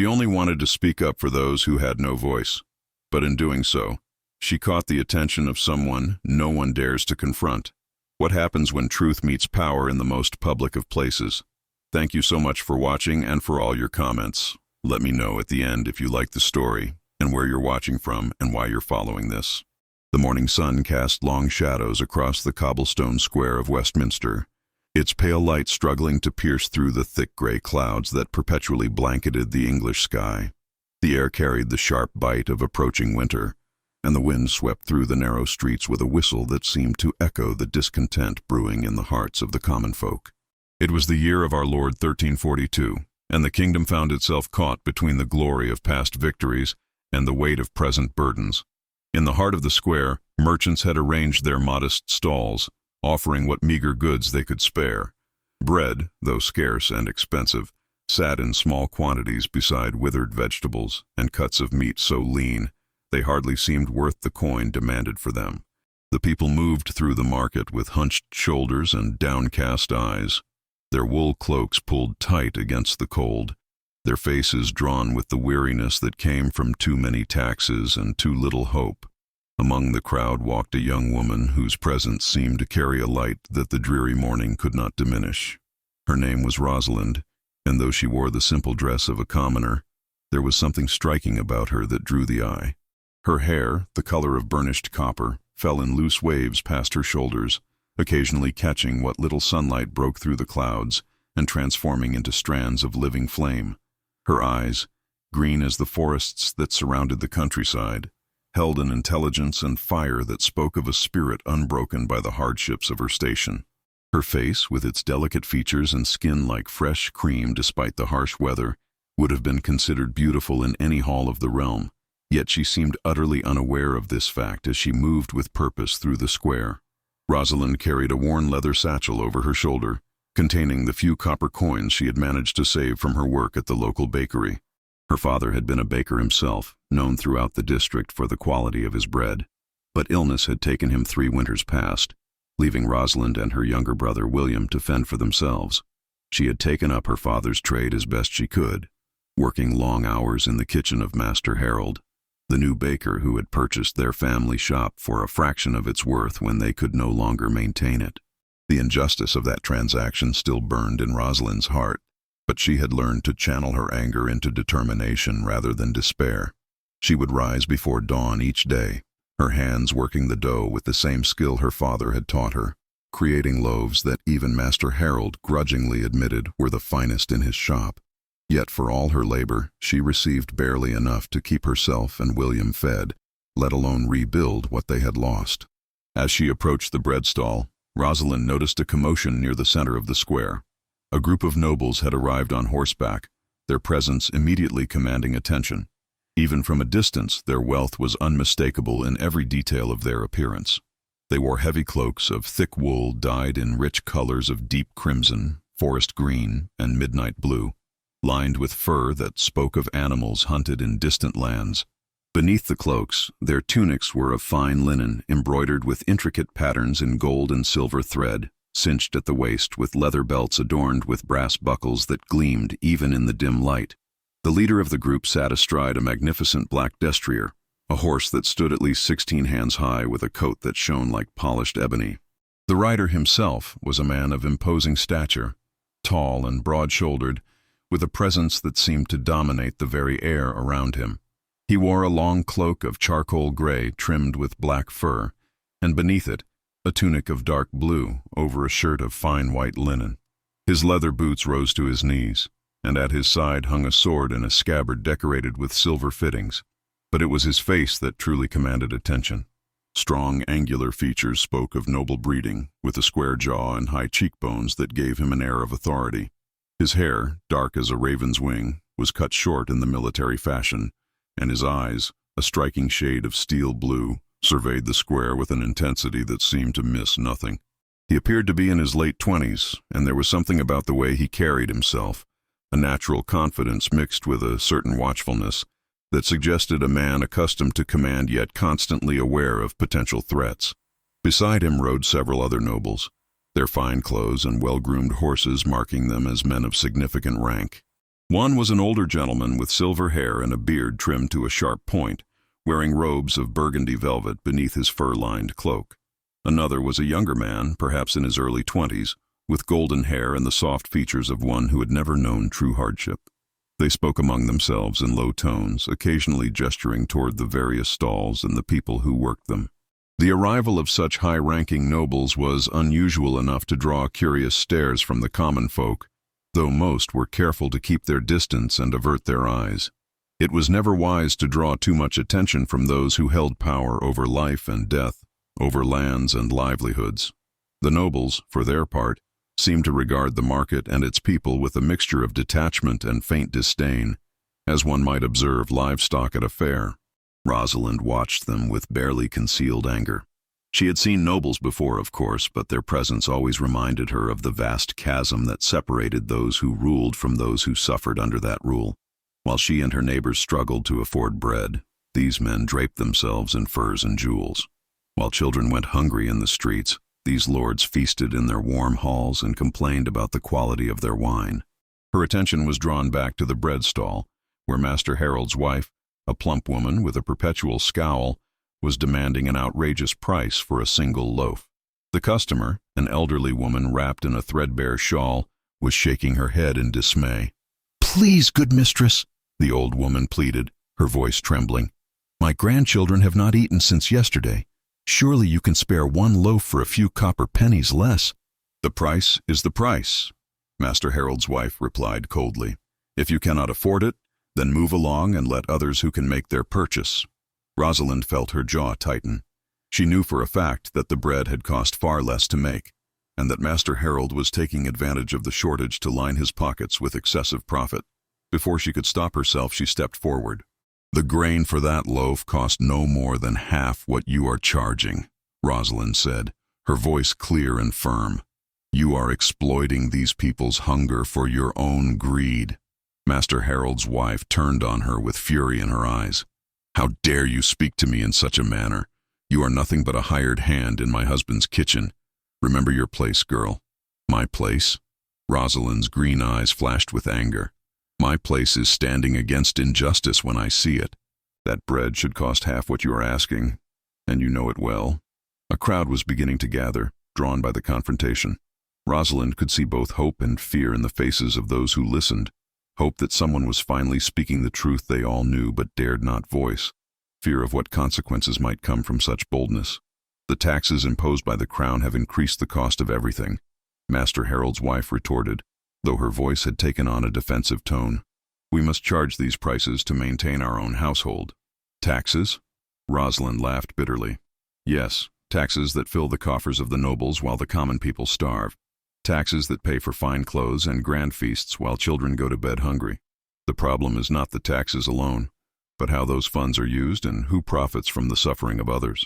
She only wanted to speak up for those who had no voice. But in doing so, she caught the attention of someone no one dares to confront. What happens when truth meets power in the most public of places? Thank you so much for watching and for all your comments. Let me know at the end if you like the story and where you're watching from and why you're following this. The morning sun cast long shadows across the cobblestone square of Westminster, its pale light struggling to pierce through the thick gray clouds that perpetually blanketed the English sky. The air carried the sharp bite of approaching winter, and the wind swept through the narrow streets with a whistle that seemed to echo the discontent brewing in the hearts of the common folk. It was the year of our Lord 1342, and the kingdom found itself caught between the glory of past victories and the weight of present burdens. In the heart of the square, merchants had arranged their modest stalls, offering what meager goods they could spare. Bread, though scarce and expensive, sat in small quantities beside withered vegetables and cuts of meat so lean they hardly seemed worth the coin demanded for them. The people moved through the market with hunched shoulders and downcast eyes, their wool cloaks pulled tight against the cold, their faces drawn with the weariness that came from too many taxes and too little hope. Among the crowd walked a young woman whose presence seemed to carry a light that the dreary morning could not diminish. Her name was Rosalind, and though she wore the simple dress of a commoner, there was something striking about her that drew the eye. Her hair, the color of burnished copper, fell in loose waves past her shoulders, occasionally catching what little sunlight broke through the clouds and transforming into strands of living flame. Her eyes, green as the forests that surrounded the countryside, held an intelligence and fire that spoke of a spirit unbroken by the hardships of her station. Her face, with its delicate features and skin like fresh cream despite the harsh weather, would have been considered beautiful in any hall of the realm, yet she seemed utterly unaware of this fact as she moved with purpose through the square. Rosalind carried a worn leather satchel over her shoulder, containing the few copper coins she had managed to save from her work at the local bakery. Her father had been a baker himself, known throughout the district for the quality of his bread, but illness had taken him 3 winters past, leaving Rosalind and her younger brother William to fend for themselves. She had taken up her father's trade as best she could, working long hours in the kitchen of Master Harold, the new baker who had purchased their family shop for a fraction of its worth when they could no longer maintain it. The injustice of that transaction still burned in Rosalind's heart, but she had learned to channel her anger into determination rather than despair. She would rise before dawn each day, her hands working the dough with the same skill her father had taught her, creating loaves that even Master Harold grudgingly admitted were the finest in his shop. Yet for all her labor, she received barely enough to keep herself and William fed, let alone rebuild what they had lost. As she approached the bread stall, Rosalind noticed a commotion near the center of the square. A group of nobles had arrived on horseback, their presence immediately commanding attention. Even from a distance, their wealth was unmistakable in every detail of their appearance. They wore heavy cloaks of thick wool dyed in rich colors of deep crimson, forest green, and midnight blue, lined with fur that spoke of animals hunted in distant lands. Beneath the cloaks, their tunics were of fine linen embroidered with intricate patterns in gold and silver thread, cinched at the waist with leather belts adorned with brass buckles that gleamed even in the dim light. The leader of the group sat astride a magnificent black destrier, a horse that stood at least 16 hands high with a coat that shone like polished ebony. The rider himself was a man of imposing stature, tall and broad-shouldered, with a presence that seemed to dominate the very air around him. He wore a long cloak of charcoal gray trimmed with black fur, and beneath it, a tunic of dark blue over a shirt of fine white linen. His leather boots rose to his knees, and at his side hung a sword in a scabbard decorated with silver fittings. But it was his face that truly commanded attention. Strong, angular features spoke of noble breeding, with a square jaw and high cheekbones that gave him an air of authority. His hair, dark as a raven's wing, was cut short in the military fashion, and his eyes, a striking shade of steel blue, surveyed the square with an intensity that seemed to miss nothing. He appeared to be in his late 20s, and there was something about the way he carried himself, a natural confidence mixed with a certain watchfulness, that suggested a man accustomed to command yet constantly aware of potential threats. Beside him rode several other nobles, their fine clothes and well-groomed horses marking them as men of significant rank. One was an older gentleman with silver hair and a beard trimmed to a sharp point, wearing robes of burgundy velvet beneath his fur-lined cloak. Another was a younger man, perhaps in his early 20s, with golden hair and the soft features of one who had never known true hardship. They spoke among themselves in low tones, occasionally gesturing toward the various stalls and the people who worked them. The arrival of such high-ranking nobles was unusual enough to draw curious stares from the common folk, though most were careful to keep their distance and avert their eyes. It was never wise to draw too much attention from those who held power over life and death, over lands and livelihoods. The nobles, for their part, seemed to regard the market and its people with a mixture of detachment and faint disdain, as one might observe livestock at a fair. Rosalind watched them with barely concealed anger. She had seen nobles before, of course, but their presence always reminded her of the vast chasm that separated those who ruled from those who suffered under that rule. While she and her neighbors struggled to afford bread, these men draped themselves in furs and jewels. While children went hungry in the streets, these lords feasted in their warm halls and complained about the quality of their wine. Her attention was drawn back to the bread stall, where Master Harold's wife, a plump woman with a perpetual scowl, was demanding an outrageous price for a single loaf. The customer, an elderly woman wrapped in a threadbare shawl, was shaking her head in dismay. "Please, good mistress," the old woman pleaded, her voice trembling. "My grandchildren have not eaten since yesterday. Surely you can spare one loaf for a few copper pennies less." "The price is the price," Master Harold's wife replied coldly. "If you cannot afford it, then move along and let others who can make their purchase." Rosalind felt her jaw tighten. She knew for a fact that the bread had cost far less to make, and that Master Harold was taking advantage of the shortage to line his pockets with excessive profit. Before she could stop herself, she stepped forward. "The grain for that loaf cost no more than half what you are charging," Rosalind said, her voice clear and firm. "You are exploiting these people's hunger for your own greed." Master Harold's wife turned on her with fury in her eyes. "How dare you speak to me in such a manner? You are nothing but a hired hand in my husband's kitchen. Remember your place, girl." "My place?" Rosalind's green eyes flashed with anger. "My place is standing against injustice when I see it. That bread should cost half what you are asking, and you know it well." A crowd was beginning to gather, drawn by the confrontation. Rosalind could see both hope and fear in the faces of those who listened. Hope that someone was finally speaking the truth they all knew but dared not voice. Fear of what consequences might come from such boldness. "The taxes imposed by the crown have increased the cost of everything," Master Harold's wife retorted, though her voice had taken on a defensive tone. "We must charge these prices to maintain our own household." "Taxes?" Rosalind laughed bitterly. "Yes, taxes that fill the coffers of the nobles while the common people starve. Taxes that pay for fine clothes and grand feasts while children go to bed hungry. The problem is not the taxes alone, but how those funds are used and who profits from the suffering of others."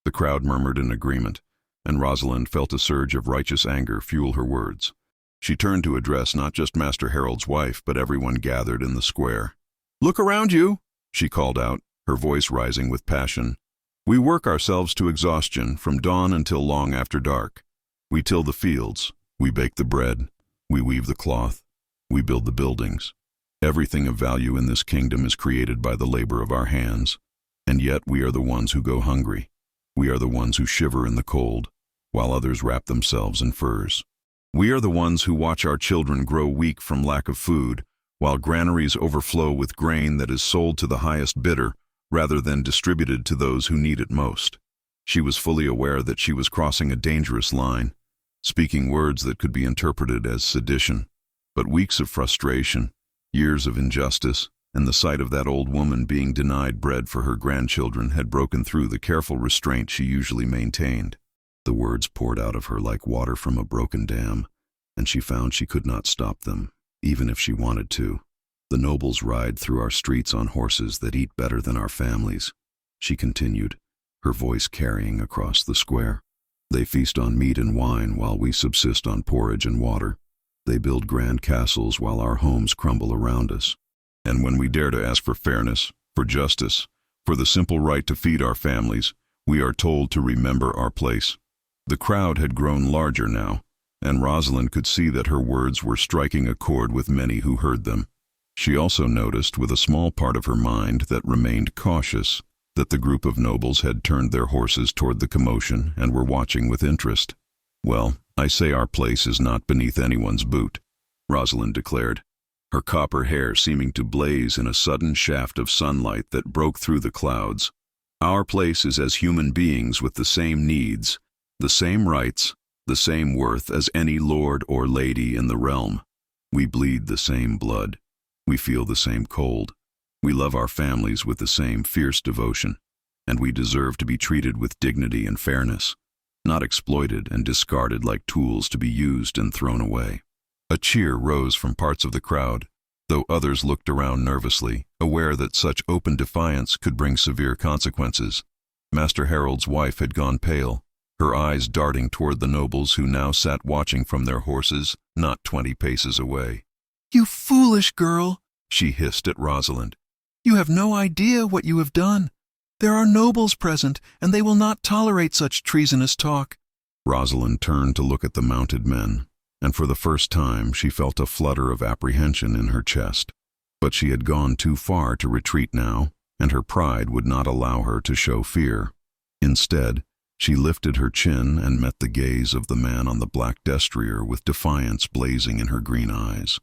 The crowd murmured in agreement, and Rosalind felt a surge of righteous anger fuel her words. She turned to address not just Master Harold's wife, but everyone gathered in the square. "Look around you," she called out, her voice rising with passion. "We work ourselves to exhaustion from dawn until long after dark. We till the fields. We bake the bread, we weave the cloth, we build the buildings. Everything of value in this kingdom is created by the labor of our hands, and yet we are the ones who go hungry. We are the ones who shiver in the cold, while others wrap themselves in furs. We are the ones who watch our children grow weak from lack of food, while granaries overflow with grain that is sold to the highest bidder rather than distributed to those who need it most." She was fully aware that she was crossing a dangerous line, speaking words that could be interpreted as sedition. But weeks of frustration, years of injustice, and the sight of that old woman being denied bread for her grandchildren had broken through the careful restraint she usually maintained. The words poured out of her like water from a broken dam, and she found she could not stop them, even if she wanted to. "The nobles ride through our streets on horses that eat better than our families," she continued, her voice carrying across the square. "They feast on meat and wine while we subsist on porridge and water. They build grand castles while our homes crumble around us. And when we dare to ask for fairness, for justice, for the simple right to feed our families, we are told to remember our place." The crowd had grown larger now, and Rosalind could see that her words were striking a chord with many who heard them. She also noticed, with a small part of her mind that remained cautious, that the group of nobles had turned their horses toward the commotion and were watching with interest. "Well, I say our place is not beneath anyone's boot," Rosalind declared, her copper hair seeming to blaze in a sudden shaft of sunlight that broke through the clouds. "Our place is as human beings with the same needs, the same rights, the same worth as any lord or lady in the realm. We bleed the same blood. We feel the same cold. We love our families with the same fierce devotion, and we deserve to be treated with dignity and fairness, not exploited and discarded like tools to be used and thrown away." A cheer rose from parts of the crowd, though others looked around nervously, aware that such open defiance could bring severe consequences. Master Harold's wife had gone pale, her eyes darting toward the nobles who now sat watching from their horses, not 20 paces away. "You foolish girl," she hissed at Rosalind. "You have no idea what you have done. There are nobles present, and they will not tolerate such treasonous talk." Rosalind turned to look at the mounted men, and for the first time she felt a flutter of apprehension in her chest. But she had gone too far to retreat now, and her pride would not allow her to show fear. Instead, she lifted her chin and met the gaze of the man on the black destrier with defiance blazing in her green eyes.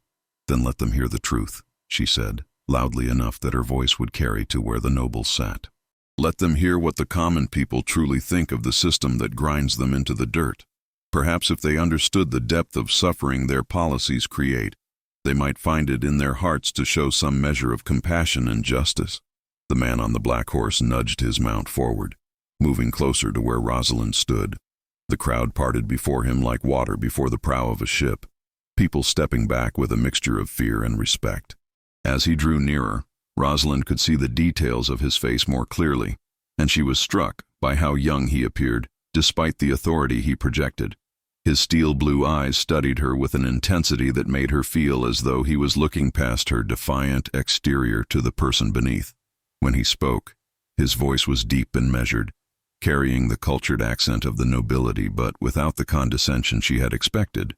"Then let them hear the truth," she said, loudly enough that her voice would carry to where the nobles sat. "Let them hear what the common people truly think of the system that grinds them into the dirt. Perhaps if they understood the depth of suffering their policies create, they might find it in their hearts to show some measure of compassion and justice." The man on the black horse nudged his mount forward, moving closer to where Rosalind stood. The crowd parted before him like water before the prow of a ship, people stepping back with a mixture of fear and respect. As he drew nearer, Rosalind could see the details of his face more clearly, and she was struck by how young he appeared, despite the authority he projected. His steel blue eyes studied her with an intensity that made her feel as though he was looking past her defiant exterior to the person beneath. When he spoke, his voice was deep and measured, carrying the cultured accent of the nobility but without the condescension she had expected.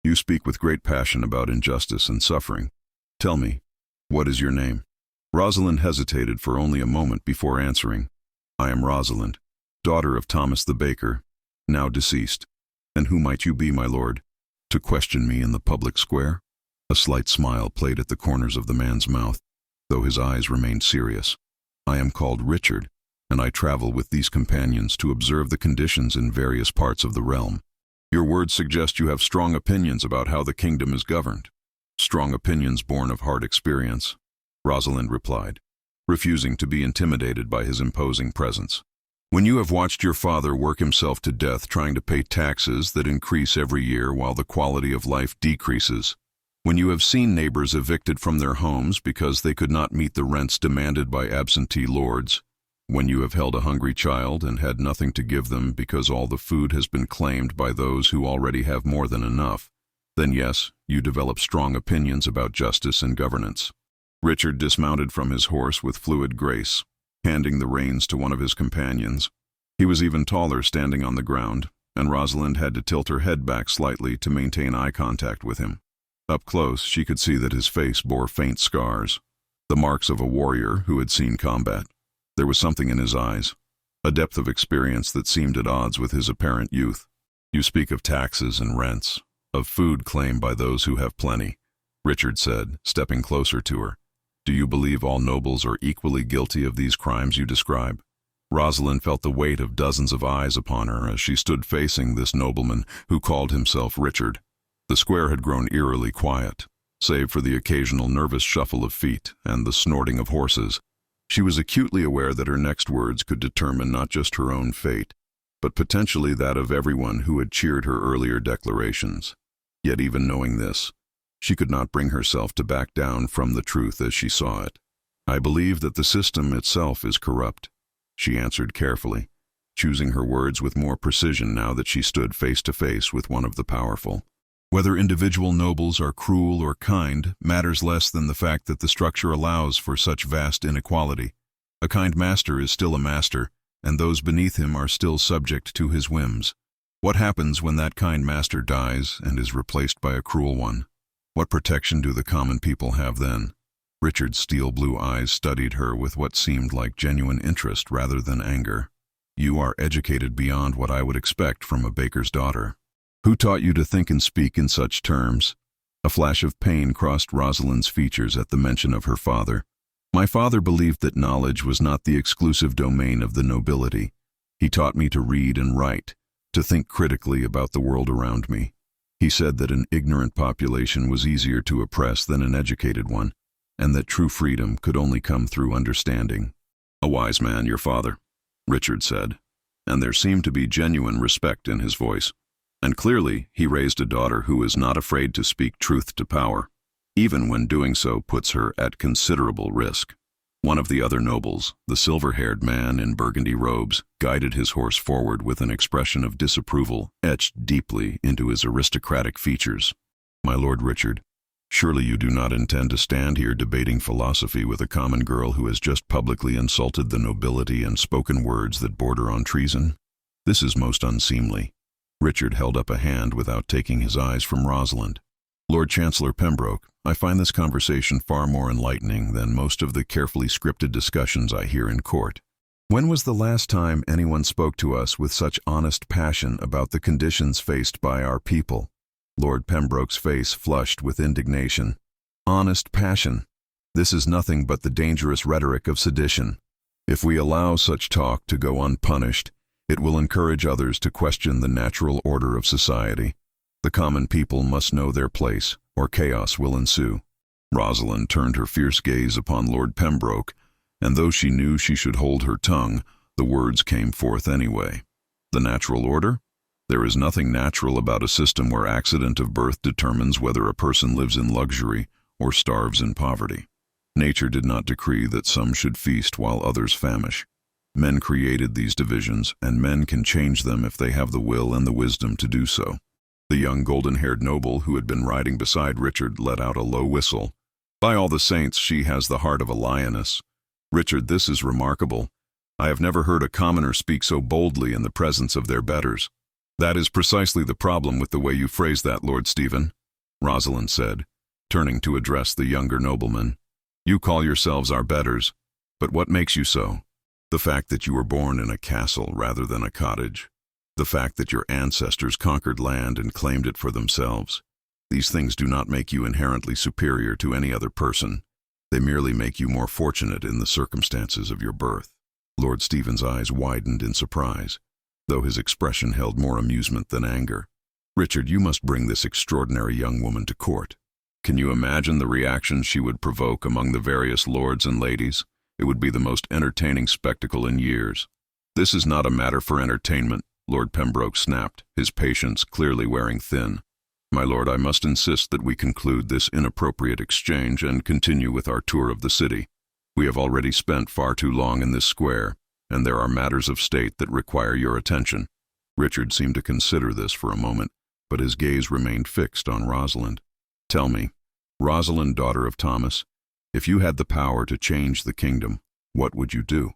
"You speak with great passion about injustice and suffering. Tell me, what is your name?" Rosalind hesitated for only a moment before answering. "I am Rosalind, daughter of Thomas the baker, now deceased. And who might you be, my lord? To question me in the public square?" A slight smile played at the corners of the man's mouth, though his eyes remained serious. "I am called Richard, and I travel with these companions to observe the conditions in various parts of the realm." "Your words suggest you have strong opinions about how the kingdom is governed." "Strong opinions born of hard experience," Rosalind replied, refusing to be intimidated by his imposing presence. "When you have watched your father work himself to death trying to pay taxes that increase every year while the quality of life decreases, when you have seen neighbors evicted from their homes because they could not meet the rents demanded by absentee lords, when you have held a hungry child and had nothing to give them because all the food has been claimed by those who already have more than enough, then yes, you develop strong opinions about justice and governance." Richard dismounted from his horse with fluid grace, handing the reins to one of his companions. He was even taller standing on the ground, and Rosalind had to tilt her head back slightly to maintain eye contact with him. Up close, she could see that his face bore faint scars, the marks of a warrior who had seen combat. There was something in his eyes, a depth of experience that seemed at odds with his apparent youth. "You speak of taxes and rents, of food claimed by those who have plenty," Richard said, stepping closer to her. "Do you believe all nobles are equally guilty of these crimes you describe?" Rosalind felt the weight of dozens of eyes upon her as she stood facing this nobleman who called himself Richard. The square had grown eerily quiet, save for the occasional nervous shuffle of feet and the snorting of horses. She was acutely aware that her next words could determine not just her own fate, but potentially that of everyone who had cheered her earlier declarations. Yet even knowing this, she could not bring herself to back down from the truth as she saw it. "I believe that the system itself is corrupt," she answered carefully, choosing her words with more precision now that she stood face to face with one of the powerful. "Whether individual nobles are cruel or kind matters less than the fact that the structure allows for such vast inequality. A kind master is still a master, and those beneath him are still subject to his whims. What happens when that kind master dies and is replaced by a cruel one? What protection do the common people have then? Richard's steel-blue eyes studied her with what seemed like genuine interest rather than anger. "You are educated beyond what I would expect from a baker's daughter. Who taught you to think and speak in such terms?" A flash of pain crossed Rosalind's features at the mention of her father. "My father believed that knowledge was not the exclusive domain of the nobility. He taught me to read and write, to think critically about the world around me. He said that an ignorant population was easier to oppress than an educated one, and that true freedom could only come through understanding." "A wise man, your father," Richard said, and there seemed to be genuine respect in his voice. "And clearly he raised a daughter who is not afraid to speak truth to power, even when doing so puts her at considerable risk." One of the other nobles, the silver-haired man in burgundy robes, guided his horse forward with an expression of disapproval etched deeply into his aristocratic features. "My Lord Richard, surely you do not intend to stand here debating philosophy with a common girl who has just publicly insulted the nobility and spoken words that border on treason? This is most unseemly." Richard held up a hand without taking his eyes from Rosalind. "Lord Chancellor Pembroke, I find this conversation far more enlightening than most of the carefully scripted discussions I hear in court. When was the last time anyone spoke to us with such honest passion about the conditions faced by our people?" Lord Pembroke's face flushed with indignation. "Honest passion. This is nothing but the dangerous rhetoric of sedition. If we allow such talk to go unpunished, it will encourage others to question the natural order of society. The common people must know their place, or chaos will ensue." Rosalind turned her fierce gaze upon Lord Pembroke, and though she knew she should hold her tongue, the words came forth anyway. "The natural order? There is nothing natural about a system where accident of birth determines whether a person lives in luxury or starves in poverty. Nature did not decree that some should feast while others famish. Men created these divisions, and men can change them if they have the will and the wisdom to do so." The young golden-haired noble who had been riding beside Richard let out a low whistle. "By all the saints, she has the heart of a lioness. Richard, this is remarkable. I have never heard a commoner speak so boldly in the presence of their betters." "That is precisely the problem with the way you phrase that, Lord Stephen," Rosalind said, turning to address the younger nobleman. "You call yourselves our betters, but what makes you so? The fact that you were born in a castle rather than a cottage? The fact that your ancestors conquered land and claimed it for themselves? These things do not make you inherently superior to any other person. They merely make you more fortunate in the circumstances of your birth." Lord Stephen's eyes widened in surprise, though his expression held more amusement than anger. "Richard, you must bring this extraordinary young woman to court. Can you imagine the reaction she would provoke among the various lords and ladies? It would be the most entertaining spectacle in years." "This is not a matter for entertainment," Lord Pembroke snapped, his patience clearly wearing thin. "My lord, I must insist that we conclude this inappropriate exchange and continue with our tour of the city. We have already spent far too long in this square, and there are matters of state that require your attention." Richard seemed to consider this for a moment, but his gaze remained fixed on Rosalind. "Tell me, Rosalind, daughter of Thomas, if you had the power to change the kingdom, what would you do?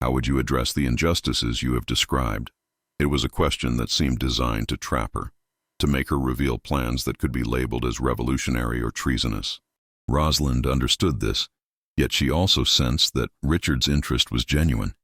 How would you address the injustices you have described?" It was a question that seemed designed to trap her, to make her reveal plans that could be labeled as revolutionary or treasonous. Rosalind understood this, yet she also sensed that Richard's interest was genuine,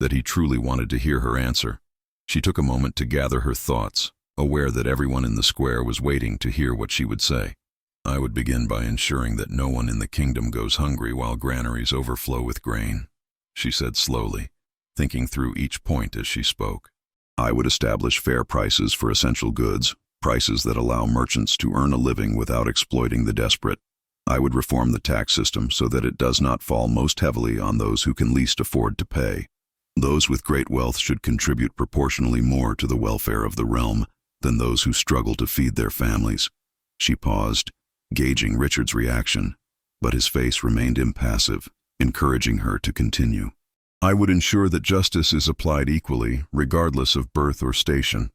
that he truly wanted to hear her answer. She took a moment to gather her thoughts, aware that everyone in the square was waiting to hear what she would say. "I would begin by ensuring that no one in the kingdom goes hungry while granaries overflow with grain," she said slowly, thinking through each point as she spoke. "I would establish fair prices for essential goods, prices that allow merchants to earn a living without exploiting the desperate. I would reform the tax system so that it does not fall most heavily on those who can least afford to pay. Those with great wealth should contribute proportionally more to the welfare of the realm than those who struggle to feed their families." She paused, gauging Richard's reaction, but his face remained impassive, encouraging her to continue. "I would ensure that justice is applied equally, regardless of birth or station,"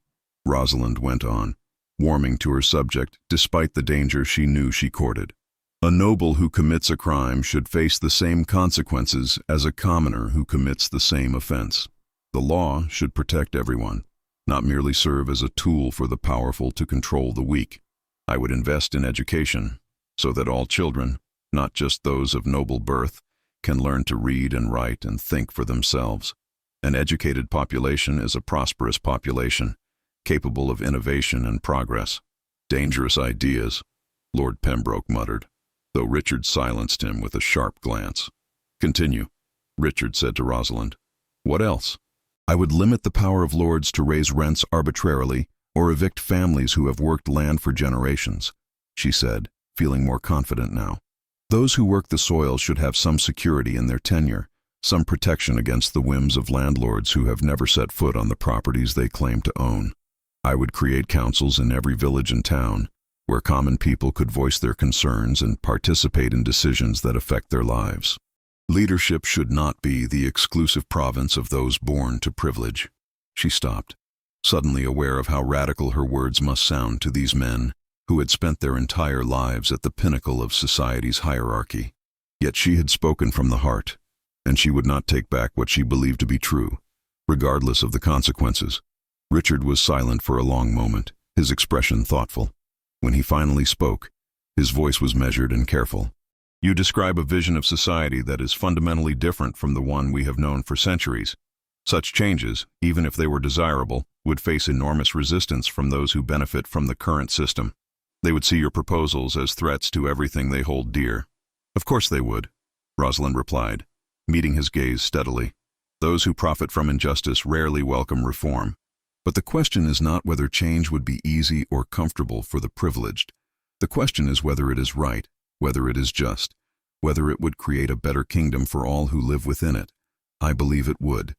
Rosalind went on, warming to her subject despite the danger she knew she courted. "A noble who commits a crime should face the same consequences as a commoner who commits the same offense. The law should protect everyone, not merely serve as a tool for the powerful to control the weak. I would invest in education, so that all children, not just those of noble birth, can learn to read and write and think for themselves. An educated population is a prosperous population, capable of innovation and progress. Dangerous ideas, Lord Pembroke muttered, though Richard silenced him with a sharp glance. Continue, Richard said to Rosalind. What else? I would limit the power of lords to raise rents arbitrarily or evict families who have worked land for generations, she said, feeling more confident now. Those who work the soil should have some security in their tenure, some protection against the whims of landlords who have never set foot on the properties they claim to own. I would create councils in every village and town, where common people could voice their concerns and participate in decisions that affect their lives. Leadership should not be the exclusive province of those born to privilege. She stopped, suddenly aware of how radical her words must sound to these men who had spent their entire lives at the pinnacle of society's hierarchy. Yet she had spoken from the heart, and she would not take back what she believed to be true, regardless of the consequences. Richard was silent for a long moment, his expression thoughtful. When he finally spoke, his voice was measured and careful. You describe a vision of society that is fundamentally different from the one we have known for centuries. Such changes, even if they were desirable, would face enormous resistance from those who benefit from the current system. They would see your proposals as threats to everything they hold dear. Of course they would, Rosalind replied, meeting his gaze steadily. Those who profit from injustice rarely welcome reform. But the question is not whether change would be easy or comfortable for the privileged. The question is whether it is right, whether it is just, whether it would create a better kingdom for all who live within it. I believe it would.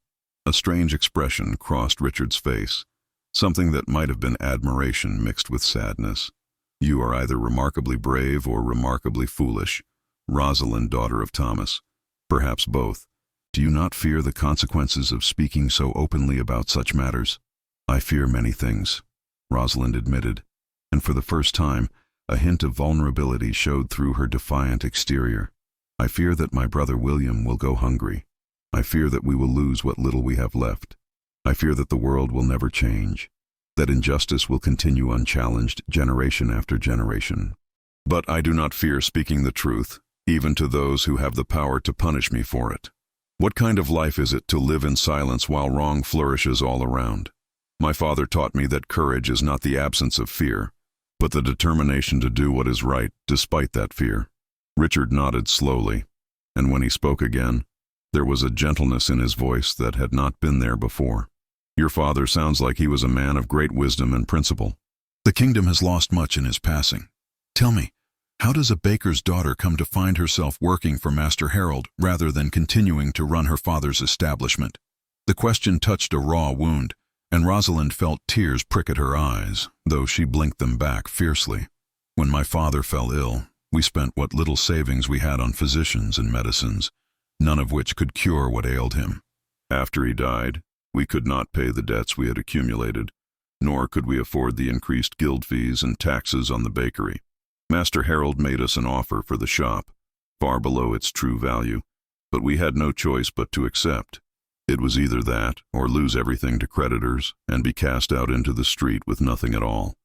A strange expression crossed Richard's face, something that might have been admiration mixed with sadness. You are either remarkably brave or remarkably foolish, Rosalind, daughter of Thomas. Perhaps both. Do you not fear the consequences of speaking so openly about such matters? I fear many things, Rosalind admitted, and for the first time, a hint of vulnerability showed through her defiant exterior. I fear that my brother William will go hungry. I fear that we will lose what little we have left. I fear that the world will never change, that injustice will continue unchallenged generation after generation. But I do not fear speaking the truth, even to those who have the power to punish me for it. What kind of life is it to live in silence while wrong flourishes all around? My father taught me that courage is not the absence of fear, but the determination to do what is right despite that fear. Richard nodded slowly, and when he spoke again, there was a gentleness in his voice that had not been there before. Your father sounds like he was a man of great wisdom and principle. The kingdom has lost much in his passing. Tell me, how does a baker's daughter come to find herself working for Master Harold rather than continuing to run her father's establishment? The question touched a raw wound, and Rosalind felt tears prick at her eyes, though she blinked them back fiercely. When my father fell ill, we spent what little savings we had on physicians and medicines, none of which could cure what ailed him. After he died, we could not pay the debts we had accumulated, nor could we afford the increased guild fees and taxes on the bakery. Master Harold made us an offer for the shop, far below its true value, but we had no choice but to accept. It was either that or lose everything to creditors and be cast out into the street with nothing at all.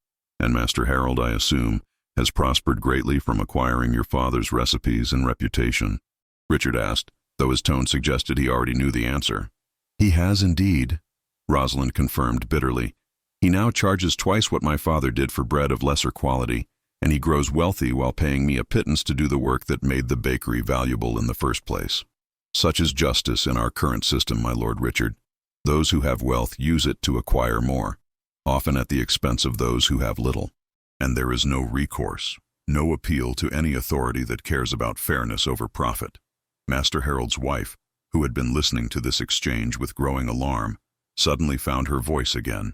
And Master Harold, I assume, has prospered greatly from acquiring your father's recipes and reputation? Richard asked, though his tone suggested he already knew the answer. He has indeed, Rosalind confirmed bitterly. He now charges twice what my father did for bread of lesser quality, and he grows wealthy while paying me a pittance to do the work that made the bakery valuable in the first place. Such is justice in our current system, my Lord Richard. Those who have wealth use it to acquire more, often at the expense of those who have little. And there is no recourse, no appeal to any authority that cares about fairness over profit. Master Harold's wife, who had been listening to this exchange with growing alarm, suddenly found her voice again.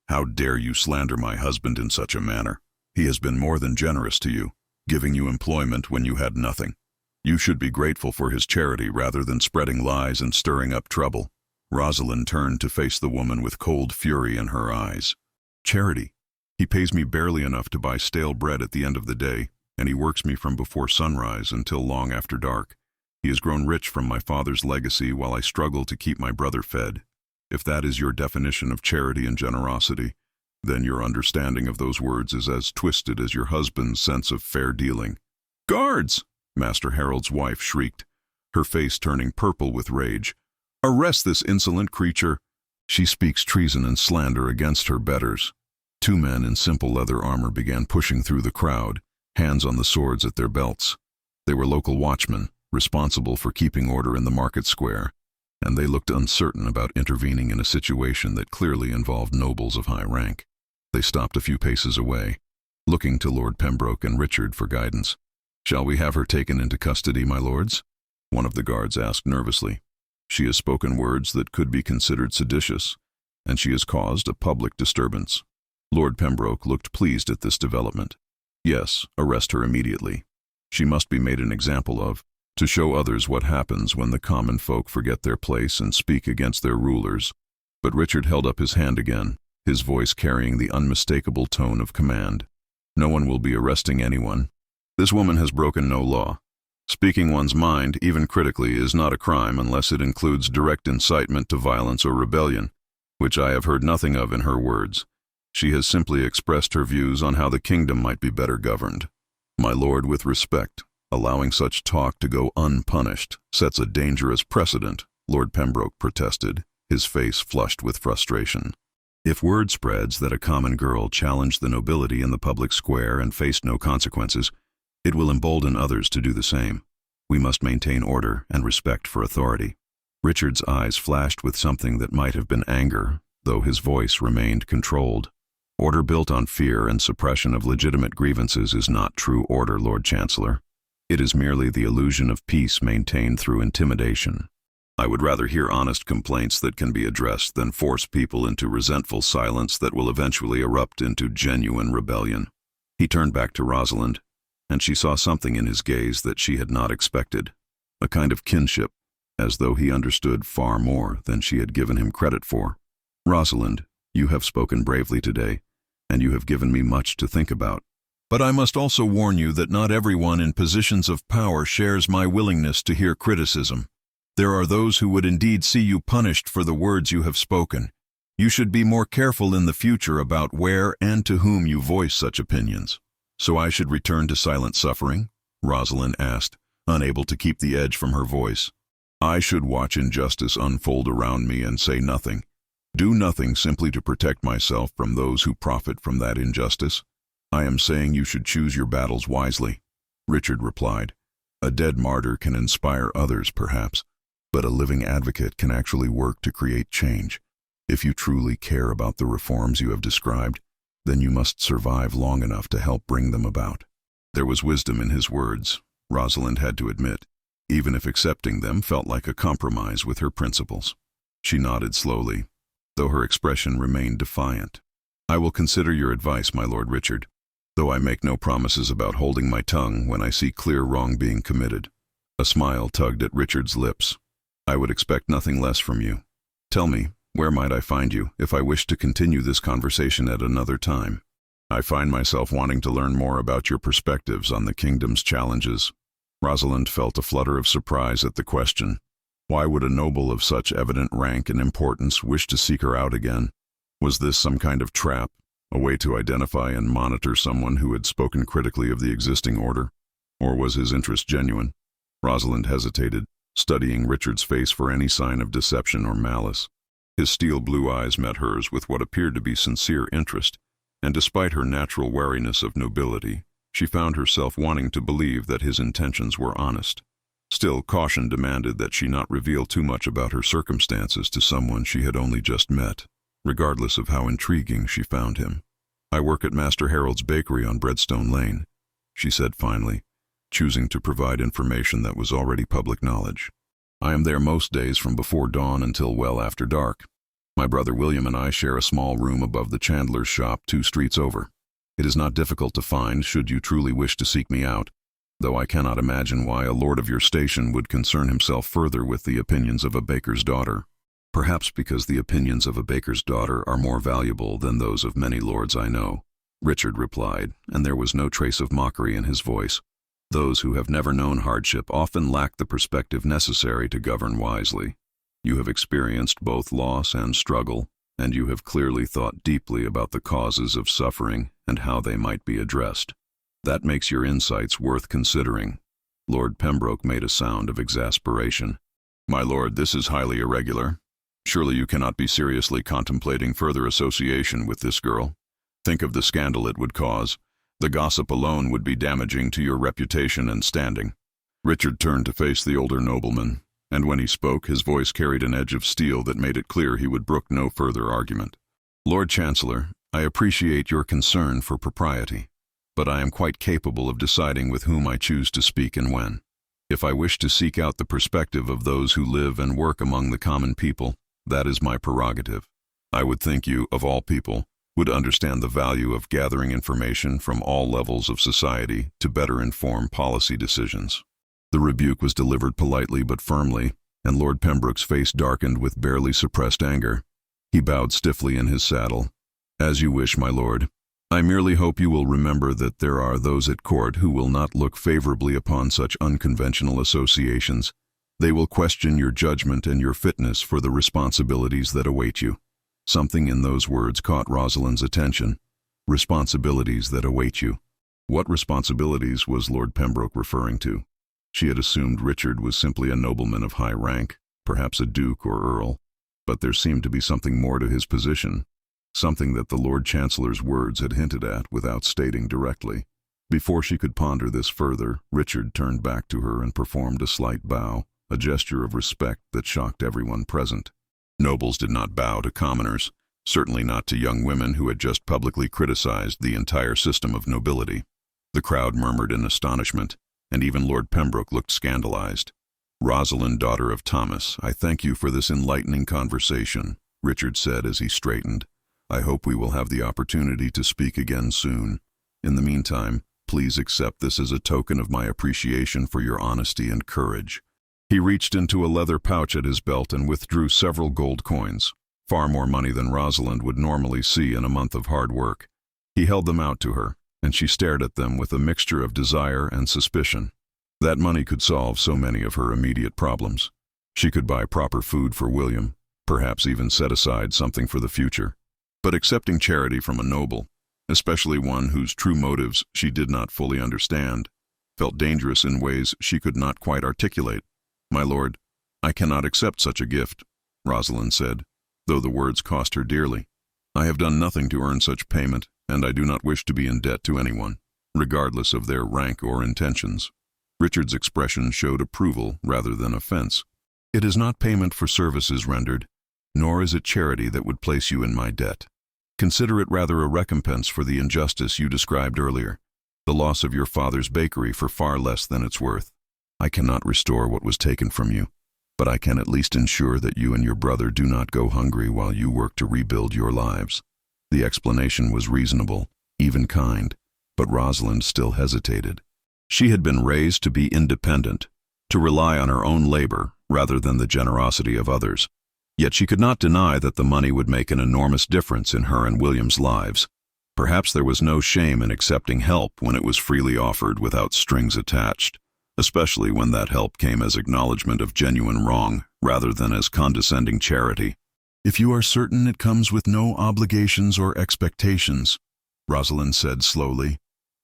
How dare you slander my husband in such a manner? He has been more than generous to you, giving you employment when you had nothing. You should be grateful for his charity rather than spreading lies and stirring up trouble. Rosalind turned to face the woman with cold fury in her eyes. Charity? He pays me barely enough to buy stale bread at the end of the day, and he works me from before sunrise until long after dark. He has grown rich from my father's legacy while I struggle to keep my brother fed. If that is your definition of charity and generosity, then your understanding of those words is as twisted as your husband's sense of fair dealing. Guards! Master Harold's wife shrieked, her face turning purple with rage. "Arrest this insolent creature! She speaks treason and slander against her betters." Two men in simple leather armor began pushing through the crowd, hands on the swords at their belts. They were local watchmen, responsible for keeping order in the market square, and they looked uncertain about intervening in a situation that clearly involved nobles of high rank. They stopped a few paces away, looking to Lord Pembroke and Richard for guidance. "Shall we have her taken into custody, my lords?" one of the guards asked nervously. "She has spoken words that could be considered seditious, and she has caused a public disturbance." Lord Pembroke looked pleased at this development. "Yes, arrest her immediately. She must be made an example of, to show others what happens when the common folk forget their place and speak against their rulers." But Richard held up his hand again, his voice carrying the unmistakable tone of command. "No one will be arresting anyone. This woman has broken no law. Speaking one's mind, even critically, is not a crime unless it includes direct incitement to violence or rebellion, which I have heard nothing of in her words. She has simply expressed her views on how the kingdom might be better governed. My lord, with respect, allowing such talk to go unpunished sets a dangerous precedent," Lord Pembroke protested, his face flushed with frustration. "If word spreads that a common girl challenged the nobility in the public square and faced no consequences, it will embolden others to do the same. We must maintain order and respect for authority." Richard's eyes flashed with something that might have been anger, though his voice remained controlled. "Order built on fear and suppression of legitimate grievances is not true order, Lord Chancellor. It is merely the illusion of peace maintained through intimidation. I would rather hear honest complaints that can be addressed than force people into resentful silence that will eventually erupt into genuine rebellion." He turned back to Rosalind, and she saw something in his gaze that she had not expected, a kind of kinship, as though he understood far more than she had given him credit for. "Rosalind, you have spoken bravely today, and you have given me much to think about. But I must also warn you that not everyone in positions of power shares my willingness to hear criticism. There are those who would indeed see you punished for the words you have spoken. You should be more careful in the future about where and to whom you voice such opinions." "So I should return to silent suffering?" Rosalind asked, unable to keep the edge from her voice. "I should watch injustice unfold around me and say nothing. Do nothing simply to protect myself from those who profit from that injustice. I am saying you should choose your battles wisely," Richard replied. "A dead martyr can inspire others, perhaps, but a living advocate can actually work to create change. If you truly care about the reforms you have described, then you must survive long enough to help bring them about." There was wisdom in his words, Rosalind had to admit, even if accepting them felt like a compromise with her principles. She nodded slowly, though her expression remained defiant. "I will consider your advice, my Lord Richard, though I make no promises about holding my tongue when I see clear wrong being committed." A smile tugged at Richard's lips. "I would expect nothing less from you. Tell me, where might I find you if I wish to continue this conversation at another time? I find myself wanting to learn more about your perspectives on the kingdom's challenges." Rosalind felt a flutter of surprise at the question. Why would a noble of such evident rank and importance wish to seek her out again? Was this some kind of trap, a way to identify and monitor someone who had spoken critically of the existing order? Or was his interest genuine? Rosalind hesitated, studying Richard's face for any sign of deception or malice. His steel blue eyes met hers with what appeared to be sincere interest, and despite her natural wariness of nobility, she found herself wanting to believe that his intentions were honest. Still, caution demanded that she not reveal too much about her circumstances to someone she had only just met, regardless of how intriguing she found him. "I work at Master Harold's bakery on Breadstone Lane," she said finally, choosing to provide information that was already public knowledge. "I am there most days from before dawn until well after dark. My brother William and I share a small room above the chandler's shop 2 streets over. It is not difficult to find should you truly wish to seek me out, though I cannot imagine why a lord of your station would concern himself further with the opinions of a baker's daughter." "Perhaps because the opinions of a baker's daughter are more valuable than those of many lords I know," Richard replied, and there was no trace of mockery in his voice. "Those who have never known hardship often lack the perspective necessary to govern wisely. You have experienced both loss and struggle, and you have clearly thought deeply about the causes of suffering and how they might be addressed. That makes your insights worth considering." Lord Pembroke made a sound of exasperation. "My lord, this is highly irregular. Surely you cannot be seriously contemplating further association with this girl. Think of the scandal it would cause. The gossip alone would be damaging to your reputation and standing." Richard turned to face the older nobleman, and when he spoke, his voice carried an edge of steel that made it clear he would brook no further argument. "Lord Chancellor, I appreciate your concern for propriety, but I am quite capable of deciding with whom I choose to speak and when. If I wish to seek out the perspective of those who live and work among the common people, that is my prerogative. I would think you, of all people, would understand the value of gathering information from all levels of society to better inform policy decisions." The rebuke was delivered politely but firmly, and Lord Pembroke's face darkened with barely suppressed anger. He bowed stiffly in his saddle. "As you wish, my lord. I merely hope you will remember that there are those at court who will not look favorably upon such unconventional associations. They will question your judgment and your fitness for the responsibilities that await you." Something in those words caught Rosalind's attention. Responsibilities that await you. What responsibilities was Lord Pembroke referring to? She had assumed Richard was simply a nobleman of high rank, perhaps a duke or earl, but there seemed to be something more to his position, something that the Lord Chancellor's words had hinted at without stating directly. Before she could ponder this further, Richard turned back to her and performed a slight bow, a gesture of respect that shocked everyone present. Nobles did not bow to commoners, certainly not to young women who had just publicly criticized the entire system of nobility. The crowd murmured in astonishment, and even Lord Pembroke looked scandalized. "Rosalind, daughter of Thomas, I thank you for this enlightening conversation," Richard said as he straightened. "I hope we will have the opportunity to speak again soon. In the meantime, please accept this as a token of my appreciation for your honesty and courage." He reached into a leather pouch at his belt and withdrew several gold coins, far more money than Rosalind would normally see in a month of hard work. He held them out to her, and she stared at them with a mixture of desire and suspicion. That money could solve so many of her immediate problems. She could buy proper food for William, perhaps even set aside something for the future. But accepting charity from a noble, especially one whose true motives she did not fully understand, felt dangerous in ways she could not quite articulate. "My lord, I cannot accept such a gift," Rosalind said, though the words cost her dearly. "I have done nothing to earn such payment, and I do not wish to be in debt to anyone, regardless of their rank or intentions." Richard's expression showed approval rather than offense. "It is not payment for services rendered, nor is it charity that would place you in my debt. Consider it rather a recompense for the injustice you described earlier, the loss of your father's bakery for far less than its worth. I cannot restore what was taken from you, but I can at least ensure that you and your brother do not go hungry while you work to rebuild your lives." The explanation was reasonable, even kind, but Rosalind still hesitated. She had been raised to be independent, to rely on her own labor rather than the generosity of others. Yet she could not deny that the money would make an enormous difference in her and William's lives. Perhaps there was no shame in accepting help when it was freely offered without strings attached, especially when that help came as acknowledgement of genuine wrong rather than as condescending charity. "If you are certain it comes with no obligations or expectations," Rosalind said slowly,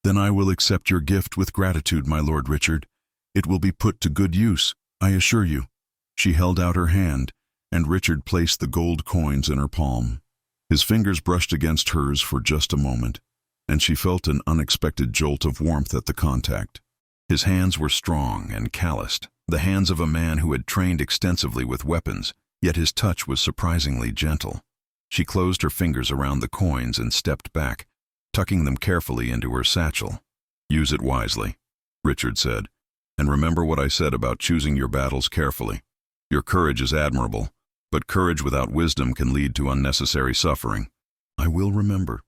"then I will accept your gift with gratitude, my Lord Richard. It will be put to good use, I assure you." She held out her hand, and Richard placed the gold coins in her palm. His fingers brushed against hers for just a moment, and she felt an unexpected jolt of warmth at the contact. His hands were strong and calloused, the hands of a man who had trained extensively with weapons, yet his touch was surprisingly gentle. She closed her fingers around the coins and stepped back, tucking them carefully into her satchel. "Use it wisely," Richard said, "and remember what I said about choosing your battles carefully. Your courage is admirable, but courage without wisdom can lead to unnecessary suffering." "I will remember,"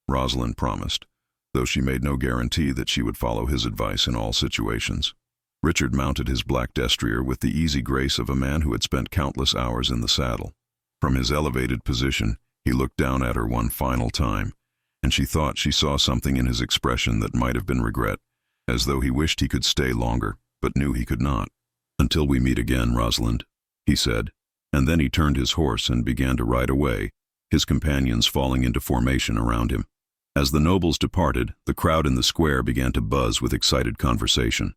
Rosalind promised, though she made no guarantee that she would follow his advice in all situations. Richard mounted his black destrier with the easy grace of a man who had spent countless hours in the saddle. From his elevated position, he looked down at her one final time, and she thought she saw something in his expression that might have been regret, as though he wished he could stay longer, but knew he could not. "Until we meet again, Rosalind," he said, and then he turned his horse and began to ride away, his companions falling into formation around him. As the nobles departed, the crowd in the square began to buzz with excited conversation.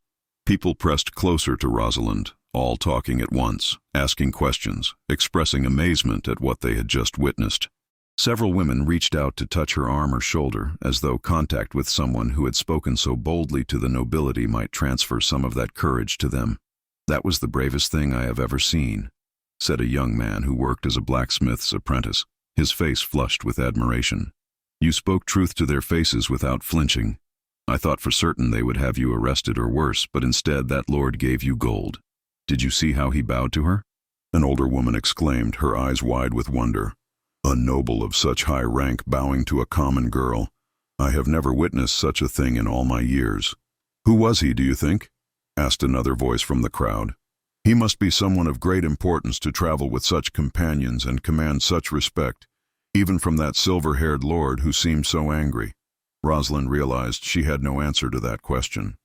People pressed closer to Rosalind, all talking at once, asking questions, expressing amazement at what they had just witnessed. Several women reached out to touch her arm or shoulder, as though contact with someone who had spoken so boldly to the nobility might transfer some of that courage to them. "That was the bravest thing I have ever seen," said a young man who worked as a blacksmith's apprentice, his face flushed with admiration. "You spoke truth to their faces without flinching. I thought for certain they would have you arrested or worse, but instead that lord gave you gold. Did you see how he bowed to her?" An older woman exclaimed, her eyes wide with wonder. "A noble of such high rank bowing to a common girl. I have never witnessed such a thing in all my years." "Who was he, do you think?" asked another voice from the crowd. "He must be someone of great importance to travel with such companions and command such respect, even from that silver-haired lord who seemed so angry." Rosalind realized she had no answer to that question.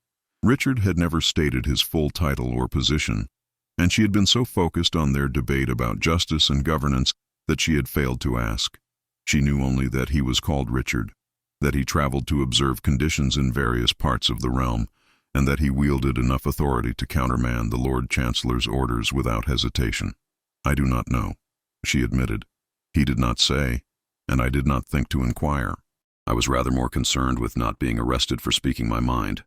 Richard had never stated his full title or position, and she had been so focused on their debate about justice and governance that she had failed to ask. She knew only that he was called Richard, that he traveled to observe conditions in various parts of the realm, and that he wielded enough authority to countermand the Lord Chancellor's orders without hesitation. "I do not know," she admitted. "He did not say, and I did not think to inquire. I was rather more concerned with not being arrested for speaking my mind."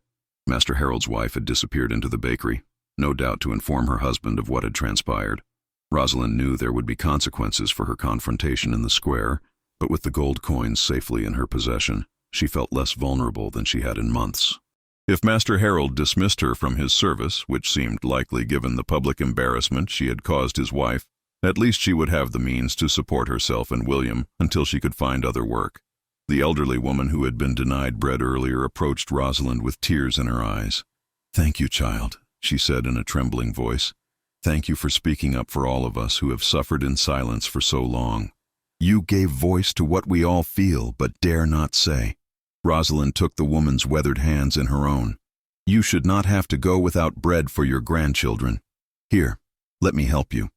Master Harold's wife had disappeared into the bakery, no doubt to inform her husband of what had transpired. Rosalind knew there would be consequences for her confrontation in the square, but with the gold coins safely in her possession, she felt less vulnerable than she had in months. If Master Harold dismissed her from his service, which seemed likely given the public embarrassment she had caused his wife, at least she would have the means to support herself and William until she could find other work. The elderly woman who had been denied bread earlier approached Rosalind with tears in her eyes. "Thank you, child," she said in a trembling voice. "Thank you for speaking up for all of us who have suffered in silence for so long. You gave voice to what we all feel but dare not say." Rosalind took the woman's weathered hands in her own. "You should not have to go without bread for your grandchildren. Here, let me help you."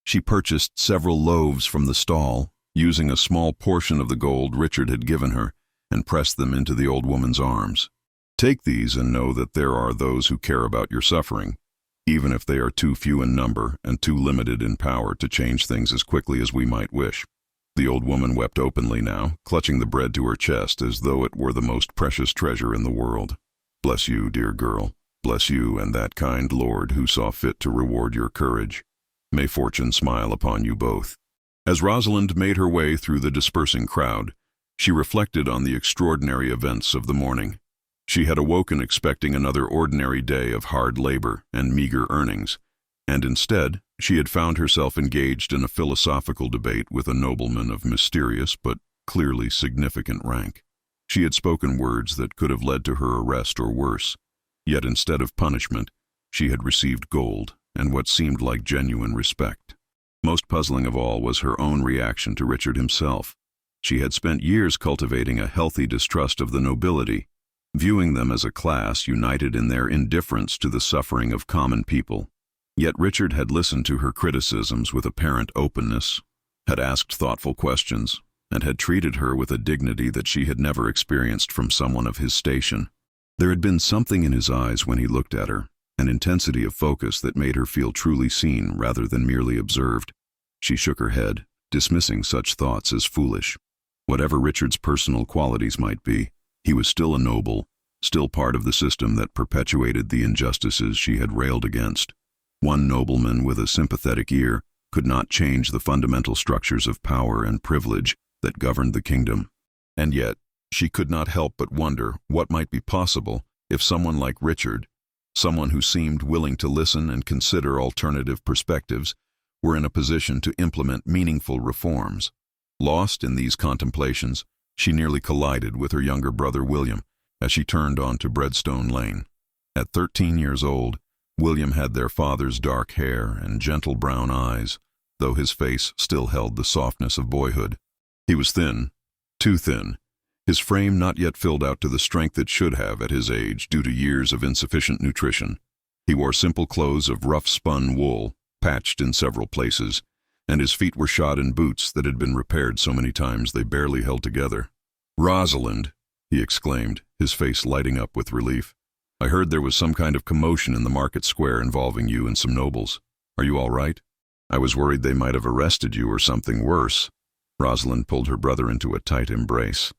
She purchased several loaves from the stall, using a small portion of the gold Richard had given her, and pressed them into the old woman's arms. "Take these and know that there are those who care about your suffering, even if they are too few in number and too limited in power to change things as quickly as we might wish." The old woman wept openly now, clutching the bread to her chest as though it were the most precious treasure in the world. "Bless you, dear girl. Bless you and that kind Lord who saw fit to reward your courage. May fortune smile upon you both." As Rosalind made her way through the dispersing crowd, she reflected on the extraordinary events of the morning. She had awoken expecting another ordinary day of hard labor and meager earnings, and instead, she had found herself engaged in a philosophical debate with a nobleman of mysterious but clearly significant rank. She had spoken words that could have led to her arrest or worse, yet instead of punishment, she had received gold and what seemed like genuine respect. Most puzzling of all was her own reaction to Richard himself. She had spent years cultivating a healthy distrust of the nobility, viewing them as a class united in their indifference to the suffering of common people. Yet Richard had listened to her criticisms with apparent openness, had asked thoughtful questions, and had treated her with a dignity that she had never experienced from someone of his station. There had been something in his eyes when he looked at her, an intensity of focus that made her feel truly seen rather than merely observed. She shook her head, dismissing such thoughts as foolish. Whatever Richard's personal qualities might be, he was still a noble, still part of the system that perpetuated the injustices she had railed against. One nobleman with a sympathetic ear could not change the fundamental structures of power and privilege that governed the kingdom. And yet, she could not help but wonder what might be possible if someone like Richard, someone who seemed willing to listen and consider alternative perspectives, were in a position to implement meaningful reforms. Lost in these contemplations, she nearly collided with her younger brother William as she turned onto Breadstone Lane. At 13 years old, William had their father's dark hair and gentle brown eyes, though his face still held the softness of boyhood. He was thin, too thin, his frame not yet filled out to the strength it should have at his age due to years of insufficient nutrition. He wore simple clothes of rough-spun wool, patched in several places, and his feet were shod in boots that had been repaired so many times they barely held together. "Rosalind," he exclaimed, his face lighting up with relief. I heard there was some kind of commotion in the market square involving you and some nobles. Are you all right? I was worried they might have arrested you or something worse." Rosalind pulled her brother into a tight embrace,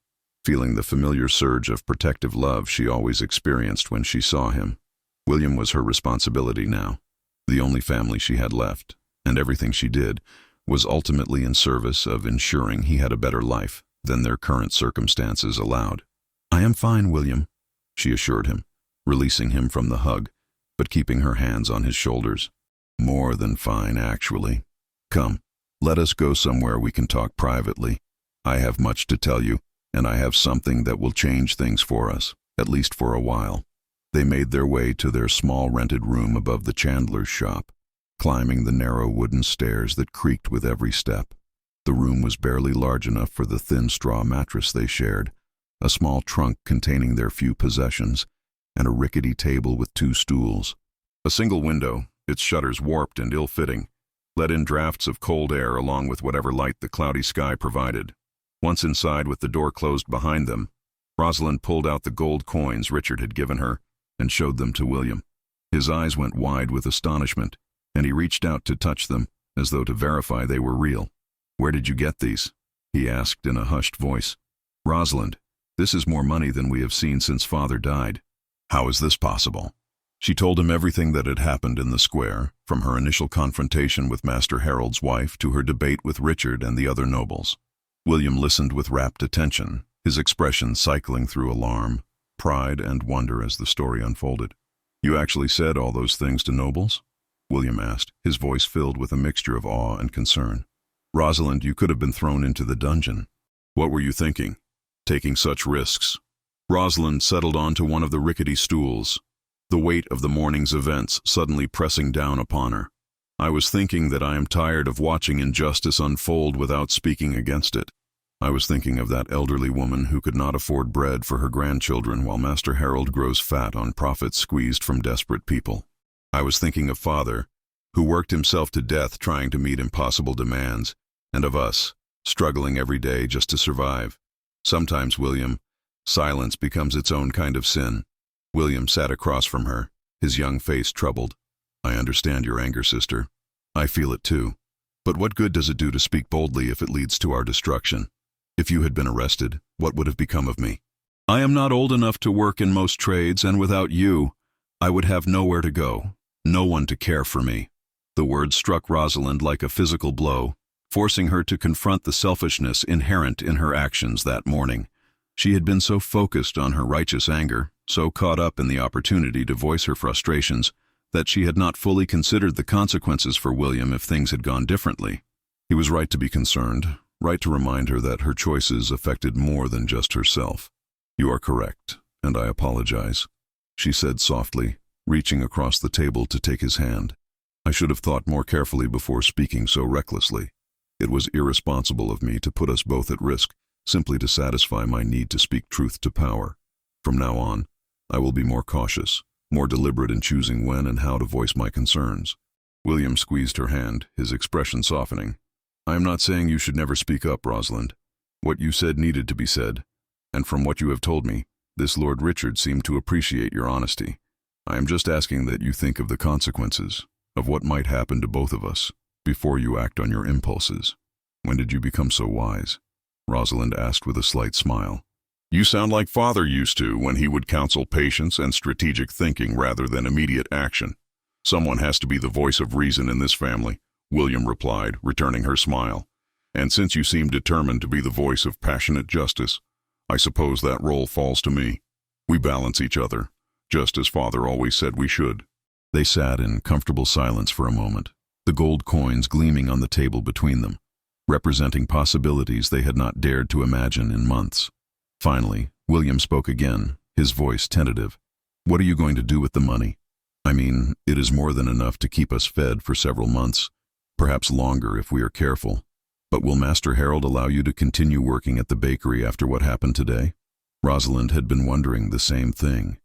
feeling the familiar surge of protective love she always experienced when she saw him. William was her responsibility now, the only family she had left, and everything she did was ultimately in service of ensuring he had a better life than their current circumstances allowed. "I am fine, William," she assured him, releasing him from the hug, but keeping her hands on his shoulders. "More than fine, actually. Come, let us go somewhere we can talk privately. I have much to tell you, and I have something that will change things for us, at least for a while." They made their way to their small rented room above the chandler's shop, climbing the narrow wooden stairs that creaked with every step. The room was barely large enough for the thin straw mattress they shared, a small trunk containing their few possessions, and a rickety table with 2 stools. A single window, its shutters warped and ill-fitting, let in drafts of cold air along with whatever light the cloudy sky provided. Once inside with the door closed behind them, Rosalind pulled out the gold coins Richard had given her and showed them to William. His eyes went wide with astonishment, and he reached out to touch them, as though to verify they were real. "Where did you get these?" he asked in a hushed voice. "Rosalind, this is more money than we have seen since Father died." "How is this possible?" She told him everything that had happened in the square, from her initial confrontation with Master Harold's wife to her debate with Richard and the other nobles. William listened with rapt attention, his expression cycling through alarm, pride, and wonder as the story unfolded. "You actually said all those things to nobles?" William asked, his voice filled with a mixture of awe and concern. "Rosalind, you could have been thrown into the dungeon. What were you thinking, taking such risks?" Rosalind settled onto one of the rickety stools, the weight of the morning's events suddenly pressing down upon her. "I was thinking that I am tired of watching injustice unfold without speaking against it. I was thinking of that elderly woman who could not afford bread for her grandchildren while Master Harold grows fat on profits squeezed from desperate people. I was thinking of Father, who worked himself to death trying to meet impossible demands, and of us, struggling every day just to survive. Sometimes, William, silence becomes its own kind of sin." William sat across from her, his young face troubled. "I understand your anger, sister. I feel it too. But what good does it do to speak boldly if it leads to our destruction? If you had been arrested, what would have become of me? I am not old enough to work in most trades, and without you, I would have nowhere to go, no one to care for me." The words struck Rosalind like a physical blow, forcing her to confront the selfishness inherent in her actions that morning. She had been so focused on her righteous anger, so caught up in the opportunity to voice her frustrations, that she had not fully considered the consequences for William if things had gone differently. He was right to be concerned, right to remind her that her choices affected more than just herself. "You are correct, and I apologize," she said softly, reaching across the table to take his hand. "I should have thought more carefully before speaking so recklessly. It was irresponsible of me to put us both at risk, simply to satisfy my need to speak truth to power. From now on, I will be more cautious, more deliberate in choosing when and how to voice my concerns." William squeezed her hand, his expression softening. "I am not saying you should never speak up, Rosalind. What you said needed to be said, and from what you have told me, this Lord Richard seemed to appreciate your honesty. I am just asking that you think of the consequences, of what might happen to both of us, before you act on your impulses." "When did you become so wise?" Rosalind asked with a slight smile. "You sound like Father used to when he would counsel patience and strategic thinking rather than immediate action. Someone has to be the voice of reason in this family," William replied, returning her smile. "And since you seem determined to be the voice of passionate justice, I suppose that role falls to me. We balance each other, just as Father always said we should." They sat in comfortable silence for a moment, the gold coins gleaming on the table between them, representing possibilities they had not dared to imagine in months. Finally, William spoke again, his voice tentative. "What are you going to do with the money? I mean, it is more than enough to keep us fed for several months, perhaps longer if we are careful. But will Master Harold allow you to continue working at the bakery after what happened today?" Rosalind had been wondering the same thing.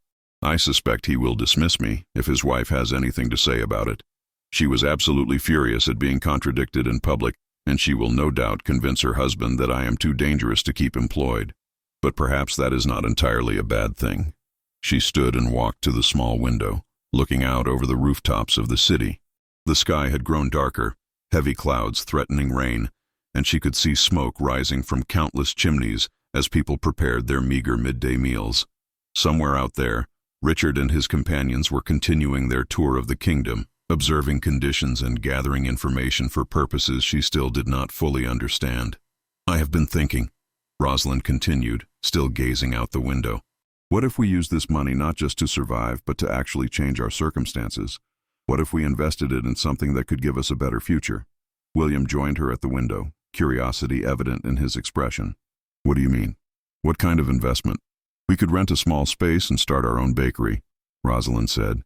"I suspect he will dismiss me if his wife has anything to say about it. She was absolutely furious at being contradicted in public, and she will no doubt convince her husband that I am too dangerous to keep employed. But perhaps that is not entirely a bad thing. She stood and walked to the small window, looking out over the rooftops of the city. The sky had grown darker, heavy clouds threatening rain, and she could see smoke rising from countless chimneys as people prepared their meager midday meals. Somewhere out there, Richard and his companions were continuing their tour of the kingdom, observing conditions and gathering information for purposes she still did not fully understand. "I have been thinking," Rosalind continued, still gazing out the window. "What if we used this money not just to survive, but to actually change our circumstances? What if we invested it in something that could give us a better future?" William joined her at the window, curiosity evident in his expression. "What do you mean? What kind of investment?" "We could rent a small space and start our own bakery," Rosalind said,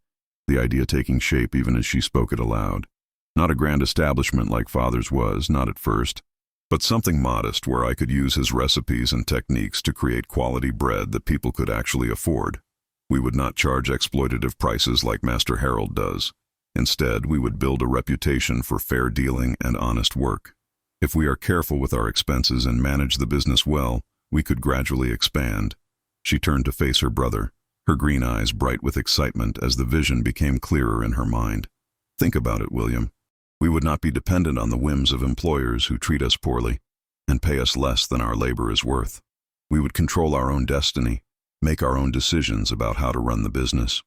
the idea taking shape even as she spoke it aloud. "Not a grand establishment like Father's was, not at first, but something modest where I could use his recipes and techniques to create quality bread that people could actually afford. We would not charge exploitative prices like Master Harold does. Instead, we would build a reputation for fair dealing and honest work. If we are careful with our expenses and manage the business well, we could gradually expand." She turned to face her brother, her green eyes bright with excitement as the vision became clearer in her mind. "Think about it, William. We would not be dependent on the whims of employers who treat us poorly and pay us less than our labor is worth. We would control our own destiny, make our own decisions about how to run the business,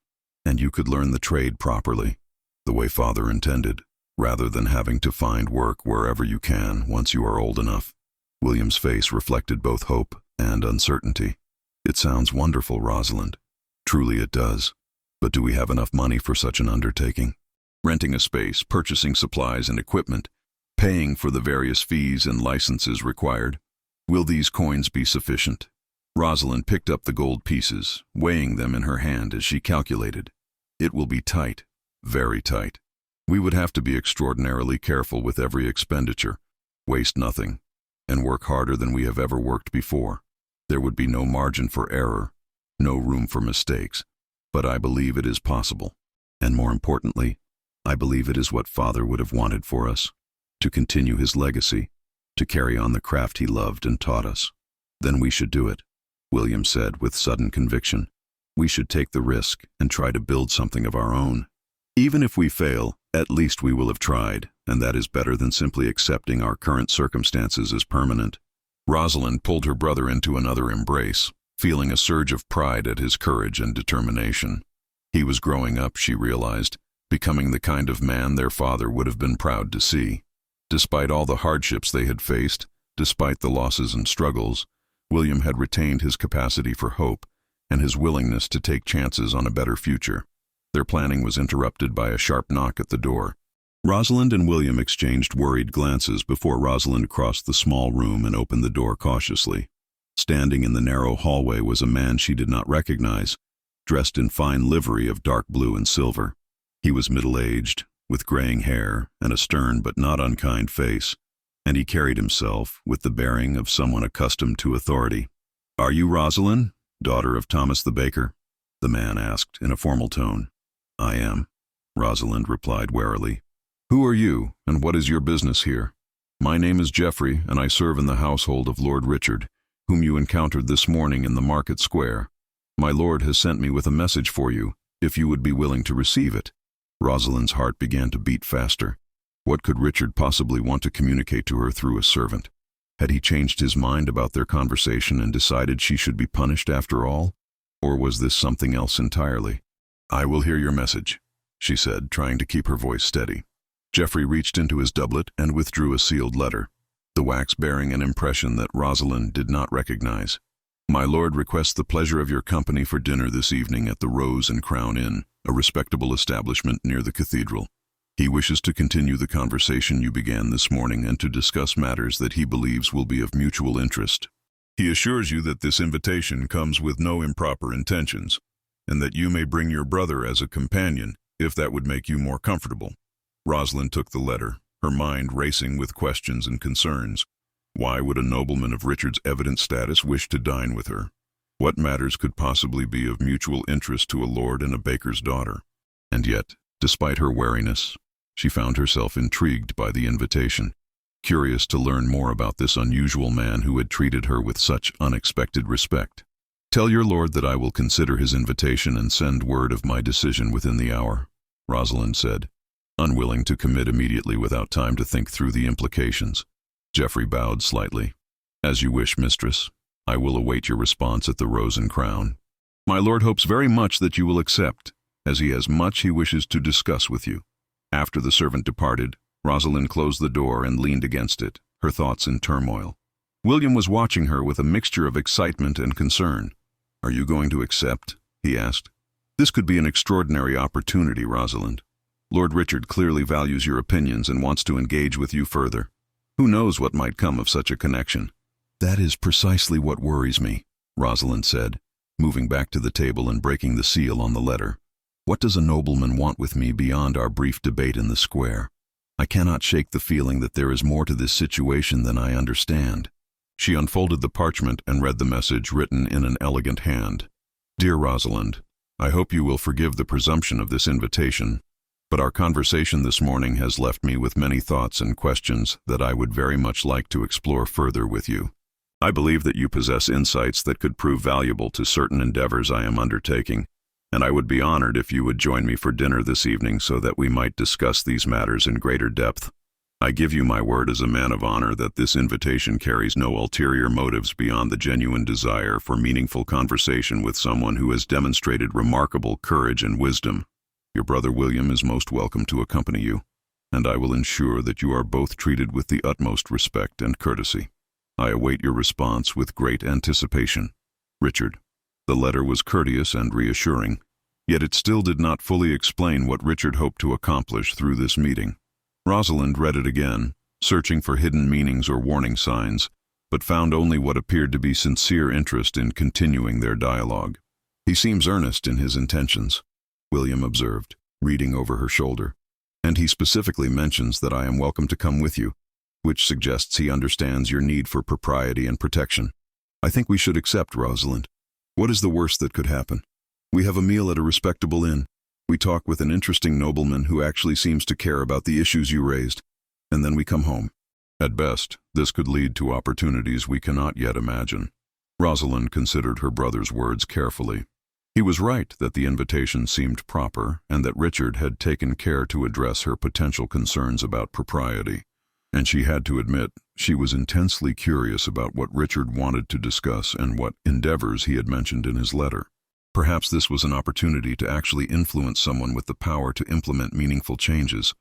and you could learn the trade properly, the way Father intended, rather than having to find work wherever you can once you are old enough." William's face reflected both hope and uncertainty. "It sounds wonderful, Rosalind. Truly it does. But do we have enough money for such an undertaking? Renting a space, purchasing supplies and equipment, paying for the various fees and licenses required. Will these coins be sufficient?" Rosalind picked up the gold pieces, weighing them in her hand as she calculated. "It will be tight, very tight. We would have to be extraordinarily careful with every expenditure, waste nothing, and work harder than we have ever worked before. There would be no margin for error, no room for mistakes, but I believe it is possible. And more importantly, I believe it is what Father would have wanted for us, to continue his legacy, to carry on the craft he loved and taught us. Then we should do it," William said with sudden conviction. "We should take the risk and try to build something of our own. Even if we fail, at least we will have tried, and that is better than simply accepting our current circumstances as permanent." Rosalind pulled her brother into another embrace, feeling a surge of pride at his courage and determination. He was growing up, she realized, becoming the kind of man their father would have been proud to see. Despite all the hardships they had faced, despite the losses and struggles, William had retained his capacity for hope and his willingness to take chances on a better future. Their planning was interrupted by a sharp knock at the door. Rosalind and William exchanged worried glances before Rosalind crossed the small room and opened the door cautiously. Standing in the narrow hallway was a man she did not recognize, dressed in fine livery of dark blue and silver. He was middle-aged, with graying hair and a stern but not unkind face, and he carried himself with the bearing of someone accustomed to authority. "Are you Rosalind, daughter of Thomas the baker?" the man asked in a formal tone. "I am," Rosalind replied warily. "Who are you, and what is your business here?" "My name is Geoffrey, and I serve in the household of Lord Richard, whom you encountered this morning in the market square. My lord has sent me with a message for you, if you would be willing to receive it." Rosalind's heart began to beat faster. What could Richard possibly want to communicate to her through a servant? Had he changed his mind about their conversation and decided she should be punished after all? Or was this something else entirely? "I will hear your message," she said, trying to keep her voice steady. Geoffrey reached into his doublet and withdrew a sealed letter, the wax bearing an impression that Rosalind did not recognize. "My lord requests the pleasure of your company for dinner this evening at the Rose and Crown Inn, a respectable establishment near the cathedral. He wishes to continue the conversation you began this morning and to discuss matters that he believes will be of mutual interest. He assures you that this invitation comes with no improper intentions, and that you may bring your brother as a companion, if that would make you more comfortable." Rosalind took the letter, her mind racing with questions and concerns. Why would a nobleman of Richard's evident status wish to dine with her? What matters could possibly be of mutual interest to a lord and a baker's daughter? And yet, despite her wariness, she found herself intrigued by the invitation, curious to learn more about this unusual man who had treated her with such unexpected respect. Tell your lord that I will consider his invitation and send word of my decision within the hour, Rosalind said, unwilling to commit immediately without time to think through the implications. Geoffrey bowed slightly. As you wish, mistress. I will await your response at the Rose and Crown. My lord hopes very much that you will accept, as he has much he wishes to discuss with you. After the servant departed, Rosalind closed the door and leaned against it, her thoughts in turmoil. William was watching her with a mixture of excitement and concern. Are you going to accept? He asked. This could be an extraordinary opportunity, Rosalind. Lord Richard clearly values your opinions and wants to engage with you further. Who knows what might come of such a connection? That is precisely what worries me, Rosalind said, moving back to the table and breaking the seal on the letter. What does a nobleman want with me beyond our brief debate in the square? I cannot shake the feeling that there is more to this situation than I understand. She unfolded the parchment and read the message written in an elegant hand. Dear Rosalind, I hope you will forgive the presumption of this invitation, but our conversation this morning has left me with many thoughts and questions that I would very much like to explore further with you. I believe that you possess insights that could prove valuable to certain endeavors I am undertaking, and I would be honored if you would join me for dinner this evening so that we might discuss these matters in greater depth. I give you my word as a man of honor that this invitation carries no ulterior motives beyond the genuine desire for meaningful conversation with someone who has demonstrated remarkable courage and wisdom. Your brother William is most welcome to accompany you, and I will ensure that you are both treated with the utmost respect and courtesy. I await your response with great anticipation. Richard. The letter was courteous and reassuring, yet it still did not fully explain what Richard hoped to accomplish through this meeting. Rosalind read it again, searching for hidden meanings or warning signs, but found only what appeared to be sincere interest in continuing their dialogue. He seems earnest in his intentions, William observed, reading over her shoulder. And he specifically mentions that I am welcome to come with you, which suggests he understands your need for propriety and protection. I think we should accept, Rosalind. What is the worst that could happen? We have a meal at a respectable inn. We talk with an interesting nobleman who actually seems to care about the issues you raised, and then we come home. At best, this could lead to opportunities we cannot yet imagine. Rosalind considered her brother's words carefully. He was right that the invitation seemed proper, and that Richard had taken care to address her potential concerns about propriety. And she had to admit, she was intensely curious about what Richard wanted to discuss and what endeavors he had mentioned in his letter. Perhaps this was an opportunity to actually influence someone with the power to implement meaningful changes,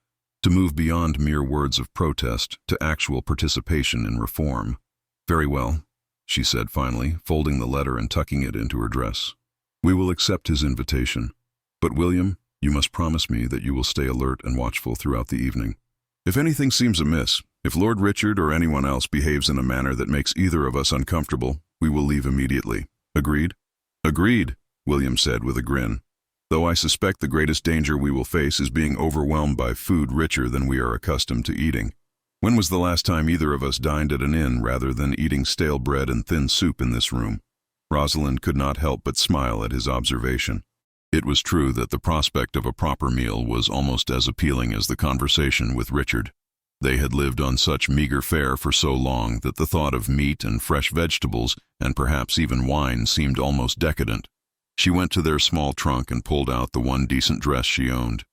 to move beyond mere words of protest to actual participation in reform. Very well, she said finally, folding the letter and tucking it into her dress. We will accept his invitation. But William, you must promise me that you will stay alert and watchful throughout the evening. If anything seems amiss, if Lord Richard or anyone else behaves in a manner that makes either of us uncomfortable, we will leave immediately. Agreed? Agreed, William said with a grin. Though I suspect the greatest danger we will face is being overwhelmed by food richer than we are accustomed to eating. When was the last time either of us dined at an inn rather than eating stale bread and thin soup in this room? Rosalind could not help but smile at his observation. It was true that the prospect of a proper meal was almost as appealing as the conversation with Richard. They had lived on such meager fare for so long that the thought of meat and fresh vegetables, and perhaps even wine, seemed almost decadent. She went to their small trunk and pulled out the one decent dress she owned,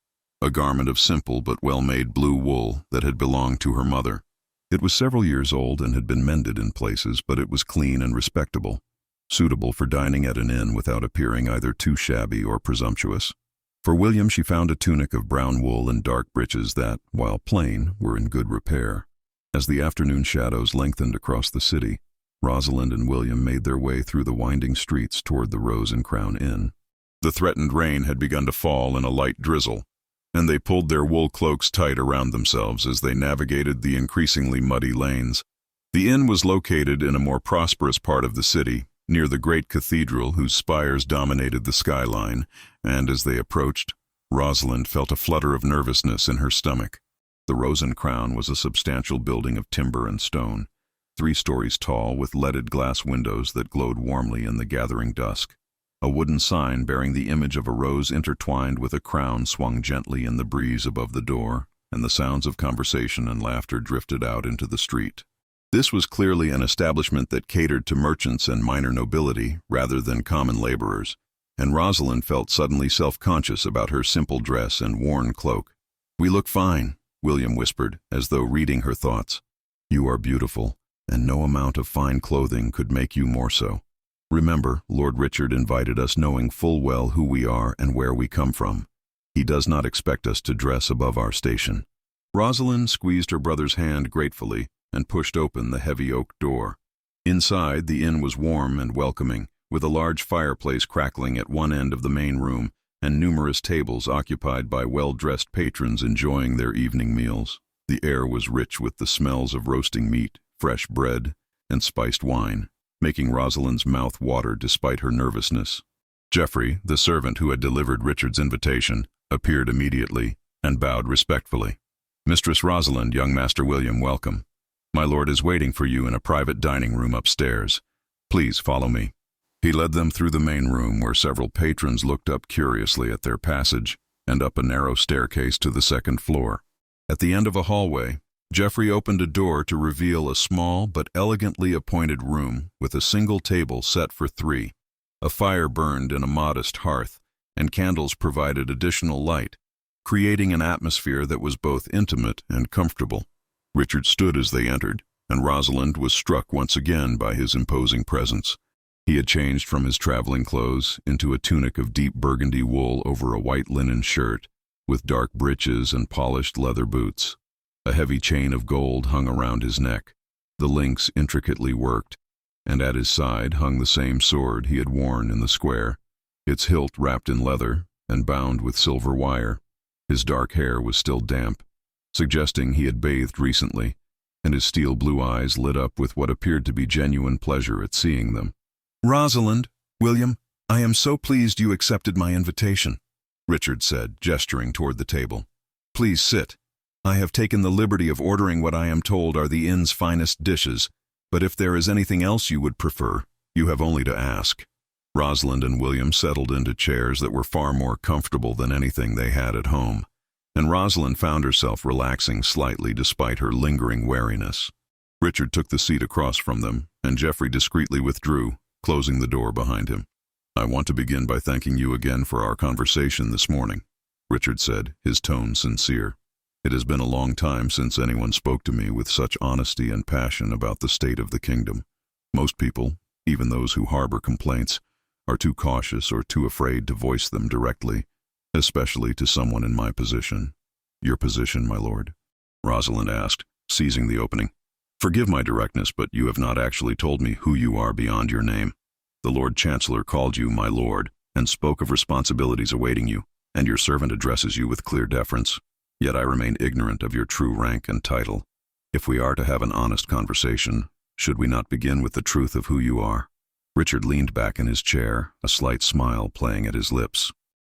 a garment of simple but well-made blue wool that had belonged to her mother. It was several years old and had been mended in places, but it was clean and respectable, suitable for dining at an inn without appearing either too shabby or presumptuous. For William she found a tunic of brown wool and dark breeches that, while plain, were in good repair. As the afternoon shadows lengthened across the city, Rosalind and William made their way through the winding streets toward the Rose and Crown Inn. The threatened rain had begun to fall in a light drizzle, and they pulled their wool cloaks tight around themselves as they navigated the increasingly muddy lanes. The inn was located in a more prosperous part of the city, near the great cathedral whose spires dominated the skyline, and as they approached, Rosalind felt a flutter of nervousness in her stomach. The Rose and Crown was a substantial building of timber and stone, 3 stories tall with leaded glass windows that glowed warmly in the gathering dusk. A wooden sign bearing the image of a rose intertwined with a crown swung gently in the breeze above the door, and the sounds of conversation and laughter drifted out into the street. This was clearly an establishment that catered to merchants and minor nobility rather than common laborers, and Rosalind felt suddenly self-conscious about her simple dress and worn cloak. "We look fine," William whispered, as though reading her thoughts. "You are beautiful, and no amount of fine clothing could make you more so. Remember, Lord Richard invited us knowing full well who we are and where we come from. He does not expect us to dress above our station." Rosalind squeezed her brother's hand gratefully and pushed open the heavy oak door. Inside, the inn was warm and welcoming, with a large fireplace crackling at one end of the main room and numerous tables occupied by well-dressed patrons enjoying their evening meals. The air was rich with the smells of roasting meat, fresh bread, and spiced wine, making Rosalind's mouth water despite her nervousness. Geoffrey, the servant who had delivered Richard's invitation, appeared immediately and bowed respectfully. "Mistress Rosalind, young Master William, welcome. My lord is waiting for you in a private dining room upstairs. Please follow me." He led them through the main room where several patrons looked up curiously at their passage and up a narrow staircase to the second floor. At the end of a hallway, Geoffrey opened a door to reveal a small but elegantly appointed room with a single table set for three. A fire burned in a modest hearth, and candles provided additional light, creating an atmosphere that was both intimate and comfortable. Richard stood as they entered, and Rosalind was struck once again by his imposing presence. He had changed from his traveling clothes into a tunic of deep burgundy wool over a white linen shirt, with dark breeches and polished leather boots. A heavy chain of gold hung around his neck, the links intricately worked, and at his side hung the same sword he had worn in the square, its hilt wrapped in leather and bound with silver wire. His dark hair was still damp, suggesting he had bathed recently, and his steel blue eyes lit up with what appeared to be genuine pleasure at seeing them. "Rosalind, William, I am so pleased you accepted my invitation," Richard said, gesturing toward the table. "Please sit. I have taken the liberty of ordering what I am told are the inn's finest dishes, but if there is anything else you would prefer, you have only to ask." Rosalind and William settled into chairs that were far more comfortable than anything they had at home, and Rosalind found herself relaxing slightly despite her lingering wariness. Richard took the seat across from them, and Geoffrey discreetly withdrew, closing the door behind him. "I want to begin by thanking you again for our conversation this morning," Richard said, his tone sincere. "It has been a long time since anyone spoke to me with such honesty and passion about the state of the kingdom. Most people, even those who harbor complaints, are too cautious or too afraid to voice them directly, especially to someone in my position." "Your position, my lord?" Rosalind asked, seizing the opening. "Forgive my directness, but you have not actually told me who you are beyond your name. The Lord Chancellor called you my lord and spoke of responsibilities awaiting you, and your servant addresses you with clear deference. Yet I remain ignorant of your true rank and title. If we are to have an honest conversation, should we not begin with the truth of who you are?" Richard leaned back in his chair, a slight smile playing at his lips.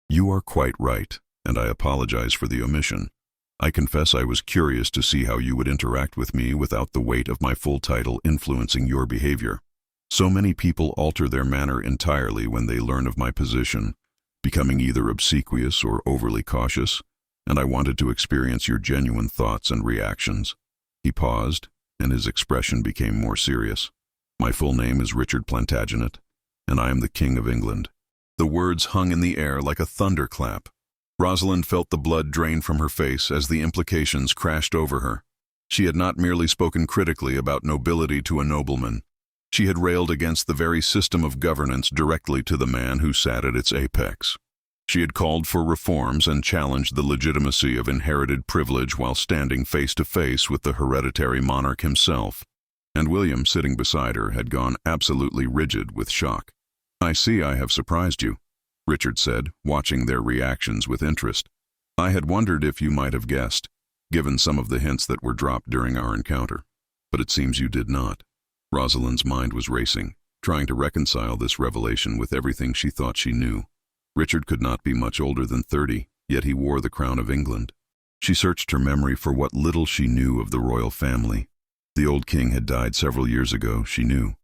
"You are quite right, and I apologize for the omission. I confess I was curious to see how you would interact with me without the weight of my full title influencing your behavior. So many people alter their manner entirely when they learn of my position, becoming either obsequious or overly cautious, and I wanted to experience your genuine thoughts and reactions." He paused, and his expression became more serious. "My full name is Richard Plantagenet, and I am the King of England." The words hung in the air like a thunderclap. Rosalind felt the blood drain from her face as the implications crashed over her. She had not merely spoken critically about nobility to a nobleman. She had railed against the very system of governance directly to the man who sat at its apex. She had called for reforms and challenged the legitimacy of inherited privilege while standing face to face with the hereditary monarch himself. And William, sitting beside her, had gone absolutely rigid with shock. "I see I have surprised you," Richard said, watching their reactions with interest. "I had wondered if you might have guessed, given some of the hints that were dropped during our encounter. But it seems you did not." Rosalind's mind was racing, trying to reconcile this revelation with everything she thought she knew. Richard could not be much older than 30, yet he wore the crown of England. She searched her memory for what little she knew of the royal family. The old king had died several years ago, she knew,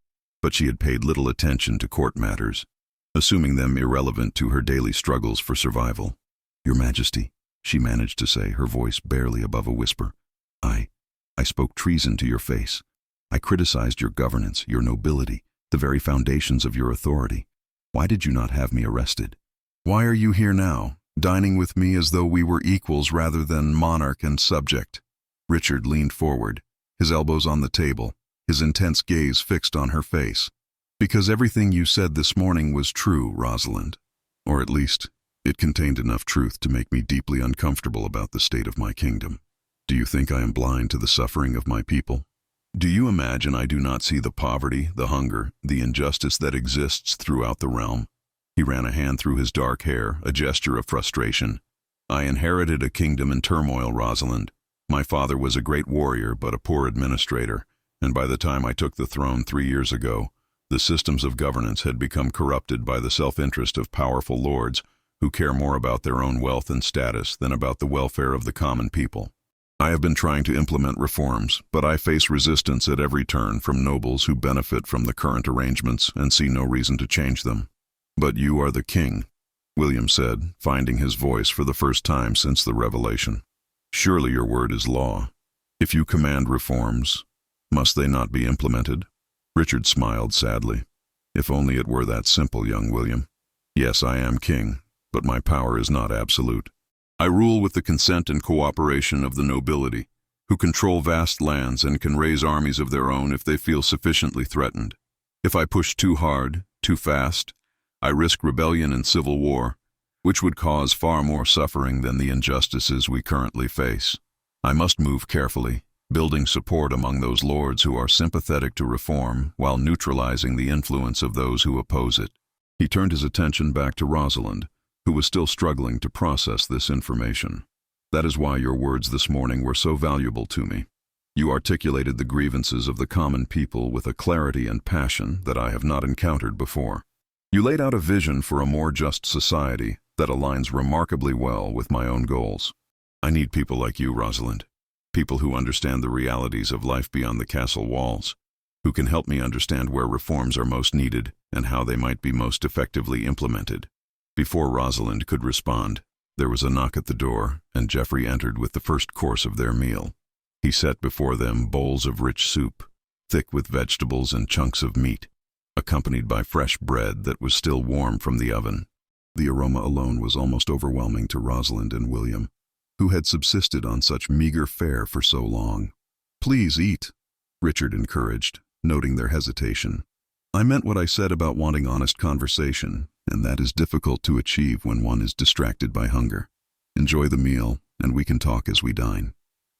but she had paid little attention to court matters, assuming them irrelevant to her daily struggles for survival. "Your Majesty," she managed to say, her voice barely above a whisper, I spoke treason to your face. I criticized your governance, your nobility, the very foundations of your authority. Why did you not have me arrested? Why are you here now, dining with me as though we were equals rather than monarch and subject?" Richard leaned forward, his elbows on the table, his intense gaze fixed on her face. "Because everything you said this morning was true, Rosalind. Or at least, it contained enough truth to make me deeply uncomfortable about the state of my kingdom. Do you think I am blind to the suffering of my people? Do you imagine I do not see the poverty, the hunger, the injustice that exists throughout the realm?" He ran a hand through his dark hair, a gesture of frustration. "I inherited a kingdom in turmoil, Rosalind. My father was a great warrior but a poor administrator, and by the time I took the throne 3 years ago, the systems of governance had become corrupted by the self-interest of powerful lords who care more about their own wealth and status than about the welfare of the common people. I have been trying to implement reforms, but I face resistance at every turn from nobles who benefit from the current arrangements and see no reason to change them." "But you are the king," William said, finding his voice for the first time since the revelation. "Surely your word is law. If you command reforms, must they not be implemented?" Richard smiled sadly. "If only it were that simple, young William. Yes, I am king, but my power is not absolute. I rule with the consent and cooperation of the nobility, who control vast lands and can raise armies of their own if they feel sufficiently threatened. If I push too hard, too fast, I risk rebellion and civil war, which would cause far more suffering than the injustices we currently face. I must move carefully, building support among those lords who are sympathetic to reform while neutralizing the influence of those who oppose it." He turned his attention back to Rosalind, who was still struggling to process this information. "That is why your words this morning were so valuable to me. You articulated the grievances of the common people with a clarity and passion that I have not encountered before. You laid out a vision for a more just society that aligns remarkably well with my own goals. I need people like you, Rosalind. People who understand the realities of life beyond the castle walls, who can help me understand where reforms are most needed and how they might be most effectively implemented." Before Rosalind could respond, there was a knock at the door, and Geoffrey entered with the first course of their meal. He set before them bowls of rich soup, thick with vegetables and chunks of meat, accompanied by fresh bread that was still warm from the oven. The aroma alone was almost overwhelming to Rosalind and William, who had subsisted on such meager fare for so long. "Please eat," Richard encouraged, noting their hesitation. "I meant what I said about wanting honest conversation, and that is difficult to achieve when one is distracted by hunger. Enjoy the meal, and we can talk as we dine."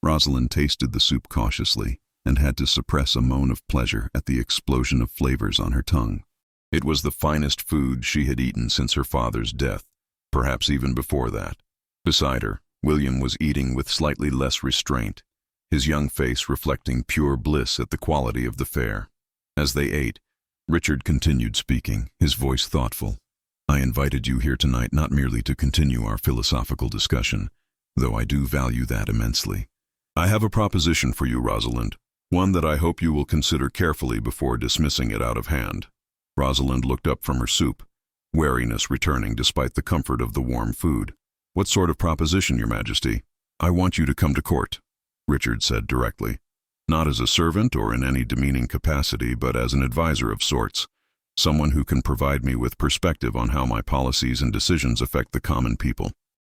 Rosalind tasted the soup cautiously and had to suppress a moan of pleasure at the explosion of flavors on her tongue. It was the finest food she had eaten since her father's death, perhaps even before that. Beside her, William was eating with slightly less restraint, his young face reflecting pure bliss at the quality of the fare. As they ate, Richard continued speaking, his voice thoughtful. "I invited you here tonight not merely to continue our philosophical discussion, though I do value that immensely. I have a proposition for you, Rosalind, one that I hope you will consider carefully before dismissing it out of hand." Rosalind looked up from her soup, wariness returning despite the comfort of the warm food. "What sort of proposition, Your Majesty?" "I want you to come to court," Richard said directly. "Not as a servant or in any demeaning capacity, but as an advisor of sorts. Someone who can provide me with perspective on how my policies and decisions affect the common people.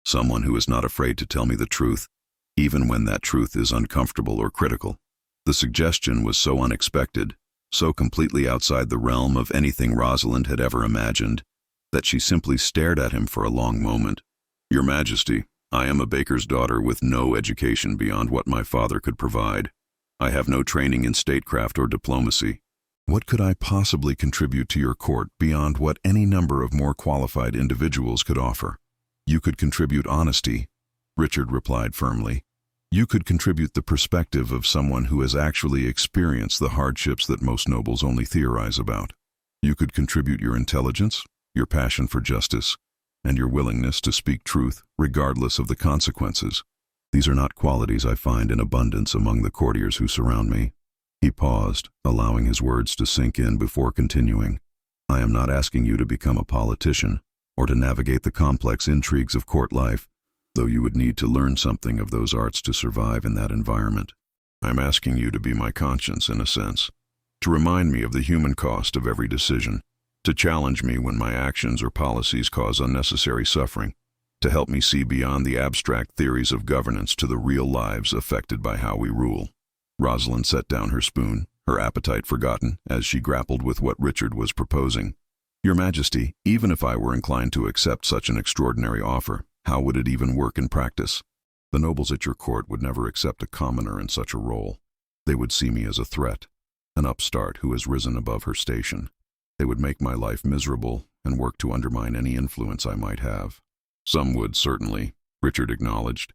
Someone who is not afraid to tell me the truth, even when that truth is uncomfortable or critical." The suggestion was so unexpected, so completely outside the realm of anything Rosalind had ever imagined, that she simply stared at him for a long moment. "Your Majesty, I am a baker's daughter with no education beyond what my father could provide. I have no training in statecraft or diplomacy. What could I possibly contribute to your court beyond what any number of more qualified individuals could offer?" "You could contribute honesty," Richard replied firmly. "You could contribute the perspective of someone who has actually experienced the hardships that most nobles only theorize about. You could contribute your intelligence, your passion for justice, and your willingness to speak truth regardless of the consequences. These are not qualities I find in abundance among the courtiers who surround me." He paused, allowing his words to sink in before continuing. "I am not asking you to become a politician or to navigate the complex intrigues of court life, though you would need to learn something of those arts to survive in that environment. I'm asking you to be my conscience, in a sense, to remind me of the human cost of every decision, to challenge me when my actions or policies cause unnecessary suffering, to help me see beyond the abstract theories of governance to the real lives affected by how we rule." Rosalind set down her spoon, her appetite forgotten, as she grappled with what Richard was proposing. "Your Majesty, even if I were inclined to accept such an extraordinary offer, how would it even work in practice? The nobles at your court would never accept a commoner in such a role. They would see me as a threat, an upstart who has risen above her station. They would make my life miserable and work to undermine any influence I might have." "Some would, certainly," Richard acknowledged.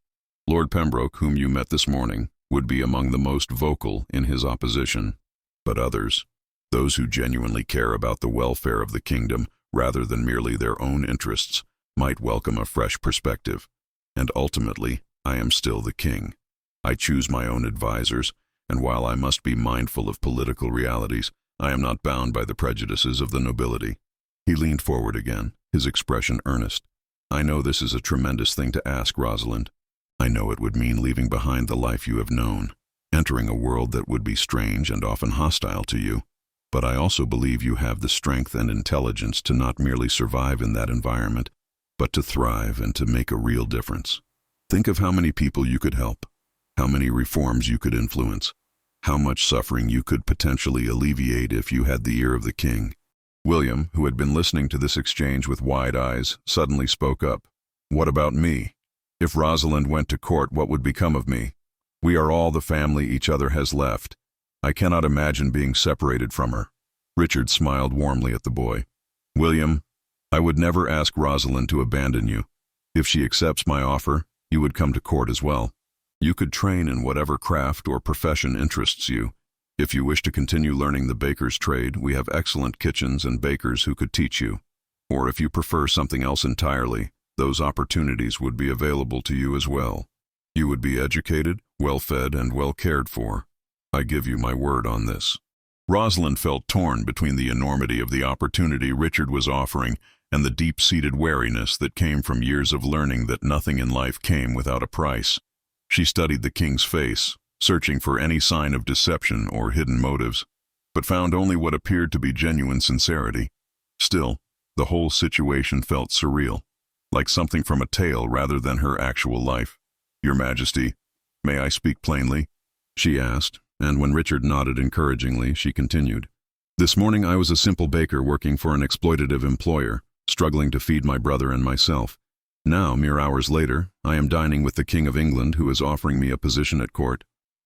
"Lord Pembroke, whom you met this morning, would be among the most vocal in his opposition. But others, those who genuinely care about the welfare of the kingdom rather than merely their own interests, might welcome a fresh perspective. And ultimately, I am still the king. I choose my own advisors, and while I must be mindful of political realities, I am not bound by the prejudices of the nobility." He leaned forward again, his expression earnest. "I know this is a tremendous thing to ask, Rosalind. I know it would mean leaving behind the life you have known, entering a world that would be strange and often hostile to you. But I also believe you have the strength and intelligence to not merely survive in that environment, but to thrive and to make a real difference. Think of how many people you could help, how many reforms you could influence, how much suffering you could potentially alleviate if you had the ear of the king." William, who had been listening to this exchange with wide eyes, suddenly spoke up. "What about me? If Rosalind went to court, what would become of me? We are all the family each other has left. I cannot imagine being separated from her." Richard smiled warmly at the boy. "William, I would never ask Rosalind to abandon you. If she accepts my offer, you would come to court as well. You could train in whatever craft or profession interests you. If you wish to continue learning the baker's trade, we have excellent kitchens and bakers who could teach you. Or if you prefer something else entirely, those opportunities would be available to you as well. You would be educated, well-fed, and well cared for. I give you my word on this." Rosalind felt torn between the enormity of the opportunity Richard was offering and the deep-seated wariness that came from years of learning that nothing in life came without a price. She studied the king's face, searching for any sign of deception or hidden motives, but found only what appeared to be genuine sincerity. Still, the whole situation felt surreal, like something from a tale rather than her actual life. "Your Majesty, may I speak plainly?" she asked, and when Richard nodded encouragingly, she continued. "This morning I was a simple baker working for an exploitative employer, struggling to feed my brother and myself. Now, mere hours later, I am dining with the King of England, who is offering me a position at court.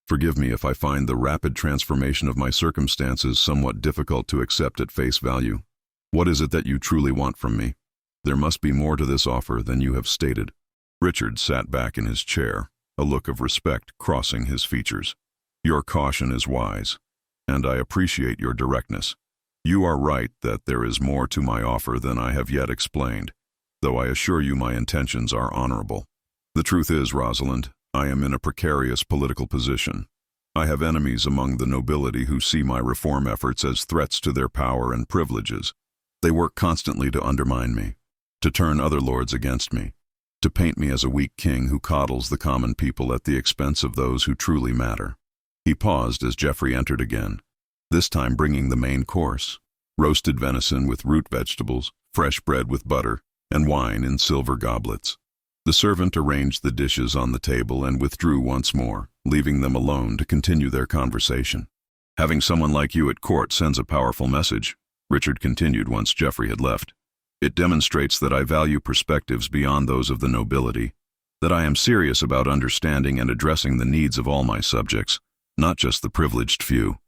Forgive me if I find the rapid transformation of my circumstances somewhat difficult to accept at face value. What is it that you truly want from me? There must be more to this offer than you have stated." Richard sat back in his chair, a look of respect crossing his features. "Your caution is wise, and I appreciate your directness. You are right that there is more to my offer than I have yet explained, though I assure you my intentions are honorable. The truth is, Rosalind, I am in a precarious political position. I have enemies among the nobility who see my reform efforts as threats to their power and privileges. They work constantly to undermine me, to turn other lords against me, to paint me as a weak king who coddles the common people at the expense of those who truly matter." He paused as Geoffrey entered again, this time bringing the main course: roasted venison with root vegetables, fresh bread with butter, and wine in silver goblets. The servant arranged the dishes on the table and withdrew once more, leaving them alone to continue their conversation. "Having someone like you at court sends a powerful message," Richard continued once Geoffrey had left. "It demonstrates that I value perspectives beyond those of the nobility, that I am serious about understanding and addressing the needs of all my subjects, not just the privileged few.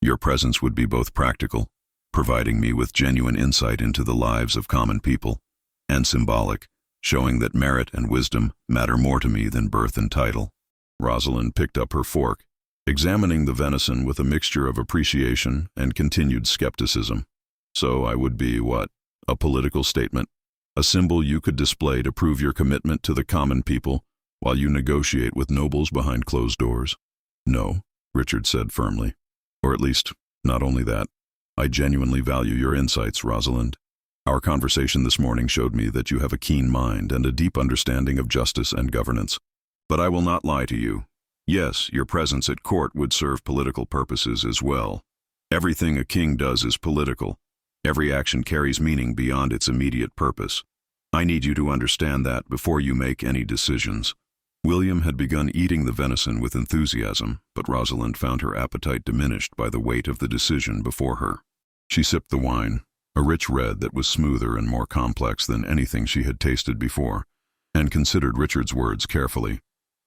Your presence would be both practical, providing me with genuine insight into the lives of common people, and symbolic, showing that merit and wisdom matter more to me than birth and title." Rosalind picked up her fork, examining the venison with a mixture of appreciation and continued skepticism. "So I would be, what? A political statement? A symbol you could display to prove your commitment to the common people while you negotiate with nobles behind closed doors?" "No," Richard said firmly. "Or at least, not only that. I genuinely value your insights, Rosalind. Our conversation this morning showed me that you have a keen mind and a deep understanding of justice and governance. But I will not lie to you. Yes, your presence at court would serve political purposes as well. Everything a king does is political. Every action carries meaning beyond its immediate purpose. I need you to understand that before you make any decisions. William had begun eating the venison with enthusiasm, but Rosalind found her appetite diminished by the weight of the decision before her. She sipped the wine, a rich red that was smoother and more complex than anything she had tasted before, and considered Richard's words carefully.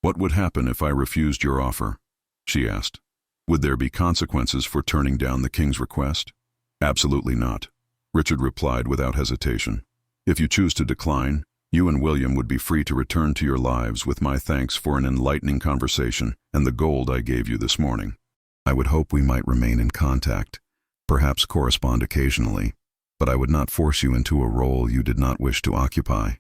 "What would happen if I refused your offer?" she asked. "Would there be consequences for turning down the king's request?" "Absolutely not," Richard replied without hesitation. "If you choose to decline, you and William would be free to return to your lives with my thanks for an enlightening conversation and the gold I gave you this morning. I would hope we might remain in contact, perhaps correspond occasionally, but I would not force you into a role you did not wish to occupy.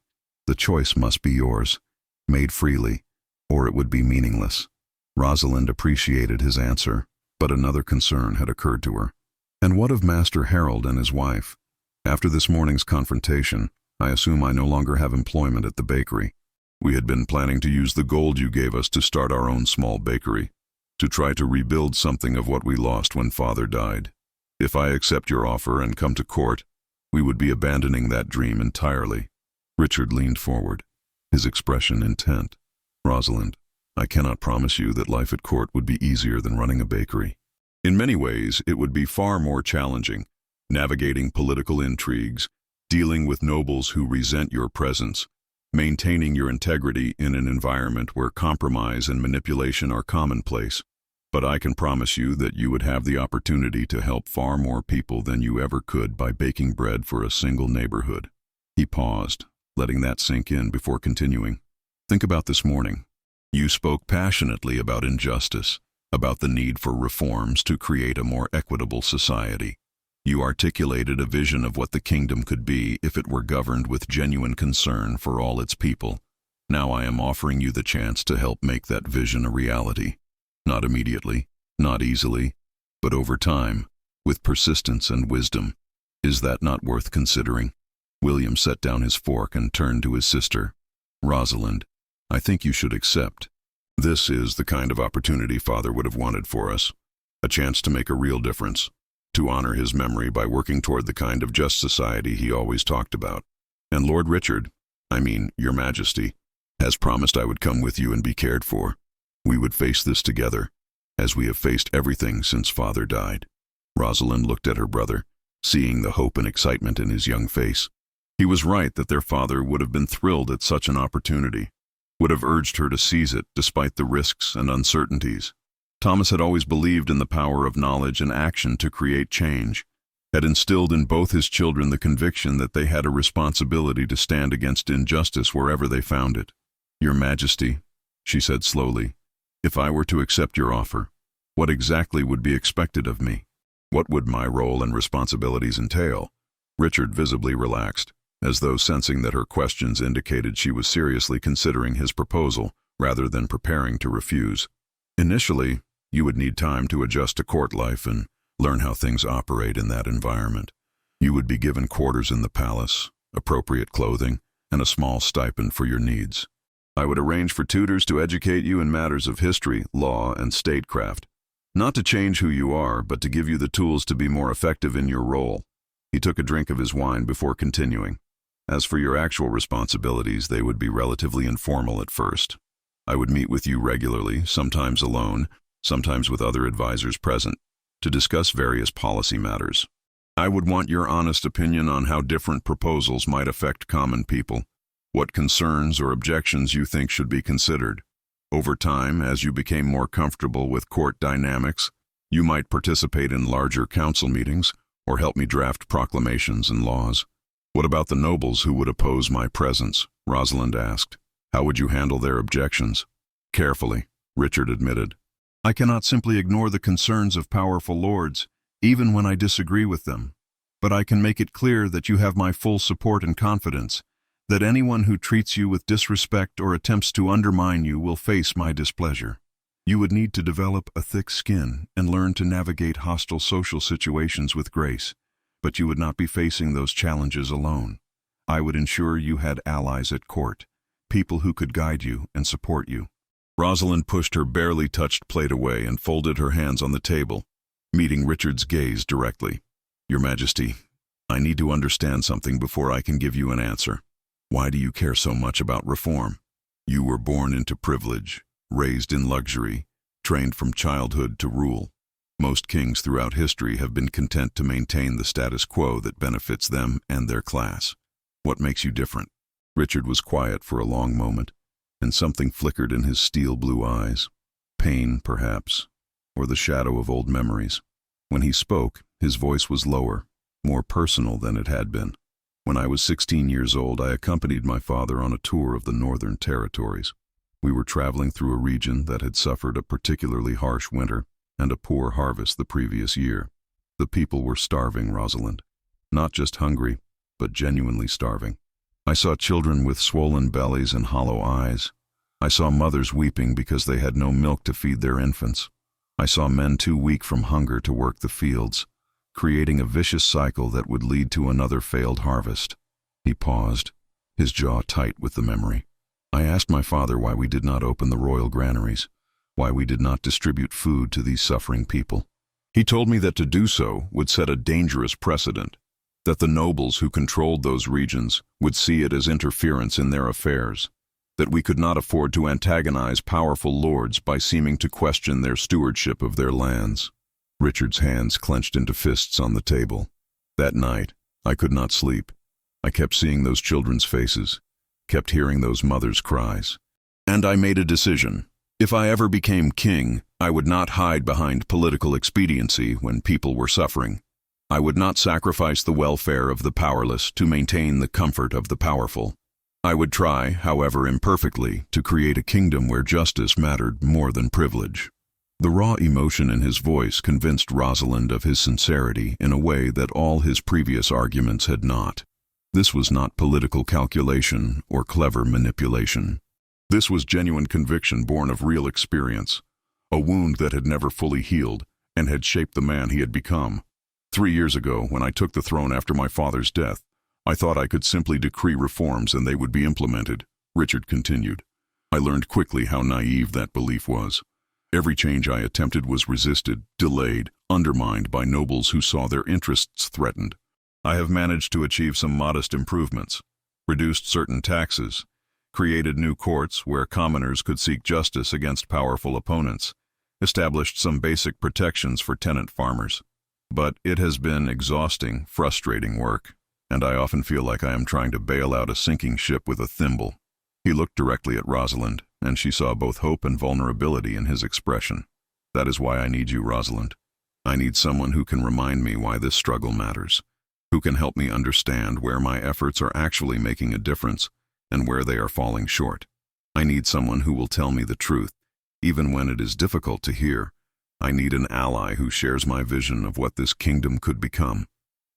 The choice must be yours, made freely, or it would be meaningless." Rosalind appreciated his answer, but another concern had occurred to her. And what of Master Harold and his wife? After this morning's confrontation, I assume I no longer have employment at the bakery. We had been planning to use the gold you gave us to start our own small bakery, to try to rebuild something of what we lost when Father died. If I accept your offer and come to court, we would be abandoning that dream entirely. Richard leaned forward, his expression intent. "Rosalind, I cannot promise you that life at court would be easier than running a bakery. In many ways, it would be far more challenging, navigating political intrigues, dealing with nobles who resent your presence, maintaining your integrity in an environment where compromise and manipulation are commonplace. But I can promise you that you would have the opportunity to help far more people than you ever could by baking bread for a single neighborhood." He paused, letting that sink in before continuing. "Think about this morning. You spoke passionately about injustice, about the need for reforms to create a more equitable society. You articulated a vision of what the kingdom could be if it were governed with genuine concern for all its people. Now I am offering you the chance to help make that vision a reality. Not immediately, not easily, but over time, with persistence and wisdom. Is that not worth considering?" William set down his fork and turned to his sister. "Rosalind, I think you should accept. This is the kind of opportunity Father would have wanted for us. A chance to make a real difference, to honor his memory by working toward the kind of just society he always talked about. And Lord Richard, Your Majesty, has promised I would come with you and be cared for. We would face this together, as we have faced everything since Father died." Rosalind looked at her brother, seeing the hope and excitement in his young face. He was right that their father would have been thrilled at such an opportunity, would have urged her to seize it despite the risks and uncertainties. Thomas had always believed in the power of knowledge and action to create change, had instilled in both his children the conviction that they had a responsibility to stand against injustice wherever they found it. "Your Majesty," she said slowly, "if I were to accept your offer, what exactly would be expected of me? What would my role and responsibilities entail?" Richard visibly relaxed, as though sensing that her questions indicated she was seriously considering his proposal rather than preparing to refuse. "Initially, you would need time to adjust to court life and learn how things operate in that environment. You would be given quarters in the palace, appropriate clothing, and a small stipend for your needs. I would arrange for tutors to educate you in matters of history, law, and statecraft, not to change who you are, but to give you the tools to be more effective in your role." He took a drink of his wine before continuing. "As for your actual responsibilities, they would be relatively informal at first. I would meet with you regularly, sometimes alone, sometimes with other advisors present, to discuss various policy matters. I would want your honest opinion on how different proposals might affect common people, what concerns or objections you think should be considered. Over time, as you became more comfortable with court dynamics, you might participate in larger council meetings or help me draft proclamations and laws." "What about the nobles who would oppose my presence?" Rosalind asked. "How would you handle their objections?" "Carefully," Richard admitted. "I cannot simply ignore the concerns of powerful lords, even when I disagree with them. But I can make it clear that you have my full support and confidence, that anyone who treats you with disrespect or attempts to undermine you will face my displeasure. You would need to develop a thick skin and learn to navigate hostile social situations with grace, but you would not be facing those challenges alone. I would ensure you had allies at court, people who could guide you and support you. Rosalind pushed her barely touched plate away and folded her hands on the table, meeting Richard's gaze directly. "Your Majesty, I need to understand something before I can give you an answer. Why do you care so much about reform? You were born into privilege, raised in luxury, trained from childhood to rule. Most kings throughout history have been content to maintain the status quo that benefits them and their class. What makes you different?" Richard was quiet for a long moment, and something flickered in his steel blue eyes. Pain, perhaps, or the shadow of old memories. When he spoke, his voice was lower, more personal than it had been. "When I was 16 years old, I accompanied my father on a tour of the Northern Territories. We were traveling through a region that had suffered a particularly harsh winter and a poor harvest the previous year. The people were starving, Rosalind. Not just hungry, but genuinely starving. I saw children with swollen bellies and hollow eyes. I saw mothers weeping because they had no milk to feed their infants. I saw men too weak from hunger to work the fields, creating a vicious cycle that would lead to another failed harvest." He paused, his jaw tight with the memory. "I asked my father why we did not open the royal granaries, why we did not distribute food to these suffering people. He told me that to do so would set a dangerous precedent, that the nobles who controlled those regions would see it as interference in their affairs, that we could not afford to antagonize powerful lords by seeming to question their stewardship of their lands." Richard's hands clenched into fists on the table. "That night, I could not sleep. I kept seeing those children's faces, kept hearing those mothers' cries. And I made a decision. If I ever became king, I would not hide behind political expediency when people were suffering. I would not sacrifice the welfare of the powerless to maintain the comfort of the powerful. I would try, however imperfectly, to create a kingdom where justice mattered more than privilege." The raw emotion in his voice convinced Rosalind of his sincerity in a way that all his previous arguments had not. This was not political calculation or clever manipulation. This was genuine conviction born of real experience, a wound that had never fully healed and had shaped the man he had become. 3 years ago, when I took the throne after my father's death, I thought I could simply decree reforms and they would be implemented, Richard continued. I learned quickly how naive that belief was. Every change I attempted was resisted, delayed, undermined by nobles who saw their interests threatened. I have managed to achieve some modest improvements, reduced certain taxes, created new courts where commoners could seek justice against powerful opponents, established some basic protections for tenant farmers. But it has been exhausting, frustrating work, and I often feel like I am trying to bail out a sinking ship with a thimble. He looked directly at Rosalind, and she saw both hope and vulnerability in his expression. That is why I need you, Rosalind. I need someone who can remind me why this struggle matters, who can help me understand where my efforts are actually making a difference and where they are falling short. I need someone who will tell me the truth, even when it is difficult to hear. I need an ally who shares my vision of what this kingdom could become.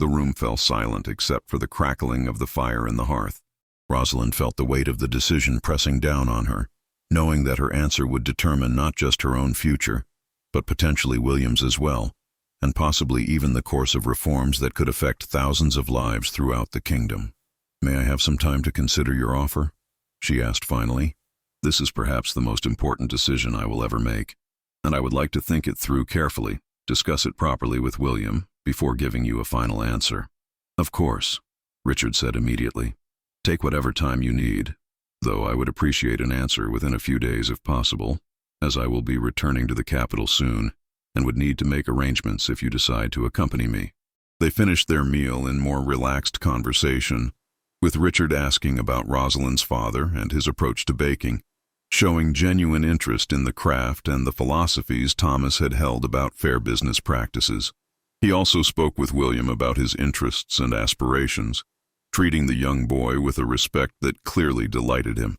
The room fell silent except for the crackling of the fire in the hearth. Rosalind felt the weight of the decision pressing down on her, knowing that her answer would determine not just her own future, but potentially William's as well, and possibly even the course of reforms that could affect thousands of lives throughout the kingdom. "May I have some time to consider your offer?" she asked finally. "This is perhaps the most important decision I will ever make, and I would like to think it through carefully, discuss it properly with William, before giving you a final answer." "Of course," Richard said immediately. "Take whatever time you need, though I would appreciate an answer within a few days if possible, as I will be returning to the capital soon and would need to make arrangements if you decide to accompany me." They finished their meal in more relaxed conversation, with Richard asking about Rosalind's father and his approach to baking, showing genuine interest in the craft and the philosophies Thomas had held about fair business practices. He also spoke with William about his interests and aspirations, treating the young boy with a respect that clearly delighted him.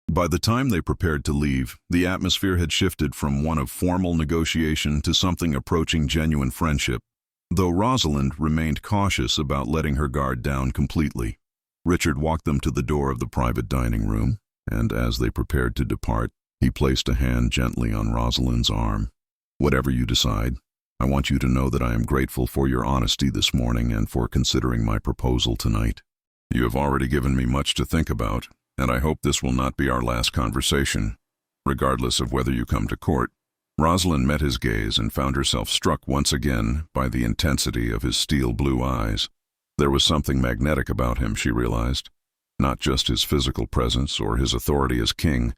By the time they prepared to leave, the atmosphere had shifted from one of formal negotiation to something approaching genuine friendship, though Rosalind remained cautious about letting her guard down completely. Richard walked them to the door of the private dining room, and as they prepared to depart, he placed a hand gently on Rosalind's arm. "Whatever you decide, I want you to know that I am grateful for your honesty this morning and for considering my proposal tonight. You have already given me much to think about, and I hope this will not be our last conversation. regardless of whether you come to court. Rosalind met his gaze and found herself struck once again by the intensity of his steel blue eyes. There was something magnetic about him, she realized. Not just his physical presence or his authority as king,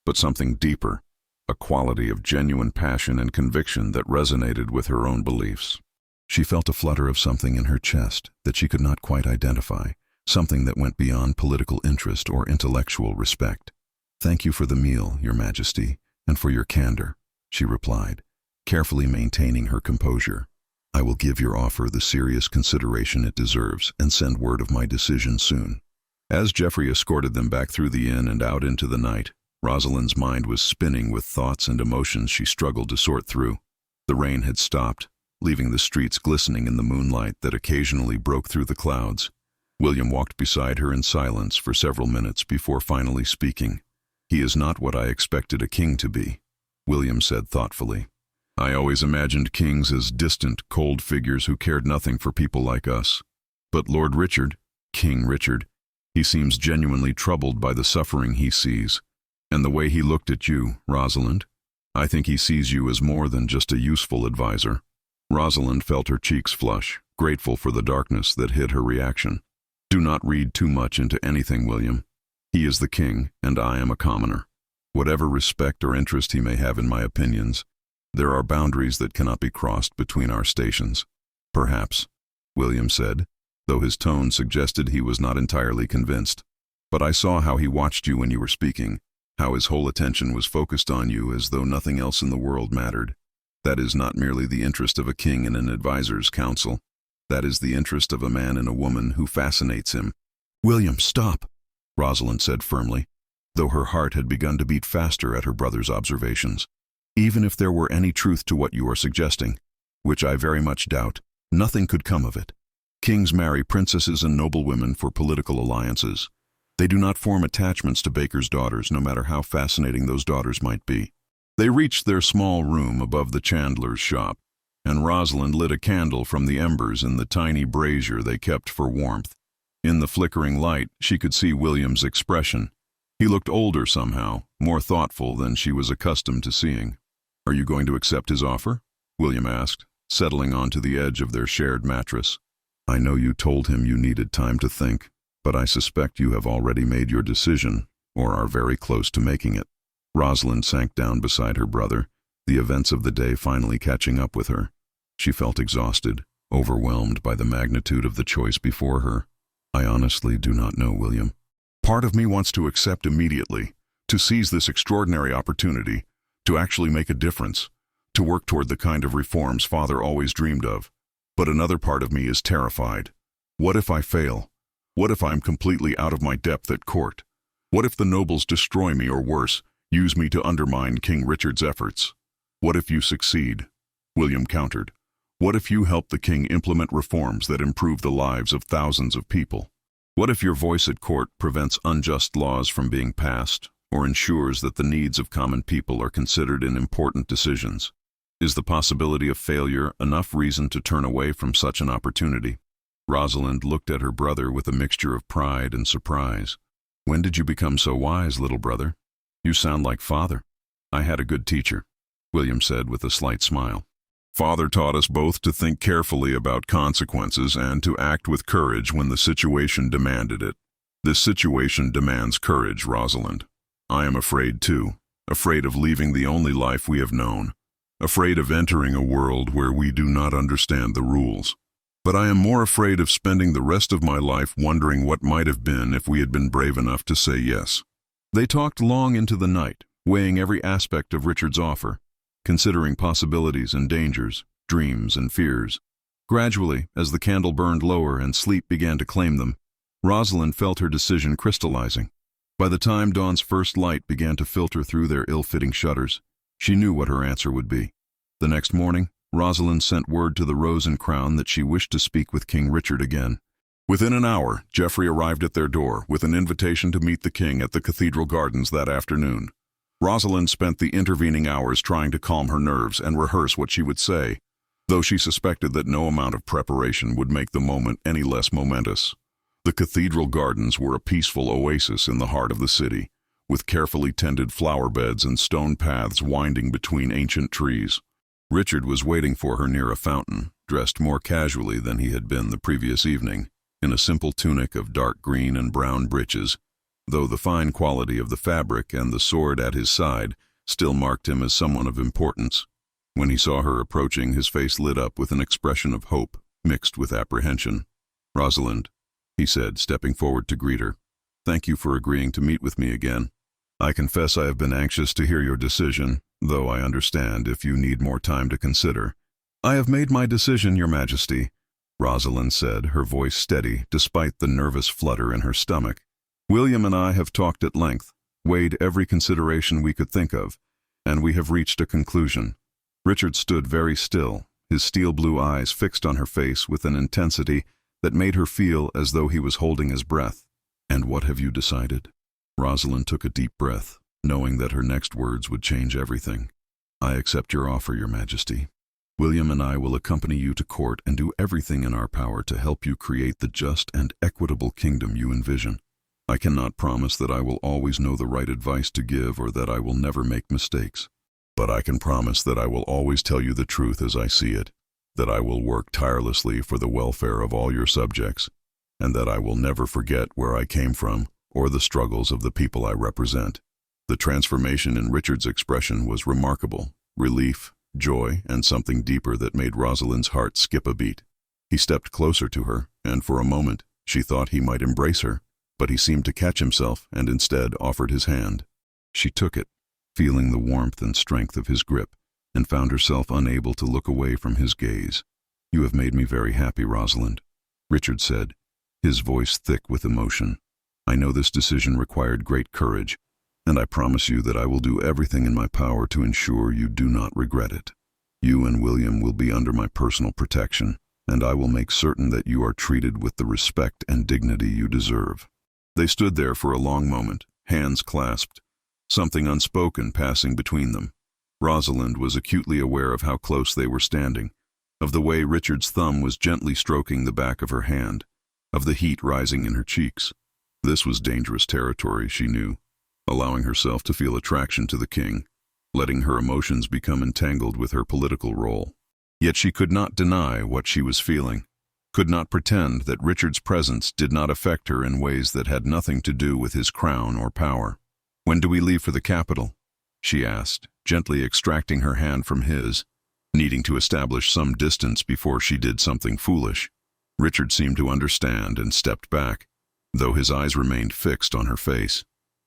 but something deeper, a quality of genuine passion and conviction that resonated with her own beliefs. She felt a flutter of something in her chest that she could not quite identify, something that went beyond political interest or intellectual respect. "Thank you for the meal, Your Majesty, and for your candor," she replied, carefully maintaining her composure. "I will give your offer the serious consideration it deserves and send word of my decision soon." As Geoffrey escorted them back through the inn and out into the night, Rosalind's mind was spinning with thoughts and emotions she struggled to sort through. The rain had stopped, leaving the streets glistening in the moonlight that occasionally broke through the clouds. William walked beside her in silence for several minutes before finally speaking. "He is not what I expected a king to be," William said thoughtfully. "I always imagined kings as distant, cold figures who cared nothing for people like us. But Lord Richard, King Richard, he seems genuinely troubled by the suffering he sees. And the way he looked at you, Rosalind, I think he sees you as more than just a useful advisor." Rosalind felt her cheeks flush, grateful for the darkness that hid her reaction. "Do not read too much into anything, William. He is the king, and I am a commoner. Whatever respect or interest he may have in my opinions, there are boundaries that cannot be crossed between our stations." "Perhaps," William said, though his tone suggested he was not entirely convinced. "But I saw how he watched you when you were speaking, how his whole attention was focused on you as though nothing else in the world mattered. That is not merely the interest of a king in an advisor's council. That is the interest of a man in a woman who fascinates him." "William, stop," Rosalind said firmly, though her heart had begun to beat faster at her brother's observations. "Even if there were any truth to what you are suggesting, which I very much doubt, nothing could come of it. Kings marry princesses and noblewomen for political alliances. They do not form attachments to bakers' daughters, no matter how fascinating those daughters might be." They reached their small room above the chandler's shop, and Rosalind lit a candle from the embers in the tiny brazier they kept for warmth. In the flickering light, she could see William's expression. He looked older somehow, more thoughtful than she was accustomed to seeing. "Are you going to accept his offer?" William asked, settling onto the edge of their shared mattress. "I know you told him you needed time to think, but I suspect you have already made your decision, or are very close to making it." Rosalind sank down beside her brother, the events of the day finally catching up with her. She felt exhausted, overwhelmed by the magnitude of the choice before her. "I honestly do not know, William. Part of me wants to accept immediately, to seize this extraordinary opportunity, to actually make a difference, to work toward the kind of reforms Father always dreamed of. But another part of me is terrified. What if I fail? What if I'm completely out of my depth at court? What if the nobles destroy me or worse, use me to undermine King Richard's efforts? What if you succeed?" William countered. "What if you help the king implement reforms that improve the lives of thousands of people? What if your voice at court prevents unjust laws from being passed, or ensures that the needs of common people are considered in important decisions? Is the possibility of failure enough reason to turn away from such an opportunity?" Rosalind looked at her brother with a mixture of pride and surprise. "When did you become so wise, little brother? You sound like Father." "I had a good teacher," William said with a slight smile. "Father taught us both to think carefully about consequences and to act with courage when the situation demanded it. This situation demands courage, Rosalind. I am afraid too, afraid of leaving the only life we have known, afraid of entering a world where we do not understand the rules. But I am more afraid of spending the rest of my life wondering what might have been if we had been brave enough to say yes." They talked long into the night, weighing every aspect of Richard's offer, considering possibilities and dangers, dreams and fears. Gradually, as the candle burned lower and sleep began to claim them, Rosalind felt her decision crystallizing. By the time dawn's first light began to filter through their ill-fitting shutters, she knew what her answer would be. The next morning, Rosalind sent word to the Rose and Crown that she wished to speak with King Richard again. Within an hour, Geoffrey arrived at their door with an invitation to meet the king at the Cathedral Gardens that afternoon. Rosalind spent the intervening hours trying to calm her nerves and rehearse what she would say, though she suspected that no amount of preparation would make the moment any less momentous. The Cathedral Gardens were a peaceful oasis in the heart of the city, with carefully tended flower beds and stone paths winding between ancient trees. Richard was waiting for her near a fountain, dressed more casually than he had been the previous evening, in a simple tunic of dark green and brown breeches, though the fine quality of the fabric and the sword at his side still marked him as someone of importance. When he saw her approaching, his face lit up with an expression of hope, mixed with apprehension. "Rosalind," he said, stepping forward to greet her, "thank you for agreeing to meet with me again. I confess I have been anxious to hear your decision, though I understand if you need more time to consider." "I have made my decision, Your Majesty," Rosalind said, her voice steady despite the nervous flutter in her stomach. "William and I have talked at length, weighed every consideration we could think of, and we have reached a conclusion." Richard stood very still, his steel blue eyes fixed on her face with an intensity that made her feel as though he was holding his breath. "And what have you decided?" Rosalind took a deep breath, knowing that her next words would change everything. "I accept your offer, Your Majesty. William and I will accompany you to court and do everything in our power to help you create the just and equitable kingdom you envision. I cannot promise that I will always know the right advice to give or that I will never make mistakes. But I can promise that I will always tell you the truth as I see it, that I will work tirelessly for the welfare of all your subjects, and that I will never forget where I came from or the struggles of the people I represent." The transformation in Richard's expression was remarkable: relief, joy, and something deeper that made Rosalind's heart skip a beat. He stepped closer to her, and for a moment she thought he might embrace her, but he seemed to catch himself and instead offered his hand. She took it, feeling the warmth and strength of his grip, and found herself unable to look away from his gaze. "You have made me very happy, Rosalind," Richard said, his voice thick with emotion. "I know this decision required great courage, and I promise you that I will do everything in my power to ensure you do not regret it. You and William will be under my personal protection, and I will make certain that you are treated with the respect and dignity you deserve." They stood there for a long moment, hands clasped, something unspoken passing between them. Rosalind was acutely aware of how close they were standing, of the way Richard's thumb was gently stroking the back of her hand, of the heat rising in her cheeks. This was dangerous territory, she knew, allowing herself to feel attraction to the king, letting her emotions become entangled with her political role. Yet she could not deny what she was feeling, could not pretend that Richard's presence did not affect her in ways that had nothing to do with his crown or power. "When do we leave for the capital?" she asked, gently extracting her hand from his, needing to establish some distance before she did something foolish. Richard seemed to understand and stepped back, though his eyes remained fixed on her face.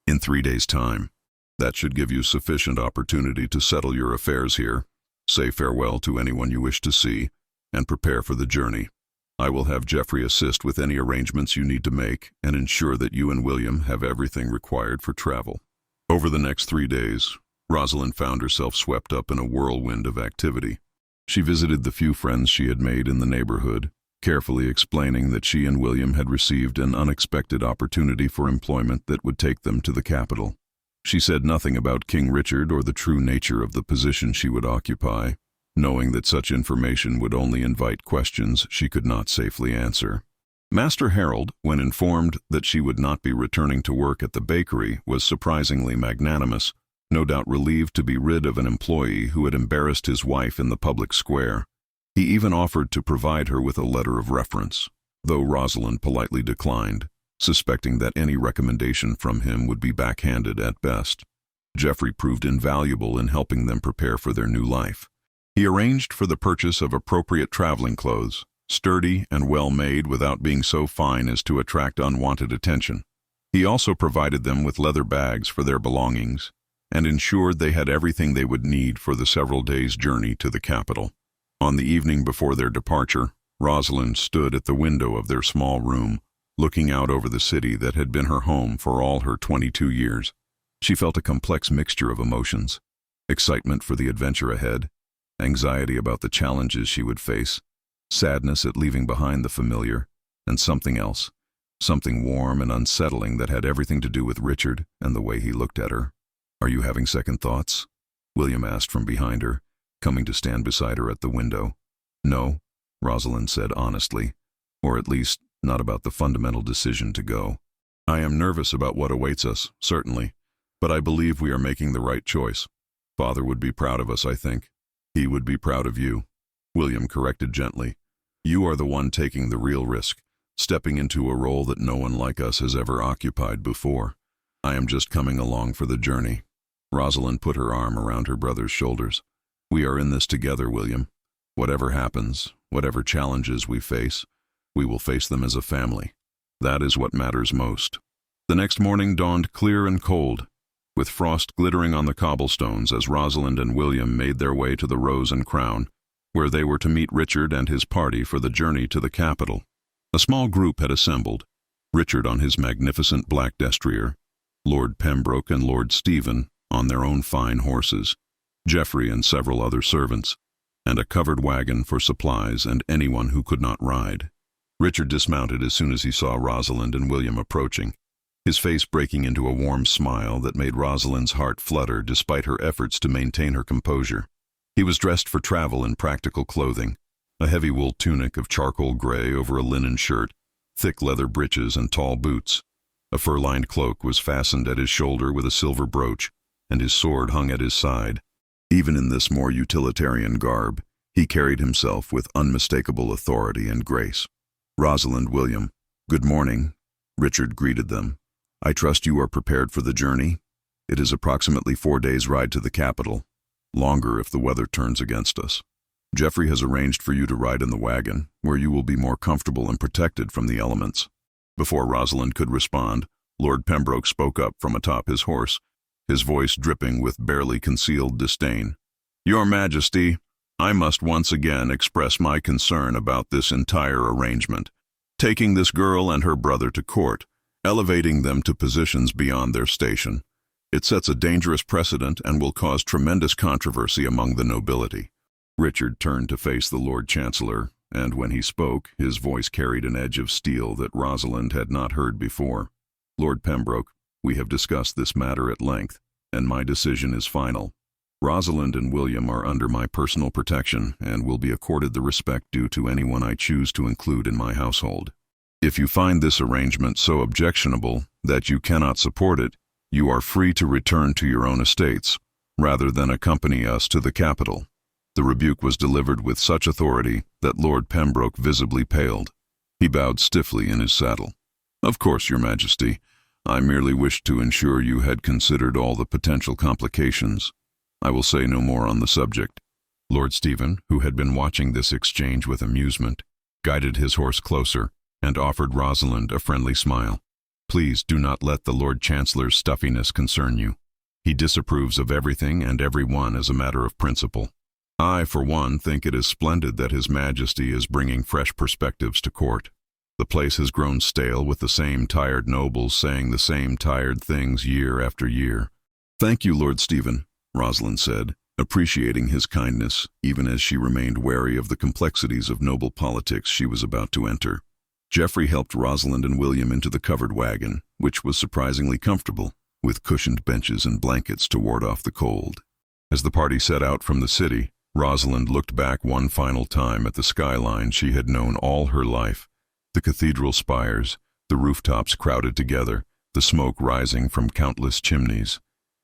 "In 3 days' time. That should give you sufficient opportunity to settle your affairs here, say farewell to anyone you wish to see, and prepare for the journey. I will have Geoffrey assist with any arrangements you need to make and ensure that you and William have everything required for travel." Over the next 3 days, Rosalind found herself swept up in a whirlwind of activity. She visited the few friends she had made in the neighborhood, carefully explaining that she and William had received an unexpected opportunity for employment that would take them to the capital. She said nothing about King Richard or the true nature of the position she would occupy, knowing that such information would only invite questions she could not safely answer. Master Harold, when informed that she would not be returning to work at the bakery, was surprisingly magnanimous, no doubt relieved to be rid of an employee who had embarrassed his wife in the public square. He even offered to provide her with a letter of reference, though Rosalind politely declined, suspecting that any recommendation from him would be backhanded at best. Geoffrey proved invaluable in helping them prepare for their new life. He arranged for the purchase of appropriate traveling clothes, sturdy and well-made without being so fine as to attract unwanted attention. He also provided them with leather bags for their belongings, and ensured they had everything they would need for the several days' journey to the capital. On the evening before their departure, Rosalind stood at the window of their small room, looking out over the city that had been her home for all her 22 years. She felt a complex mixture of emotions: excitement for the adventure ahead, anxiety about the challenges she would face, sadness at leaving behind the familiar, and something else, something warm and unsettling that had everything to do with Richard and the way he looked at her. "Are you having second thoughts?" William asked from behind her, coming to stand beside her at the window. "No," Rosalind said honestly, "or at least not about the fundamental decision to go. I am nervous about what awaits us, certainly, But I believe we are making the right choice. Father would be proud of us, I think. He would be proud of you." William corrected gently. "You are the one taking the real risk, stepping into a role that no one like us has ever occupied before. I am just coming along for the journey." Rosalind put her arm around her brother's shoulders. "We are in this together, William. Whatever happens, whatever challenges we will face them as a family. That is what matters most." The next morning dawned clear and cold, with frost glittering on the cobblestones as Rosalind and William made their way to the Rose and Crown, where they were to meet Richard and his party for the journey to the capital. A small group had assembled, Richard on his magnificent black destrier, Lord Pembroke and Lord Stephen on their own fine horses, Geoffrey and several other servants, and a covered wagon for supplies and anyone who could not ride. Richard dismounted as soon as he saw Rosalind and William approaching, his face breaking into a warm smile that made Rosalind's heart flutter despite her efforts to maintain her composure. He was dressed for travel in practical clothing, a heavy wool tunic of charcoal gray over a linen shirt, thick leather breeches and tall boots. A fur-lined cloak was fastened at his shoulder with a silver brooch, and his sword hung at his side. Even in this more utilitarian garb, he carried himself with unmistakable authority and grace. "Rosalind, William, good morning," Richard greeted them. "I trust you are prepared for the journey. It is approximately 4 days' ride to the capital, longer if the weather turns against us. Geoffrey has arranged for you to ride in the wagon, where you will be more comfortable and protected from the elements." Before Rosalind could respond, Lord Pembroke spoke up from atop his horse, his voice dripping with barely concealed disdain. "Your Majesty, I must once again express my concern about this entire arrangement. Taking this girl and her brother to court, elevating them to positions beyond their station. It sets a dangerous precedent and will cause tremendous controversy among the nobility." Richard turned to face the Lord Chancellor, and when he spoke, his voice carried an edge of steel that Rosalind had not heard before. "Lord Pembroke, we have discussed this matter at length, and my decision is final. Rosalind and William are under my personal protection and will be accorded the respect due to anyone I choose to include in my household. If you find this arrangement so objectionable that you cannot support it, you are free to return to your own estates, rather than accompany us to the capital." The rebuke was delivered with such authority that Lord Pembroke visibly paled. He bowed stiffly in his saddle. "Of course, Your Majesty. I merely wished to ensure you had considered all the potential complications. I will say no more on the subject." Lord Stephen, who had been watching this exchange with amusement, guided his horse closer and offered Rosalind a friendly smile. "Please do not let the Lord Chancellor's stuffiness concern you. He disapproves of everything and everyone as a matter of principle. I, for one, think it is splendid that His Majesty is bringing fresh perspectives to court. The place has grown stale with the same tired nobles saying the same tired things year after year." "Thank you, Lord Stephen," Rosalind said, appreciating his kindness, even as she remained wary of the complexities of noble politics she was about to enter. Geoffrey helped Rosalind and William into the covered wagon, which was surprisingly comfortable, with cushioned benches and blankets to ward off the cold. As the party set out from the city, Rosalind looked back one final time at the skyline she had known all her life, the cathedral spires, the rooftops crowded together, the smoke rising from countless chimneys.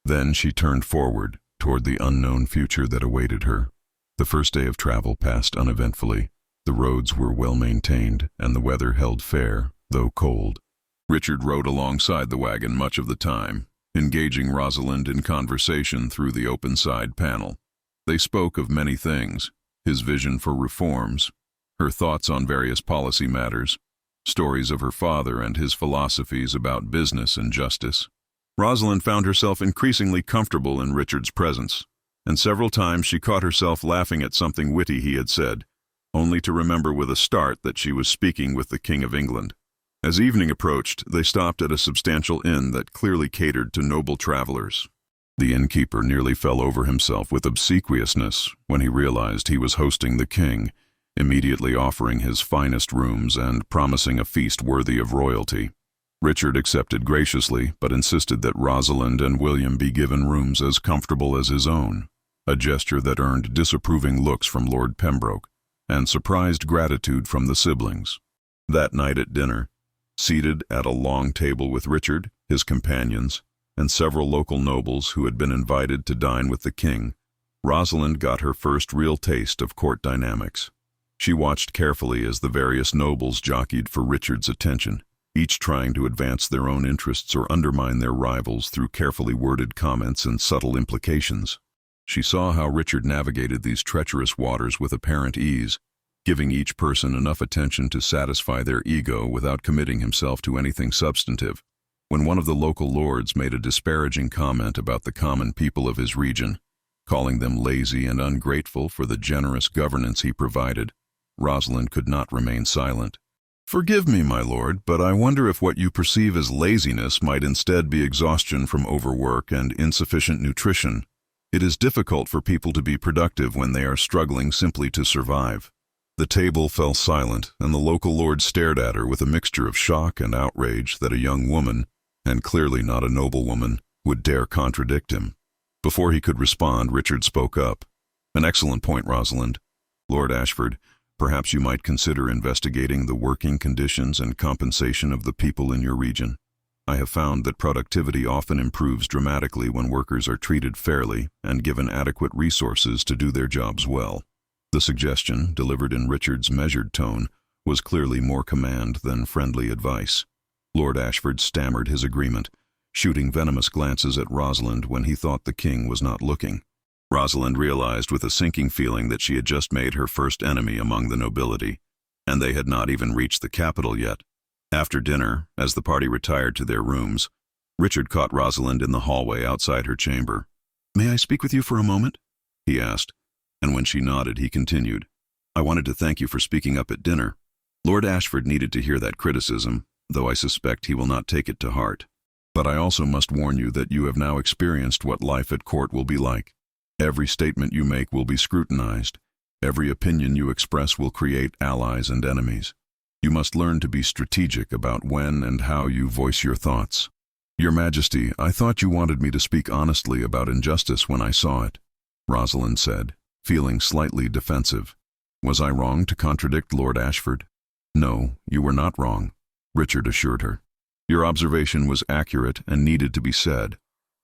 Then she turned forward, toward the unknown future that awaited her. The first day of travel passed uneventfully. The roads were well maintained, and the weather held fair, though cold. Richard rode alongside the wagon much of the time, engaging Rosalind in conversation through the open side panel. They spoke of many things: his vision for reforms, her thoughts on various policy matters, stories of her father and his philosophies about business and justice. Rosalind found herself increasingly comfortable in Richard's presence, and several times she caught herself laughing at something witty he had said, only to remember with a start that she was speaking with the King of England. As evening approached, they stopped at a substantial inn that clearly catered to noble travelers. The innkeeper nearly fell over himself with obsequiousness when he realized he was hosting the king, immediately offering his finest rooms and promising a feast worthy of royalty. Richard accepted graciously, but insisted that Rosalind and William be given rooms as comfortable as his own, a gesture that earned disapproving looks from Lord Pembroke and surprised gratitude from the siblings. That night at dinner, seated at a long table with Richard, his companions, and several local nobles who had been invited to dine with the king, Rosalind got her first real taste of court dynamics. She watched carefully as the various nobles jockeyed for Richard's attention, each trying to advance their own interests or undermine their rivals through carefully worded comments and subtle implications. She saw how Richard navigated these treacherous waters with apparent ease, giving each person enough attention to satisfy their ego without committing himself to anything substantive. When one of the local lords made a disparaging comment about the common people of his region, calling them lazy and ungrateful for the generous governance he provided, Rosalind could not remain silent. "Forgive me, my lord, but I wonder if what you perceive as laziness might instead be exhaustion from overwork and insufficient nutrition. It is difficult for people to be productive when they are struggling simply to survive." The table fell silent, and the local lord stared at her with a mixture of shock and outrage that a young woman, and clearly not a noblewoman, would dare contradict him. Before he could respond, Richard spoke up. "An excellent point, Rosalind. Lord Ashford, perhaps you might consider investigating the working conditions and compensation of the people in your region. I have found that productivity often improves dramatically when workers are treated fairly and given adequate resources to do their jobs well." The suggestion, delivered in Richard's measured tone, was clearly more command than friendly advice. Lord Ashford stammered his agreement, shooting venomous glances at Rosalind when he thought the king was not looking. Rosalind realized with a sinking feeling that she had just made her first enemy among the nobility, and they had not even reached the capital yet. After dinner, as the party retired to their rooms, Richard caught Rosalind in the hallway outside her chamber. "May I speak with you for a moment?" he asked, and when she nodded, he continued, "I wanted to thank you for speaking up at dinner. Lord Ashford needed to hear that criticism, though I suspect he will not take it to heart. But I also must warn you that you have now experienced what life at court will be like. Every statement you make will be scrutinized. Every opinion you express will create allies and enemies. You must learn to be strategic about when and how you voice your thoughts. Your Majesty, I thought you wanted me to speak honestly about injustice when I saw it," Rosalind said, feeling slightly defensive. "Was I wrong to contradict Lord Ashford?" "No, you were not wrong," Richard assured her. "Your observation was accurate and needed to be said.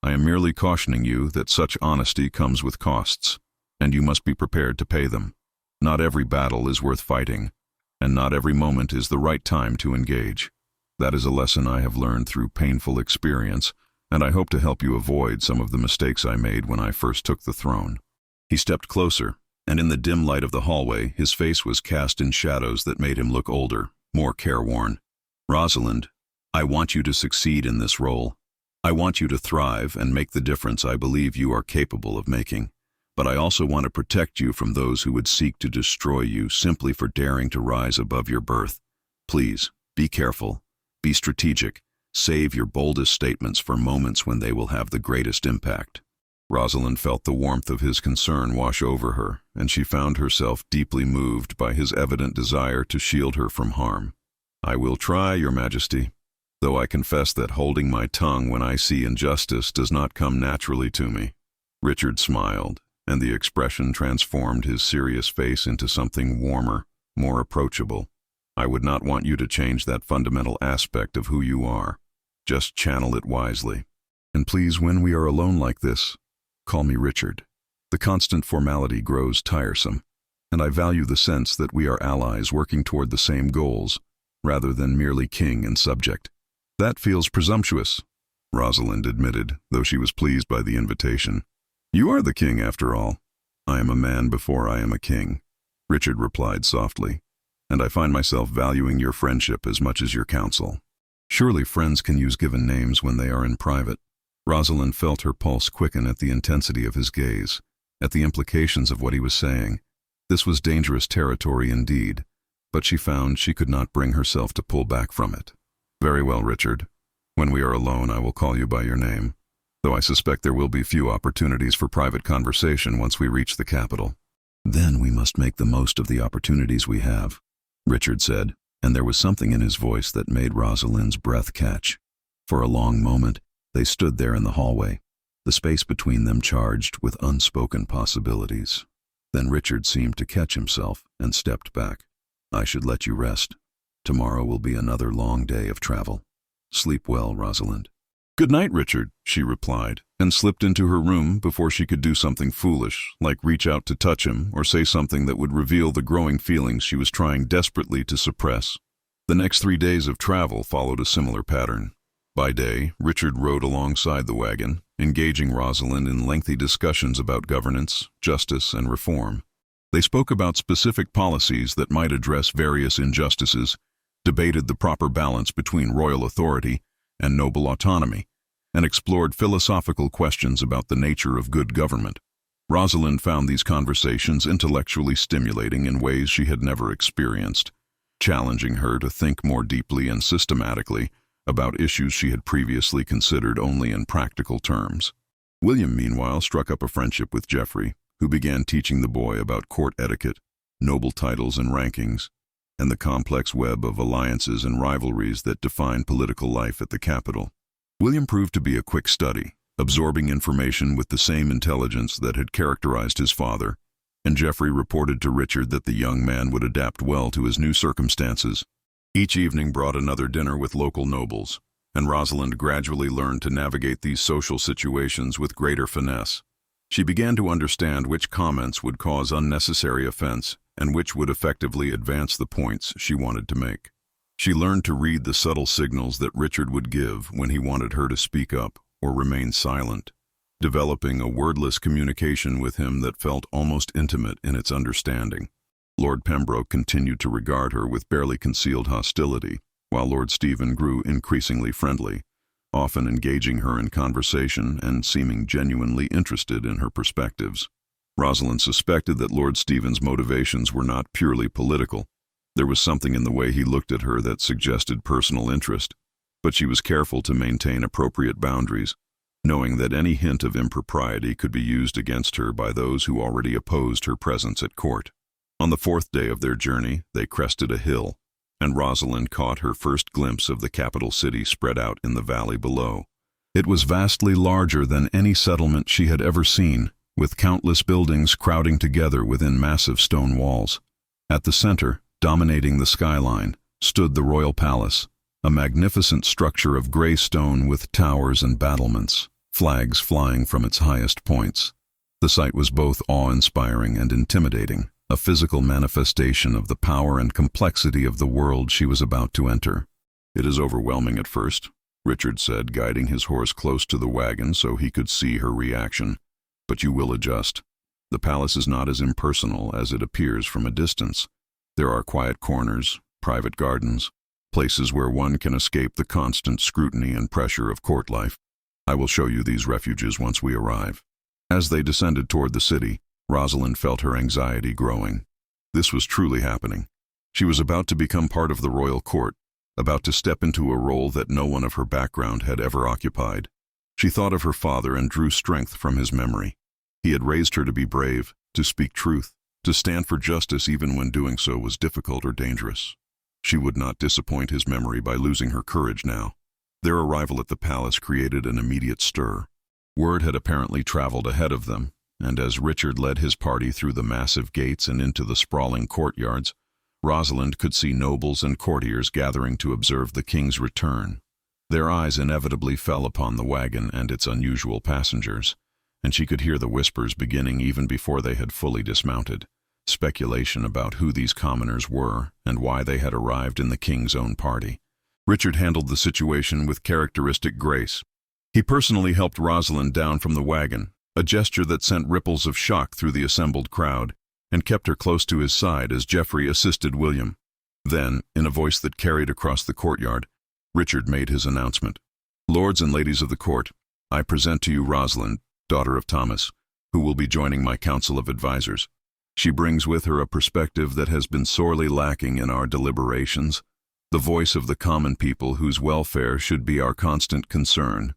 I am merely cautioning you that such honesty comes with costs, and you must be prepared to pay them. Not every battle is worth fighting, and not every moment is the right time to engage. That is a lesson I have learned through painful experience, and I hope to help you avoid some of the mistakes I made when I first took the throne." He stepped closer, and in the dim light of the hallway, his face was cast in shadows that made him look older, more careworn. "Rosalind, I want you to succeed in this role. I want you to thrive and make the difference I believe you are capable of making. But I also want to protect you from those who would seek to destroy you simply for daring to rise above your birth. Please, be careful. Be strategic. Save your boldest statements for moments when they will have the greatest impact." Rosalind felt the warmth of his concern wash over her, and she found herself deeply moved by his evident desire to shield her from harm. "I will try, Your Majesty, though I confess that holding my tongue when I see injustice does not come naturally to me." Richard smiled, and the expression transformed his serious face into something warmer, more approachable. "I would not want you to change that fundamental aspect of who you are. Just channel it wisely. And please, when we are alone like this, call me Richard. The constant formality grows tiresome, and I value the sense that we are allies working toward the same goals, rather than merely king and subject." "That feels presumptuous," Rosalind admitted, though she was pleased by the invitation. "You are the king, after all." "I am a man before I am a king," Richard replied softly, "and I find myself valuing your friendship as much as your counsel." Surely friends can use given names when they are in private. Rosalind felt her pulse quicken at the intensity of his gaze, at the implications of what he was saying. This was dangerous territory indeed, but she found she could not bring herself to pull back from it. "Very well, Richard. When we are alone, I will call you by your name, though I suspect there will be few opportunities for private conversation once we reach the capital." "Then we must make the most of the opportunities we have," Richard said, and there was something in his voice that made Rosalind's breath catch. For a long moment, they stood there in the hallway, the space between them charged with unspoken possibilities. Then Richard seemed to catch himself and stepped back. "I should let you rest. Tomorrow will be another long day of travel. Sleep well, Rosalind." "Good night, Richard," she replied, and slipped into her room before she could do something foolish, like reach out to touch him or say something that would reveal the growing feelings she was trying desperately to suppress. The next 3 days of travel followed a similar pattern. By day, Richard rode alongside the wagon, engaging Rosalind in lengthy discussions about governance, justice, and reform. They spoke about specific policies that might address various injustices, debated the proper balance between royal authority and noble autonomy, and explored philosophical questions about the nature of good government. Rosalind found these conversations intellectually stimulating in ways she had never experienced, challenging her to think more deeply and systematically about issues she had previously considered only in practical terms. William, meanwhile, struck up a friendship with Geoffrey, who began teaching the boy about court etiquette, noble titles and rankings, and the complex web of alliances and rivalries that define political life at the capital. William proved to be a quick study, absorbing information with the same intelligence that had characterized his father, and Geoffrey reported to Richard that the young man would adapt well to his new circumstances. Each evening brought another dinner with local nobles, and Rosalind gradually learned to navigate these social situations with greater finesse. She began to understand which comments would cause unnecessary offense and which would effectively advance the points she wanted to make. She learned to read the subtle signals that Richard would give when he wanted her to speak up or remain silent, developing a wordless communication with him that felt almost intimate in its understanding. Lord Pembroke continued to regard her with barely concealed hostility, while Lord Stephen grew increasingly friendly, often engaging her in conversation and seeming genuinely interested in her perspectives. Rosalind suspected that Lord Stephen's motivations were not purely political. There was something in the way he looked at her that suggested personal interest, but she was careful to maintain appropriate boundaries, knowing that any hint of impropriety could be used against her by those who already opposed her presence at court. On the 4th day of their journey, they crested a hill, and Rosalind caught her first glimpse of the capital city spread out in the valley below. It was vastly larger than any settlement she had ever seen, with countless buildings crowding together within massive stone walls. At the center, dominating the skyline, stood the royal palace, a magnificent structure of gray stone with towers and battlements, flags flying from its highest points. The sight was both awe-inspiring and intimidating, a physical manifestation of the power and complexity of the world she was about to enter. "It is overwhelming at first," Richard said, guiding his horse close to the wagon so he could see her reaction. "But you will adjust. The palace is not as impersonal as it appears from a distance. There are quiet corners, private gardens, places where one can escape the constant scrutiny and pressure of court life. I will show you these refuges once we arrive." As they descended toward the city, Rosalind felt her anxiety growing. This was truly happening. She was about to become part of the royal court, about to step into a role that no one of her background had ever occupied. She thought of her father and drew strength from his memory. He had raised her to be brave, to speak truth, to stand for justice even when doing so was difficult or dangerous. She would not disappoint his memory by losing her courage now. Their arrival at the palace created an immediate stir. Word had apparently traveled ahead of them, and as Richard led his party through the massive gates and into the sprawling courtyards, Rosalind could see nobles and courtiers gathering to observe the king's return. Their eyes inevitably fell upon the wagon and its unusual passengers, and she could hear the whispers beginning even before they had fully dismounted, speculation about who these commoners were and why they had arrived in the king's own party. Richard handled the situation with characteristic grace. He personally helped Rosalind down from the wagon, a gesture that sent ripples of shock through the assembled crowd, and kept her close to his side as Geoffrey assisted William. Then, in a voice that carried across the courtyard, Richard made his announcement. "Lords and ladies of the court, I present to you Rosalind, daughter of Thomas, who will be joining my council of advisors. She brings with her a perspective that has been sorely lacking in our deliberations, the voice of the common people whose welfare should be our constant concern.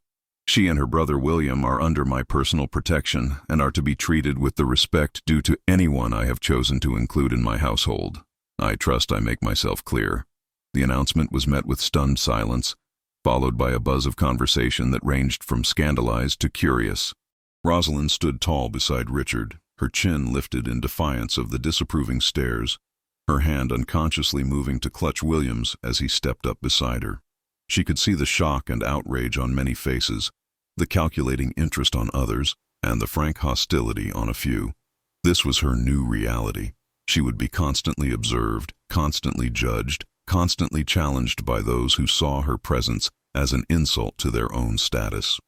She and her brother William are under my personal protection and are to be treated with the respect due to anyone I have chosen to include in my household. I trust I make myself clear." The announcement was met with stunned silence, followed by a buzz of conversation that ranged from scandalized to curious. Rosalind stood tall beside Richard, her chin lifted in defiance of the disapproving stares, her hand unconsciously moving to clutch William's as he stepped up beside her. She could see the shock and outrage on many faces, the calculating interest on others, and the frank hostility on a few. This was her new reality. She would be constantly observed, constantly judged, constantly challenged by those who saw her presence as an insult to their own status.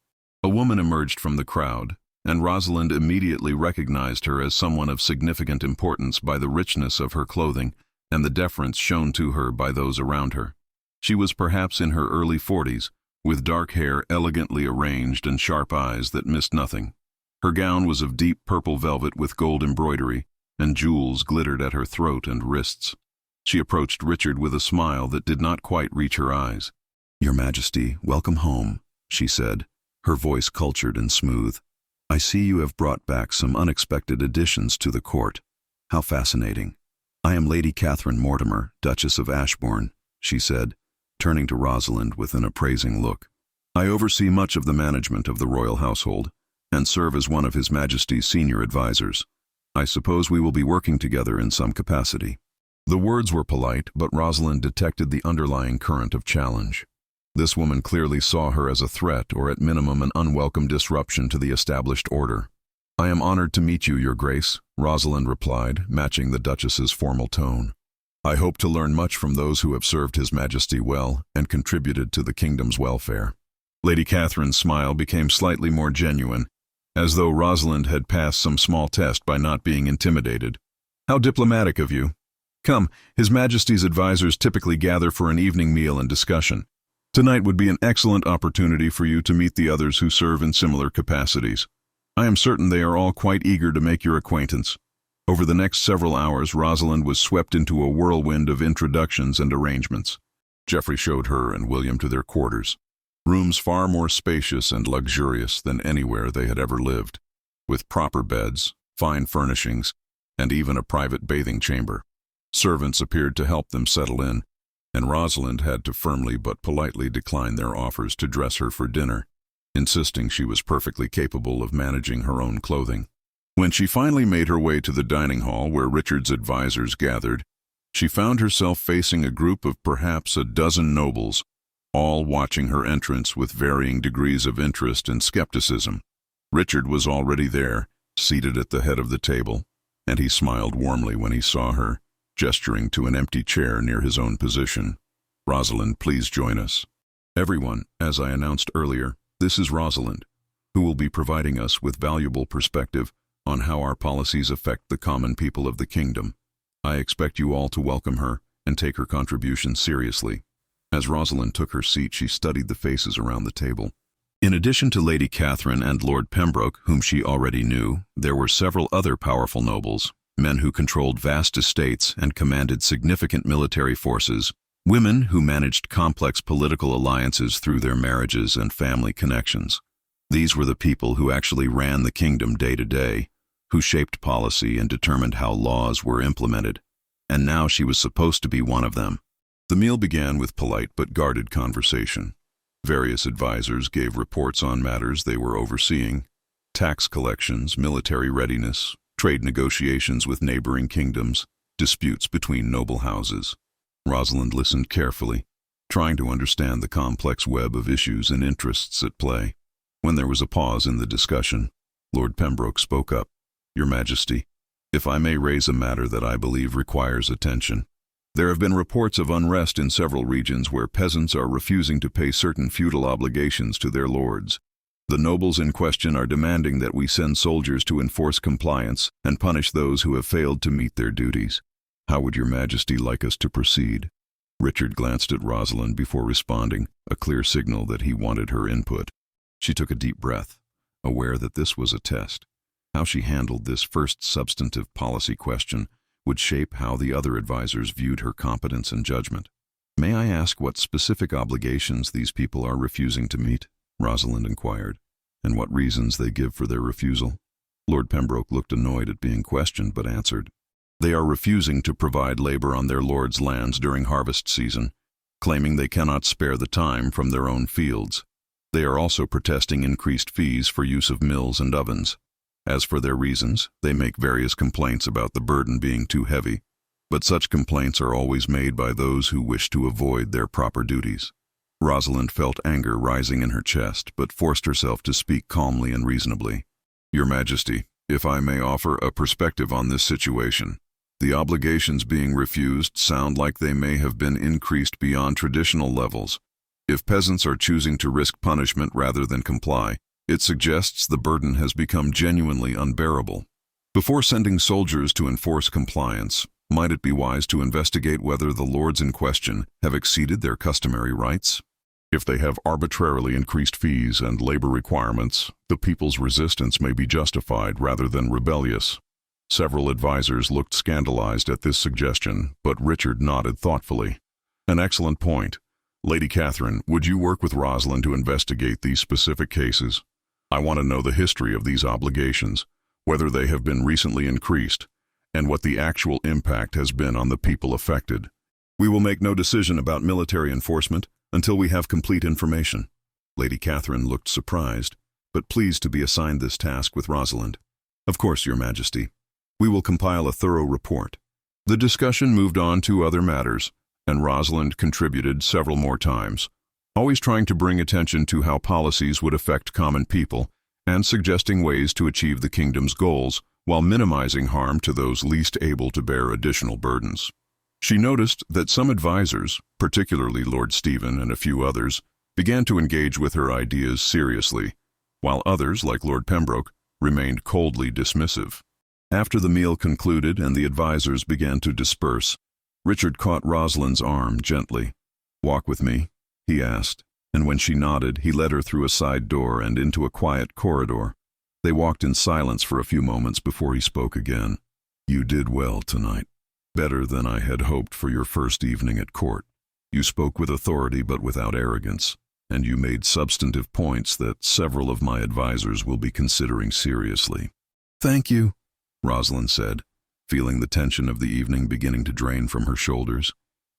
A woman emerged from the crowd, and Rosalind immediately recognized her as someone of significant importance by the richness of her clothing and the deference shown to her by those around her. She was perhaps in her early 40s, with dark hair elegantly arranged and sharp eyes that missed nothing. Her gown was of deep purple velvet with gold embroidery, and jewels glittered at her throat and wrists. She approached Richard with a smile that did not quite reach her eyes. "Your Majesty, welcome home," she said, her voice cultured and smooth. "I see you have brought back some unexpected additions to the court. How fascinating. I am Lady Catherine Mortimer, Duchess of Ashbourne," she said, turning to Rosalind with an appraising look. "I oversee much of the management of the royal household, and serve as one of His Majesty's senior advisors. I suppose we will be working together in some capacity." The words were polite, but Rosalind detected the underlying current of challenge. This woman clearly saw her as a threat, or at minimum an unwelcome disruption to the established order. "I am honored to meet you, Your Grace," Rosalind replied, matching the Duchess's formal tone. "I hope to learn much from those who have served His Majesty well and contributed to the kingdom's welfare." Lady Catherine's smile became slightly more genuine, as though Rosalind had passed some small test by not being intimidated. "How diplomatic of you. Come, His Majesty's advisors typically gather for an evening meal and discussion. Tonight would be an excellent opportunity for you to meet the others who serve in similar capacities. I am certain they are all quite eager to make your acquaintance." Over the next several hours, Rosalind was swept into a whirlwind of introductions and arrangements. Geoffrey showed her and William to their quarters, rooms far more spacious and luxurious than anywhere they had ever lived, with proper beds, fine furnishings, and even a private bathing chamber. Servants appeared to help them settle in, and Rosalind had to firmly but politely decline their offers to dress her for dinner, insisting she was perfectly capable of managing her own clothing. When she finally made her way to the dining hall where Richard's advisors gathered, she found herself facing a group of perhaps a dozen nobles, all watching her entrance with varying degrees of interest and skepticism. Richard was already there, seated at the head of the table, and he smiled warmly when he saw her, gesturing to an empty chair near his own position. "Rosalind, please join us. Everyone, as I announced earlier, this is Rosalind, who will be providing us with valuable perspective on how our policies affect the common people of the kingdom. I expect you all to welcome her and take her contribution seriously." As Rosalind took her seat, she studied the faces around the table. In addition to Lady Catherine and Lord Pembroke, whom she already knew, there were several other powerful nobles, men who controlled vast estates and commanded significant military forces, women who managed complex political alliances through their marriages and family connections. These were the people who actually ran the kingdom day to day, who shaped policy and determined how laws were implemented, and now she was supposed to be one of them. The meal began with polite but guarded conversation. Various advisors gave reports on matters they were overseeing: tax collections, military readiness, trade negotiations with neighboring kingdoms, disputes between noble houses. Rosalind listened carefully, trying to understand the complex web of issues and interests at play. When there was a pause in the discussion, Lord Pembroke spoke up. "Your Majesty, if I may raise a matter that I believe requires attention. There have been reports of unrest in several regions where peasants are refusing to pay certain feudal obligations to their lords. The nobles in question are demanding that we send soldiers to enforce compliance and punish those who have failed to meet their duties. How would Your Majesty like us to proceed?" Richard glanced at Rosalind before responding, a clear signal that he wanted her input. She took a deep breath, aware that this was a test. How she handled this first substantive policy question would shape how the other advisors viewed her competence and judgment. "May I ask what specific obligations these people are refusing to meet?" Rosalind inquired, "and what reasons they give for their refusal?" Lord Pembroke looked annoyed at being questioned, but answered, "They are refusing to provide labor on their lord's lands during harvest season, claiming they cannot spare the time from their own fields. They are also protesting increased fees for use of mills and ovens. As for their reasons, they make various complaints about the burden being too heavy, but such complaints are always made by those who wish to avoid their proper duties. Rosalind felt anger rising in her chest, but forced herself to speak calmly and reasonably. Your Majesty, if I may offer a perspective on this situation, the obligations being refused sound like they may have been increased beyond traditional levels. If peasants are choosing to risk punishment rather than comply, it suggests the burden has become genuinely unbearable. Before sending soldiers to enforce compliance, might it be wise to investigate whether the lords in question have exceeded their customary rights? If they have arbitrarily increased fees and labor requirements, the people's resistance may be justified rather than rebellious. Several advisors looked scandalized at this suggestion, but Richard nodded thoughtfully. An excellent point. Lady Catherine, would you work with Rosalind to investigate these specific cases? I want to know the history of these obligations, whether they have been recently increased, and what the actual impact has been on the people affected. We will make no decision about military enforcement until we have complete information. Lady Catherine looked surprised, but pleased to be assigned this task with Rosalind. Of course, Your Majesty. We will compile a thorough report. The discussion moved on to other matters, and Rosalind contributed several more times, always trying to bring attention to how policies would affect common people and suggesting ways to achieve the kingdom's goals while minimizing harm to those least able to bear additional burdens. She noticed that some advisors, particularly Lord Stephen and a few others, began to engage with her ideas seriously, while others, like Lord Pembroke, remained coldly dismissive. After the meal concluded and the advisors began to disperse, Richard caught Rosalind's arm gently. "Walk with me," he asked, and when she nodded, he led her through a side door and into a quiet corridor. They walked in silence for a few moments before he spoke again. "You did well tonight. Better than I had hoped for your first evening at court. You spoke with authority but without arrogance, and you made substantive points that several of my advisors will be considering seriously." "Thank you," Rosalind said, feeling the tension of the evening beginning to drain from her shoulders,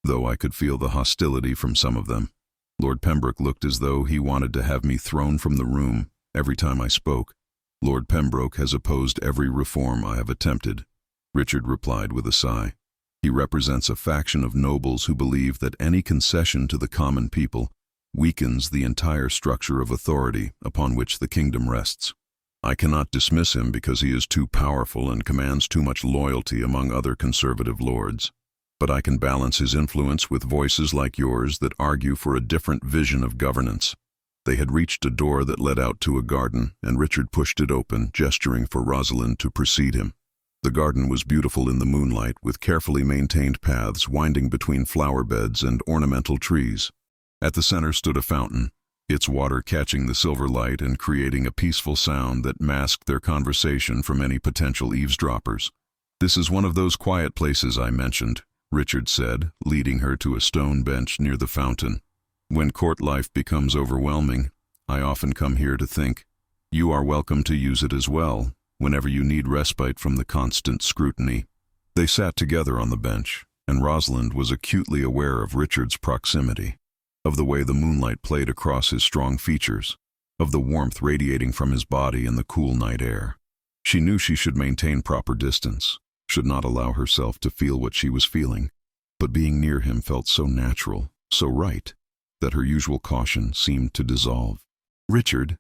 though I could feel the hostility from some of them. Lord Pembroke looked as though he wanted to have me thrown from the room every time I spoke. "Lord Pembroke has opposed every reform I have attempted," Richard replied with a sigh. "He represents a faction of nobles who believe that any concession to the common people weakens the entire structure of authority upon which the kingdom rests. I cannot dismiss him because he is too powerful and commands too much loyalty among other conservative lords. But I can balance his influence with voices like yours that argue for a different vision of governance." They had reached a door that led out to a garden, and Richard pushed it open, gesturing for Rosalind to precede him. The garden was beautiful in the moonlight, with carefully maintained paths winding between flower beds and ornamental trees. At the center stood a fountain, its water catching the silver light and creating a peaceful sound that masked their conversation from any potential eavesdroppers. "This is one of those quiet places I mentioned," Richard said, leading her to a stone bench near the fountain. "When court life becomes overwhelming, I often come here to think. You are welcome to use it as well, whenever you need respite from the constant scrutiny." They sat together on the bench, and Rosalind was acutely aware of Richard's proximity, of the way the moonlight played across his strong features, of the warmth radiating from his body in the cool night air. She knew she should maintain proper distance, should not allow herself to feel what she was feeling, but being near him felt so natural, so right, that her usual caution seemed to dissolve. "Richard,"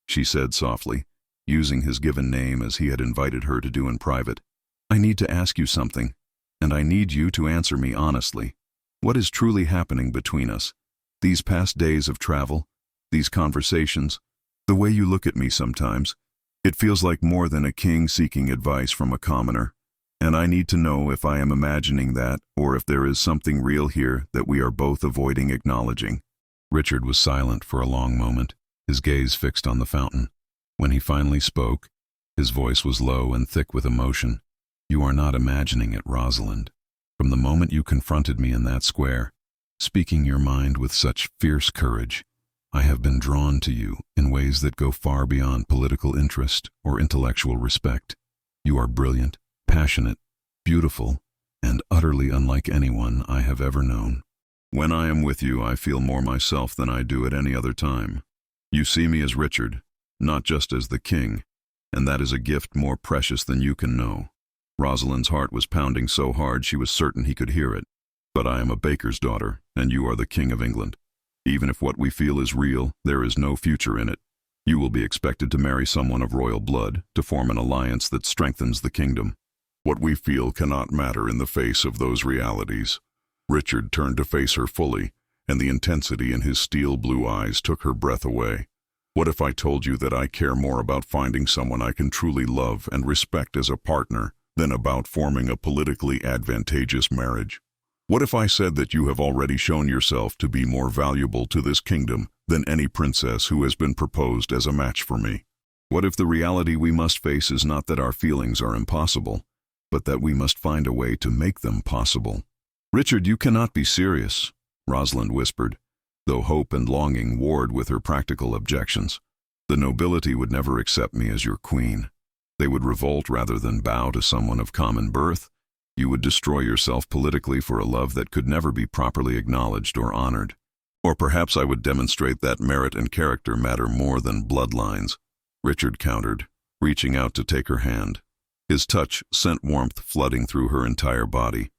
she said softly, using his given name as he had invited her to do in private, "I need to ask you something, and I need you to answer me honestly. What is truly happening between us? These past days of travel, these conversations, the way you look at me sometimes, it feels like more than a king seeking advice from a commoner, and I need to know if I am imagining that or if there is something real here that we are both avoiding acknowledging." Richard was silent for a long moment, his gaze fixed on the fountain. When he finally spoke, his voice was low and thick with emotion. "You are not imagining it, Rosalind. From the moment you confronted me in that square, speaking your mind with such fierce courage, I have been drawn to you in ways that go far beyond political interest or intellectual respect. You are brilliant, passionate, beautiful, and utterly unlike anyone I have ever known. When I am with you, I feel more myself than I do at any other time. You see me as Richard, not just as the king, and that is a gift more precious than you can know." Rosalind's heart was pounding so hard she was certain he could hear it. "But I am a baker's daughter, and you are the King of England. Even if what we feel is real, there is no future in it. You will be expected to marry someone of royal blood, to form an alliance that strengthens the kingdom. What we feel cannot matter in the face of those realities. Richard turned to face her fully, and the intensity in his steel blue eyes took her breath away. What if I told you that I care more about finding someone I can truly love and respect as a partner than about forming a politically advantageous marriage? What if I said that you have already shown yourself to be more valuable to this kingdom than any princess who has been proposed as a match for me? What if the reality we must face is not that our feelings are impossible, but that we must find a way to make them possible? Richard, you cannot be serious, Rosalind whispered, though hope and longing warred with her practical objections. The nobility would never accept me as your queen. They would revolt rather than bow to someone of common birth. You would destroy yourself politically for a love that could never be properly acknowledged or honored. Or perhaps I would demonstrate that merit and character matter more than bloodlines. Richard countered, reaching out to take her hand. His touch sent warmth flooding through her entire body.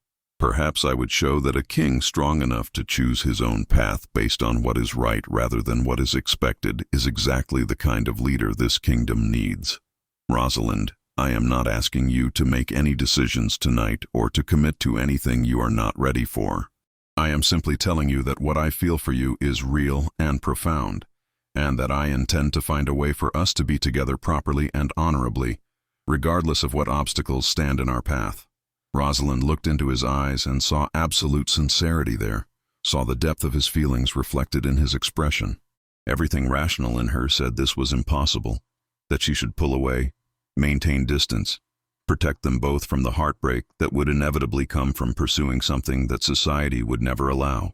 Perhaps I would show that a king strong enough to choose his own path based on what is right rather than what is expected is exactly the kind of leader this kingdom needs. Rosalind, I am not asking you to make any decisions tonight or to commit to anything you are not ready for. I am simply telling you that what I feel for you is real and profound, and that I intend to find a way for us to be together properly and honorably, regardless of what obstacles stand in our path. Rosalind looked into his eyes and saw absolute sincerity there, saw the depth of his feelings reflected in his expression. Everything rational in her said this was impossible, that she should pull away, maintain distance, protect them both from the heartbreak that would inevitably come from pursuing something that society would never allow.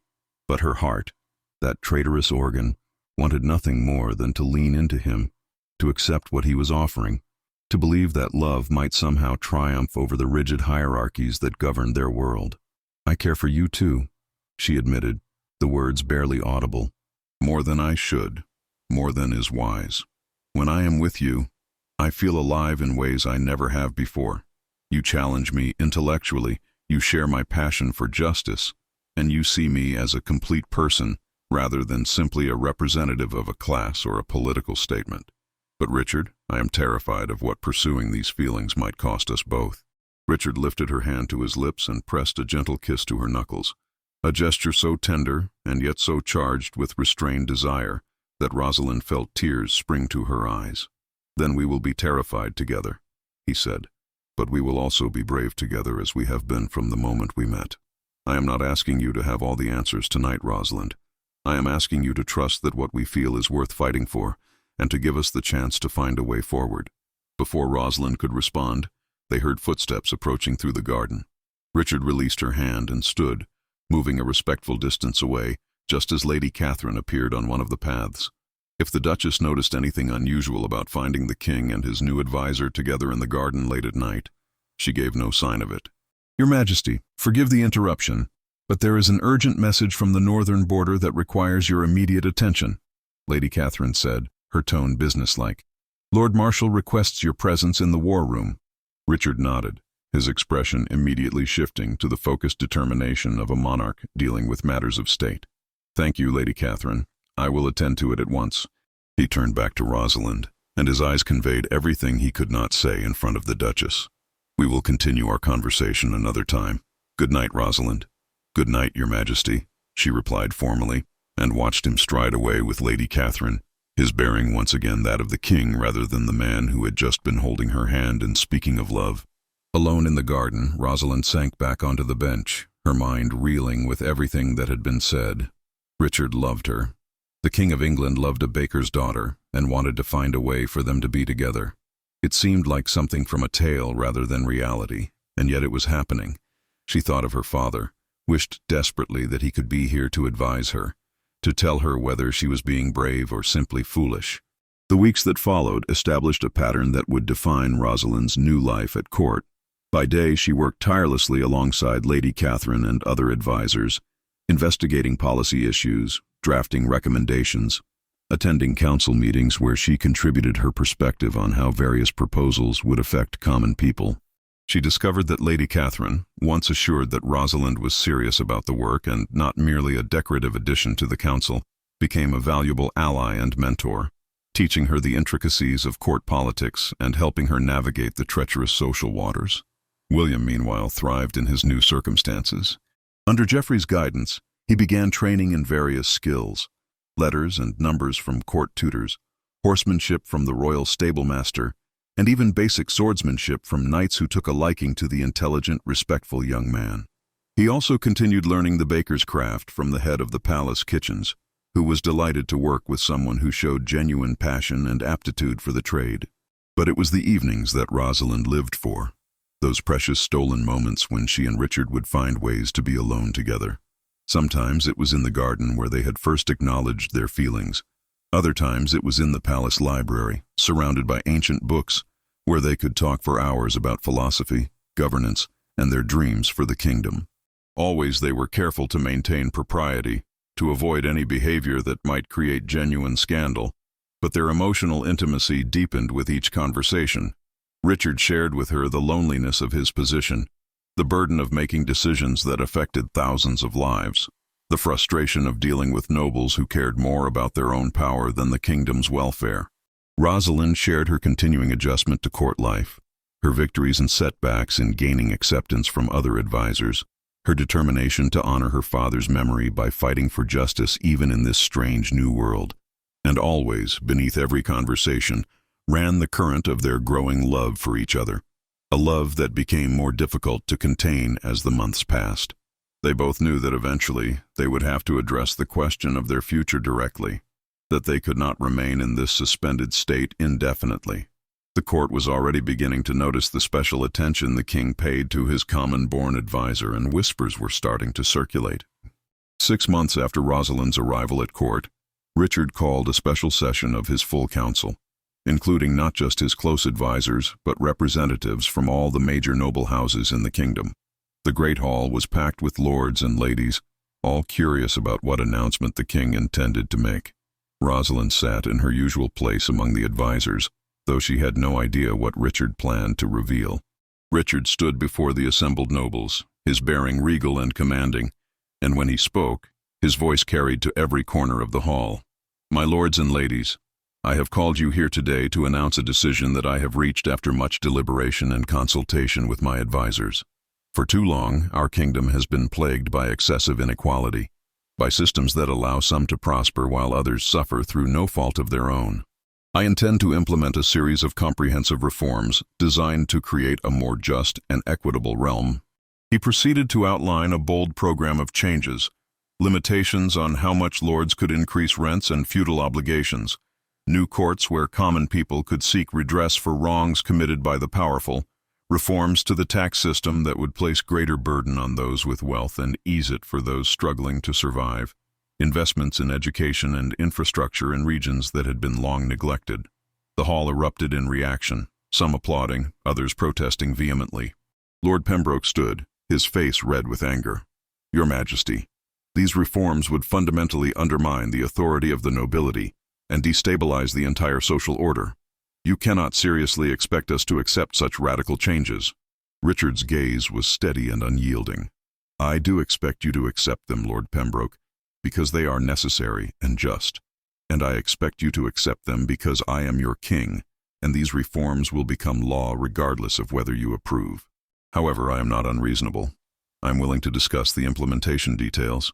But her heart, that traitorous organ, wanted nothing more than to lean into him, to accept what he was offering, to believe that love might somehow triumph over the rigid hierarchies that governed their world. I care for you too, she admitted, the words barely audible. More than I should, more than is wise. When I am with you, I feel alive in ways I never have before. You challenge me intellectually, you share my passion for justice, and you see me as a complete person rather than simply a representative of a class or a political statement. But Richard, I am terrified of what pursuing these feelings might cost us both. Richard lifted her hand to his lips and pressed a gentle kiss to her knuckles, a gesture so tender and yet so charged with restrained desire that Rosalind felt tears spring to her eyes. Then we will be terrified together, he said, but we will also be brave together as we have been from the moment we met. I am not asking you to have all the answers tonight, Rosalind. I am asking you to trust that what we feel is worth fighting for, and to give us the chance to find a way forward. Before Rosalind could respond, they heard footsteps approaching through the garden. Richard released her hand and stood, moving a respectful distance away, just as Lady Catherine appeared on one of the paths. If the Duchess noticed anything unusual about finding the king and his new advisor together in the garden late at night, she gave no sign of it. Your Majesty, forgive the interruption, but there is an urgent message from the northern border that requires your immediate attention, Lady Catherine said, her tone businesslike. Lord Marshal requests your presence in the war room. Richard nodded, his expression immediately shifting to the focused determination of a monarch dealing with matters of state. Thank you, Lady Catherine. I will attend to it at once. He turned back to Rosalind, and his eyes conveyed everything he could not say in front of the Duchess. We will continue our conversation another time. Good night, Rosalind. Good night, Your Majesty, she replied formally, and watched him stride away with Lady Catherine, his bearing once again that of the king rather than the man who had just been holding her hand and speaking of love. Alone in the garden, Rosalind sank back onto the bench, her mind reeling with everything that had been said. Richard loved her. The King of England loved a baker's daughter and wanted to find a way for them to be together. It seemed like something from a tale rather than reality, and yet it was happening. She thought of her father, wished desperately that he could be here to advise her, to tell her whether she was being brave or simply foolish. The weeks that followed established a pattern that would define Rosalind's new life at court. By day, she worked tirelessly alongside Lady Catherine and other advisors, investigating policy issues, drafting recommendations, attending council meetings where she contributed her perspective on how various proposals would affect common people. She discovered that Lady Catherine, once assured that Rosalind was serious about the work and not merely a decorative addition to the council, became a valuable ally and mentor, teaching her the intricacies of court politics and helping her navigate the treacherous social waters. William, meanwhile, thrived in his new circumstances. Under Geoffrey's guidance, he began training in various skills: letters and numbers from court tutors, horsemanship from the royal stablemaster, and even basic swordsmanship from knights who took a liking to the intelligent, respectful young man. He also continued learning the baker's craft from the head of the palace kitchens, who was delighted to work with someone who showed genuine passion and aptitude for the trade. But it was the evenings that Rosalind lived for, those precious stolen moments when she and Richard would find ways to be alone together. Sometimes it was in the garden where they had first acknowledged their feelings. Other times it was in the palace library, surrounded by ancient books, where they could talk for hours about philosophy, governance, and their dreams for the kingdom. Always they were careful to maintain propriety, to avoid any behavior that might create genuine scandal, but their emotional intimacy deepened with each conversation. Richard shared with her the loneliness of his position, the burden of making decisions that affected thousands of lives, the frustration of dealing with nobles who cared more about their own power than the kingdom's welfare. Rosalind shared her continuing adjustment to court life, her victories and setbacks in gaining acceptance from other advisors, her determination to honor her father's memory by fighting for justice even in this strange new world. And always, beneath every conversation, ran the current of their growing love for each other, a love that became more difficult to contain as the months passed. They both knew that eventually they would have to address the question of their future directly, that they could not remain in this suspended state indefinitely. The court was already beginning to notice the special attention the king paid to his common-born advisor, and whispers were starting to circulate. 6 months after Rosalind's arrival at court, Richard called a special session of his full council, including not just his close advisors, but representatives from all the major noble houses in the kingdom. The great hall was packed with lords and ladies, all curious about what announcement the king intended to make. Rosalind sat in her usual place among the advisors, though she had no idea what Richard planned to reveal. Richard stood before the assembled nobles, his bearing regal and commanding, and when he spoke, his voice carried to every corner of the hall. "My lords and ladies, I have called you here today to announce a decision that I have reached after much deliberation and consultation with my advisors. For too long, our kingdom has been plagued by excessive inequality, by systems that allow some to prosper while others suffer through no fault of their own. I intend to implement a series of comprehensive reforms designed to create a more just and equitable realm." He proceeded to outline a bold program of changes: limitations on how much lords could increase rents and feudal obligations, new courts where common people could seek redress for wrongs committed by the powerful, reforms to the tax system that would place greater burden on those with wealth and ease it for those struggling to survive, investments in education and infrastructure in regions that had been long neglected. The hall erupted in reaction, some applauding, others protesting vehemently. Lord Pembroke stood, his face red with anger. "Your Majesty, these reforms would fundamentally undermine the authority of the nobility and destabilize the entire social order. You cannot seriously expect us to accept such radical changes." Richard's gaze was steady and unyielding. "I do expect you to accept them, Lord Pembroke, because they are necessary and just, and I expect you to accept them because I am your king, and these reforms will become law regardless of whether you approve. However, I am not unreasonable. I am willing to discuss the implementation details,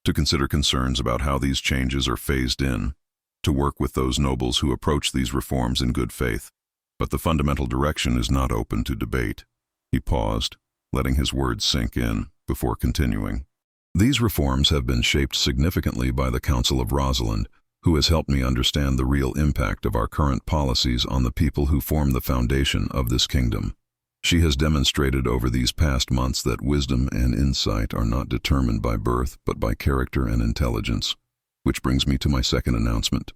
to consider concerns about how these changes are phased in, to work with those nobles who approach these reforms in good faith. But the fundamental direction is not open to debate." He paused, letting his words sink in, before continuing. "These reforms have been shaped significantly by the counsel of Rosalind, who has helped me understand the real impact of our current policies on the people who form the foundation of this kingdom. She has demonstrated over these past months that wisdom and insight are not determined by birth but by character and intelligence. Which brings me to my second announcement."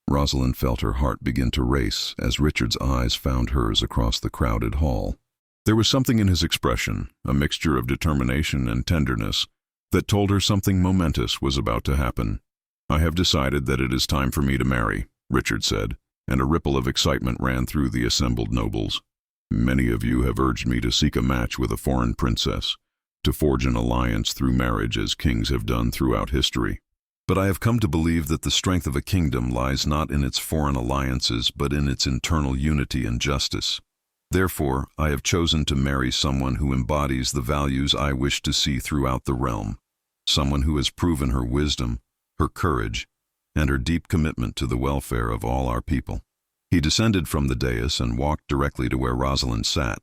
Rosalind felt her heart begin to race as Richard's eyes found hers across the crowded hall. There was something in his expression, a mixture of determination and tenderness, that told her something momentous was about to happen. "I have decided that it is time for me to marry," Richard said, and a ripple of excitement ran through the assembled nobles. "Many of you have urged me to seek a match with a foreign princess, to forge an alliance through marriage as kings have done throughout history. But I have come to believe that the strength of a kingdom lies not in its foreign alliances, but in its internal unity and justice. Therefore, I have chosen to marry someone who embodies the values I wish to see throughout the realm, someone who has proven her wisdom, her courage, and her deep commitment to the welfare of all our people." He descended from the dais and walked directly to where Rosalind sat,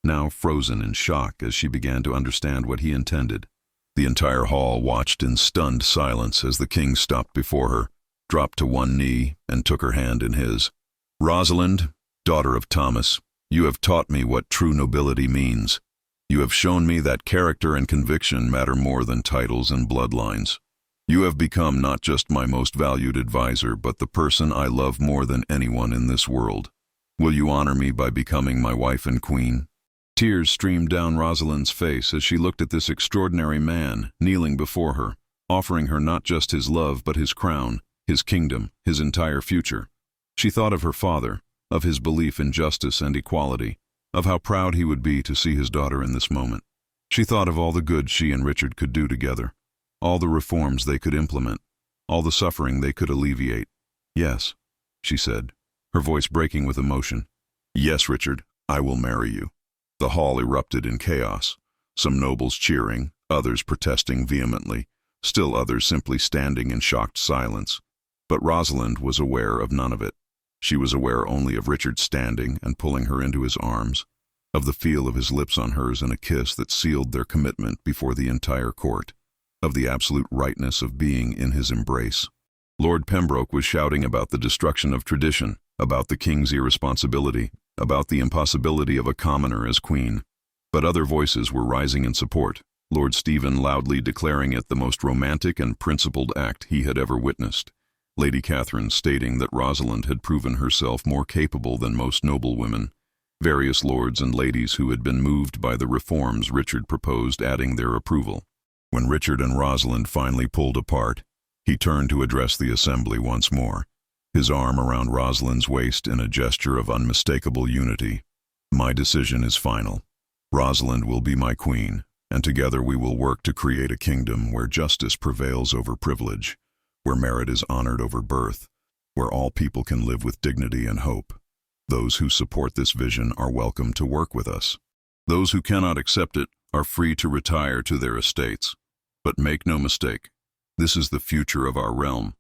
now frozen in shock as she began to understand what he intended. The entire hall watched in stunned silence as the king stopped before her, dropped to one knee, and took her hand in his. "Rosalind, daughter of Thomas, you have taught me what true nobility means. You have shown me that character and conviction matter more than titles and bloodlines. You have become not just my most valued advisor, but the person I love more than anyone in this world. Will you honor me by becoming my wife and queen?" Tears streamed down Rosalind's face as she looked at this extraordinary man kneeling before her, offering her not just his love but his crown, his kingdom, his entire future. She thought of her father, of his belief in justice and equality, of how proud he would be to see his daughter in this moment. She thought of all the good she and Richard could do together, all the reforms they could implement, all the suffering they could alleviate. "Yes," she said, her voice breaking with emotion. "Yes, Richard, I will marry you." The hall erupted in chaos, some nobles cheering, others protesting vehemently, still others simply standing in shocked silence. But Rosalind was aware of none of it. She was aware only of Richard standing and pulling her into his arms, of the feel of his lips on hers in a kiss that sealed their commitment before the entire court, of the absolute rightness of being in his embrace. Lord Pembroke was shouting about the destruction of tradition, about the king's irresponsibility, about the impossibility of a commoner as queen. But other voices were rising in support, Lord Stephen loudly declaring it the most romantic and principled act he had ever witnessed, Lady Catherine stating that Rosalind had proven herself more capable than most noblewomen, various lords and ladies who had been moved by the reforms Richard proposed adding their approval. When Richard and Rosalind finally pulled apart, he turned to address the assembly once more, his arm around Rosalind's waist in a gesture of unmistakable unity. "My decision is final. Rosalind will be my queen, and together we will work to create a kingdom where justice prevails over privilege, where merit is honored over birth, where all people can live with dignity and hope. Those who support this vision are welcome to work with us. Those who cannot accept it are free to retire to their estates. But make no mistake, this is the future of our realm."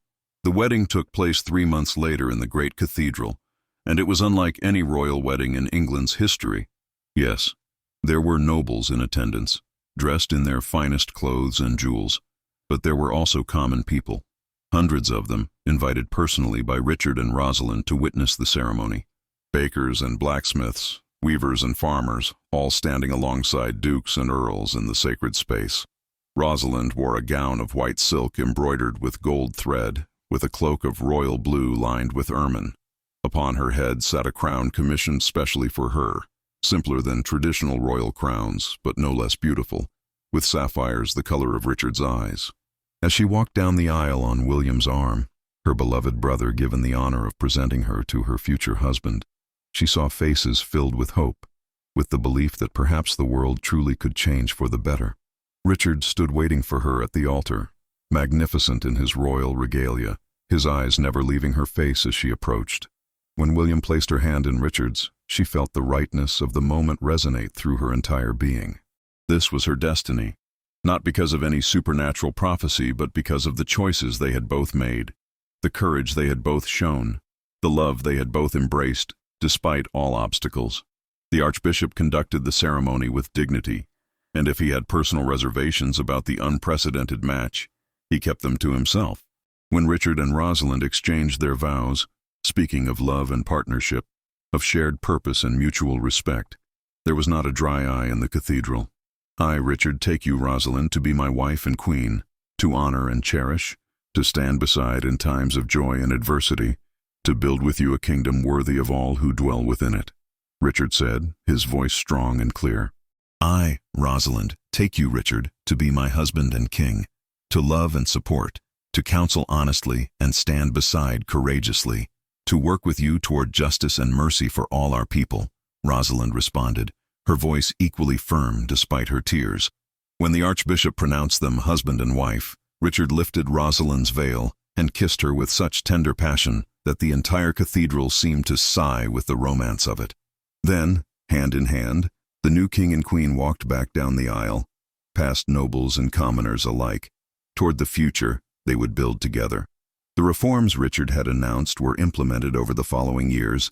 The wedding took place 3 months later in the great cathedral, and it was unlike any royal wedding in England's history. Yes, there were nobles in attendance, dressed in their finest clothes and jewels, but there were also common people, hundreds of them, invited personally by Richard and Rosalind to witness the ceremony. Bakers and blacksmiths, weavers and farmers, all standing alongside dukes and earls in the sacred space. Rosalind wore a gown of white silk embroidered with gold thread, with a cloak of royal blue lined with ermine. Upon her head sat a crown commissioned specially for her, simpler than traditional royal crowns, but no less beautiful, with sapphires the color of Richard's eyes. As she walked down the aisle on William's arm, her beloved brother given the honor of presenting her to her future husband, she saw faces filled with hope, with the belief that perhaps the world truly could change for the better. Richard stood waiting for her at the altar, magnificent in his royal regalia, his eyes never leaving her face as she approached. When William placed her hand in Richard's, she felt the rightness of the moment resonate through her entire being. This was her destiny, not because of any supernatural prophecy, but because of the choices they had both made, the courage they had both shown, the love they had both embraced, despite all obstacles. The Archbishop conducted the ceremony with dignity, and if he had personal reservations about the unprecedented match, he kept them to himself. When Richard and Rosalind exchanged their vows, speaking of love and partnership, of shared purpose and mutual respect, there was not a dry eye in the cathedral. "I, Richard, take you, Rosalind, to be my wife and queen, to honor and cherish, to stand beside in times of joy and adversity, to build with you a kingdom worthy of all who dwell within it," Richard said, his voice strong and clear. "I, Rosalind, take you, Richard, to be my husband and king, to love and support, to counsel honestly and stand beside courageously, to work with you toward justice and mercy for all our people," Rosalind responded, her voice equally firm despite her tears. When the Archbishop pronounced them husband and wife, Richard lifted Rosalind's veil and kissed her with such tender passion that the entire cathedral seemed to sigh with the romance of it. Then, hand in hand, the new king and queen walked back down the aisle, past nobles and commoners alike, toward the future they would build together. The reforms Richard had announced were implemented over the following years,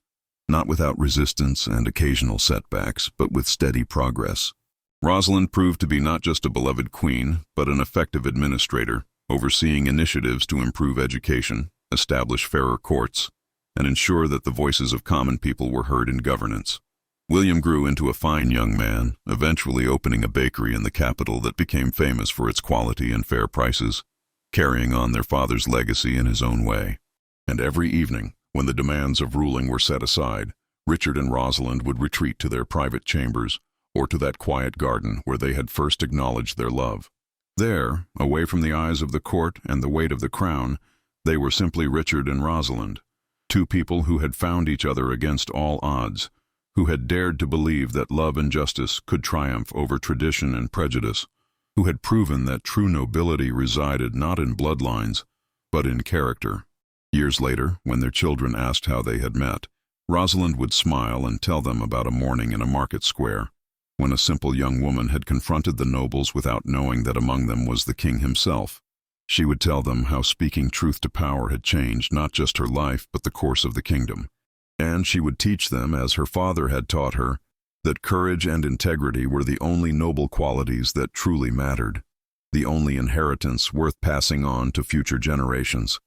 not without resistance and occasional setbacks, but with steady progress. Rosalind proved to be not just a beloved queen, but an effective administrator, overseeing initiatives to improve education, establish fairer courts, and ensure that the voices of common people were heard in governance. William grew into a fine young man, eventually opening a bakery in the capital that became famous for its quality and fair prices, carrying on their father's legacy in his own way. And every evening, when the demands of ruling were set aside, Richard and Rosalind would retreat to their private chambers, or to that quiet garden where they had first acknowledged their love. There, away from the eyes of the court and the weight of the crown, they were simply Richard and Rosalind, two people who had found each other against all odds, who had dared to believe that love and justice could triumph over tradition and prejudice, who had proven that true nobility resided not in bloodlines, but in character. Years later, when their children asked how they had met, Rosalind would smile and tell them about a morning in a market square, when a simple young woman had confronted the nobles without knowing that among them was the king himself. She would tell them how speaking truth to power had changed not just her life but the course of the kingdom. And she would teach them, as her father had taught her, that courage and integrity were the only noble qualities that truly mattered, the only inheritance worth passing on to future generations.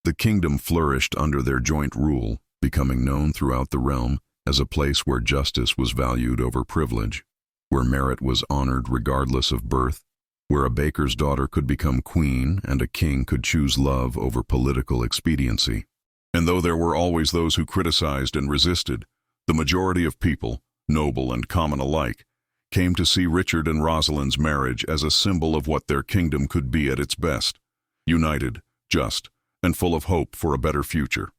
The kingdom flourished under their joint rule, becoming known throughout the realm as a place where justice was valued over privilege, where merit was honored regardless of birth, where a baker's daughter could become queen and a king could choose love over political expediency. And though there were always those who criticized and resisted, the majority of people, noble and common alike, came to see Richard and Rosalind's marriage as a symbol of what their kingdom could be at its best: united, just, and full of hope for a better future.